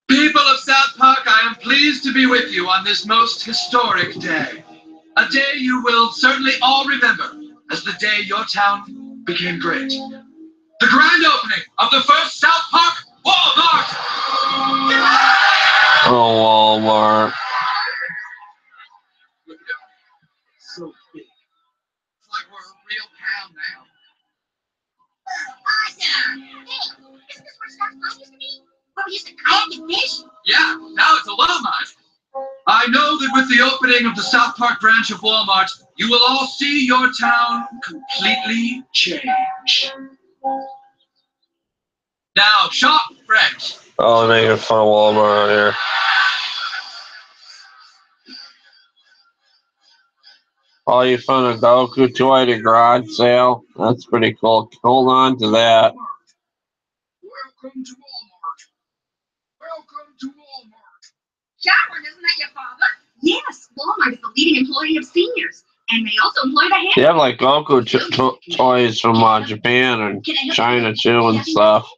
People of South Park, I am pleased to be with you on this most historic day. A day you will certainly all remember as the day your town became great. The grand opening of the first South Park Walmart! Oh, Walmart. Look at it. So big. It's like we're a real town now. Awesome! Hey, isn't this where South Park used to be? Where we used to kayak and fish? Yeah, now it's a Walmart. I know that with the opening of the South Park branch of Walmart, you will all see your town completely change. Now, shop, friends. Oh, they're making fun of Walmart on here. Oh, you found a Goku toy at a garage sale? That's pretty cool. Hold on to that. Welcome to Walmart. Welcome to Walmart. Sharon, isn't that your father? Yes, Walmart is the leading employer of seniors. And they also employ the They have like Goku toys from Japan and China too and stuff.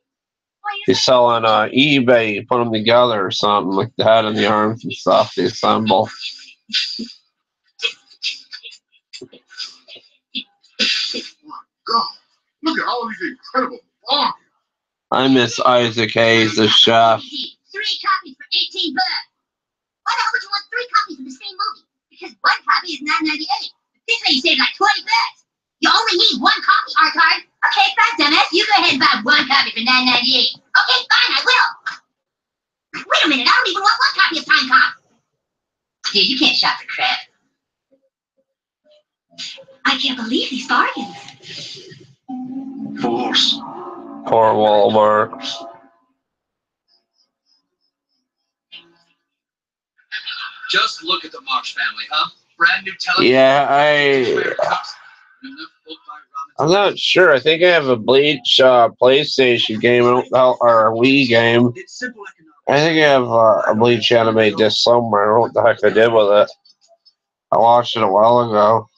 They sell on eBay. You put them together or something like the head and the arms and stuff. They assemble. God, look at all these incredible bongs. I miss Isaac Hayes, the chef. 3 copies for $18. Why the hell would you want 3 copies of the same movie? Because 1 copy is $9.98. This way you save like $20. You only need 1 copy, Arcard. Okay, fine, dumbass. You go ahead and buy 1 copy for $9.98. Okay, fine, I will. Wait a minute, I don't even want 1 copy of Time Cop. Dude, you can't shop for crap. I can't believe these bargains. Force. Poor Walmart. Just look at the March family, huh? Brand new television. Yeah, I'm not sure. I think I have a Bleach PlayStation game or a Wii game. I think I have a Bleach anime disc somewhere. I don't know what the heck I did with it. I watched it a while ago.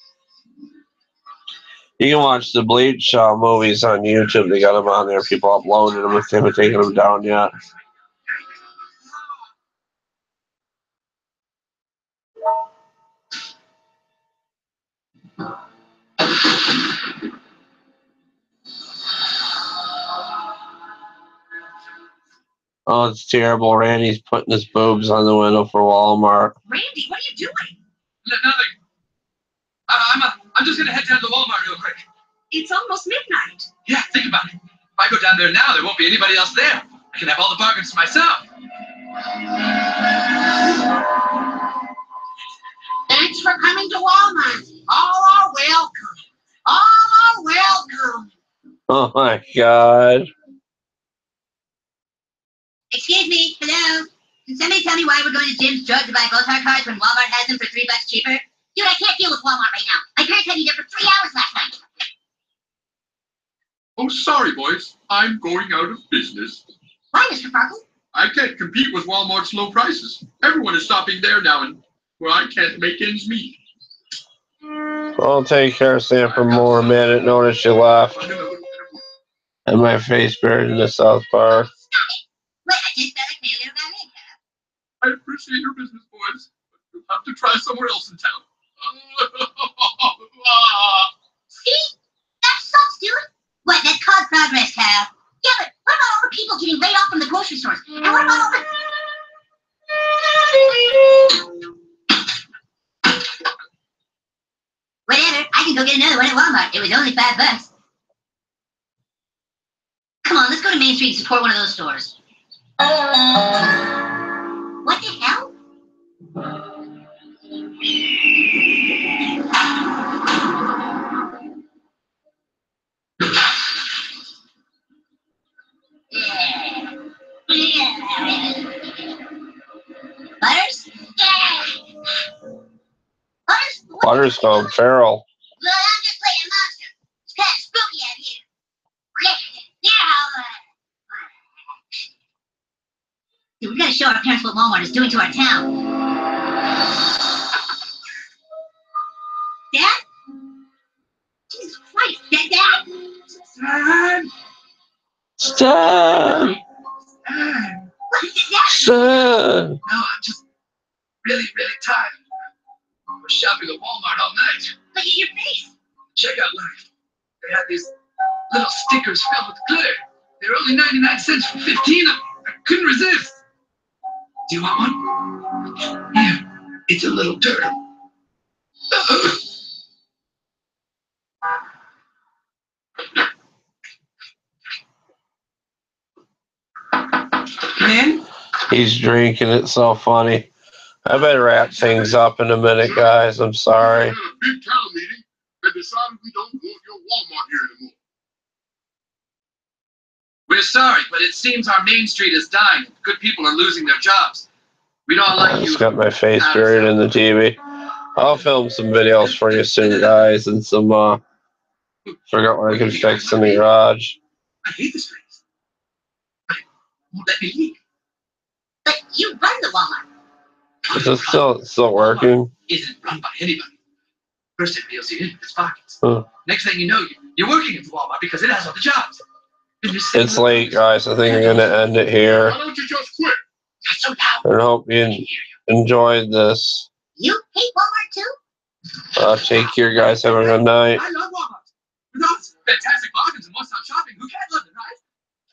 You can watch the Bleach movies on YouTube. They got them on there. People uploaded them if they haven't taken them down yet. Oh, it's terrible. Randy's putting his boobs on the window for Walmart. Randy, what are you doing? Nothing. I'm just gonna head down to Walmart real quick. It's almost midnight. Yeah, think about it. If I go down there now, there won't be anybody else there. I can have all the bargains for myself. Thanks for coming to Walmart. All are welcome. All are welcome. Oh my God. Excuse me, hello. Can somebody tell me why we're going to Jim's Drug to buy Voltar cards when Walmart has them for $3 cheaper? Dude, I can't deal with Walmart right now. My parents had me there for 3 hours last night. Oh, sorry, boys. I'm going out of business. Why, Mr. Farkle? I can't compete with Walmart's low prices. Everyone is shopping there now, and, well, I can't make ends meet. I'll take care, Sam, for more. Man, I didn't notice you left. And my face buried in the South Park. Wait, I just felt like maybe got in. I appreciate your business, boys, but you'll have to try somewhere else in town. See? That sucks, dude. What, that's called progress, Kyle. Yeah, but what about all the people getting laid off from the grocery stores? And what about all the... Whatever, I can go get another one at Walmart. It was only $5. Come on, let's go to Main Street and support one of those stores. What the hell? Butters? Butters? Butter's gone feral. Well, I'm just playing monster. It's kind of spooky out here. Dude, we gotta show our parents what Walmart is doing to our town. Dad? Jesus Christ, Dad? Stan! Stan! No, I'm just really, really tired. I was shopping at Walmart all night. Look at your face. Check out life. They had these little stickers filled with glitter. They were only 99 cents for 15. I couldn't resist. Do you want one? Here, it's a little turtle. Man? He's drinking. It's so funny. I better wrap things up in a minute, guys. I'm sorry. We had a big town meeting and decided we don't want your Walmart here anymore. We're sorry, but it seems our main street is dying. Good people are losing their jobs. We don't like I you. just got my face buried in the TV. I'll film some videos for you soon, guys, and some, figure out what I can fix in the garage. I hate this place. Won't let me leave. But you run the Walmart. Is it still working? Isn't run by anybody. First it reels you in with its pockets. Huh. Next thing you know, you're working at the Walmart because it has all the jobs. It's late, guys. I think I'm going to end it here. Why don't you just quit? That's so loud. I hope you enjoyed this. You hate Walmart too? Take care, guys. Have a good night. I love Walmart. You know, it's fantastic bargains and one-stop shopping. Who can't love it,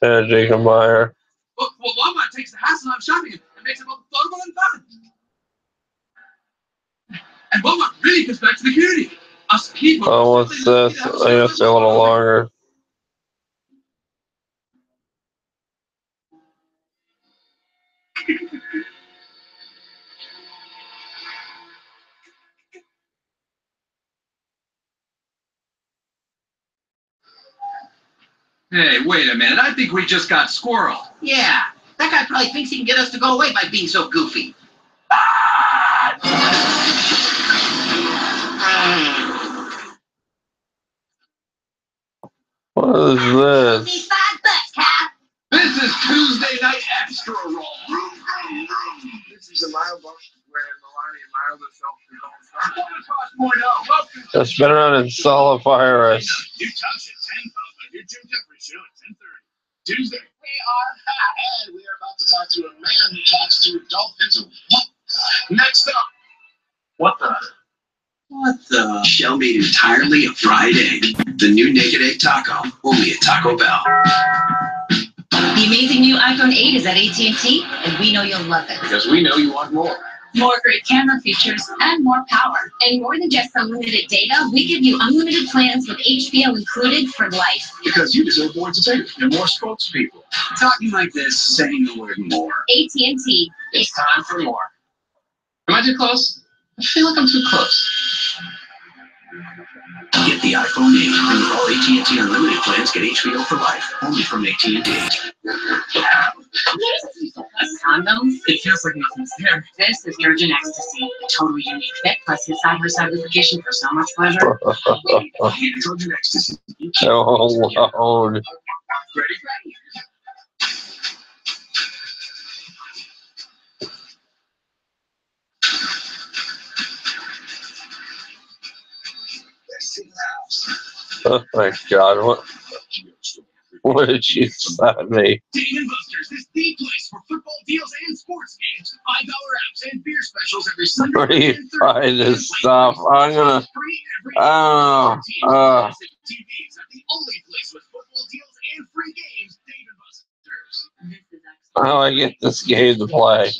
right? Jacob Meyer. Well, Walmart takes the hassle out of shopping and makes it more affordable and fun. And Walmart really gives back to the community. Us people. Oh, what's this? I gotta stay a little longer. Hey, wait a minute. I think we just got squirreled. Yeah, that guy probably thinks he can get us to go away by being so goofy. What is this? $5, Kyle. This is Tuesday Night Extra Roll. This is a mild box where Milani and Mild herself It's been running solo virus. You touch it, 10 pounds. Your Jim Jeffrey show at 10:30. Tuesday. And we are about to talk to a man who talks to dolphins. What? Next up. What the? Shell made entirely of fried egg. The new naked egg taco, only at Taco Bell. The amazing new iPhone 8 is at AT&T, and we know you'll love it. Because we know you want more. More great camera features and more power. And more than just unlimited data, we give you unlimited plans with HBO included for life. Because you deserve more entertainment and more spokespeople. Talking like this, saying the word more. AT&T. It's time for more. Am I too close? I feel like I'm too close. Get the iPhone 8 and with all AT&T unlimited plans, get HBO for life. Only from AT&T. Condoms? It feels like nothing's there. This is Georgian Ecstasy, a totally unique fit, plus his side-by-side lubrication for so much pleasure. Georgian Ecstasy. Oh, Lord. Ready? Oh my God! What did she send me? Dave & Buster's is the place for football deals and sports games. $5 apps and beer specials every Sunday. Where do you find this stuff? I'm gonna. TVs are the only place with football deals and free games. Dave & Buster's. How do I get this game to play?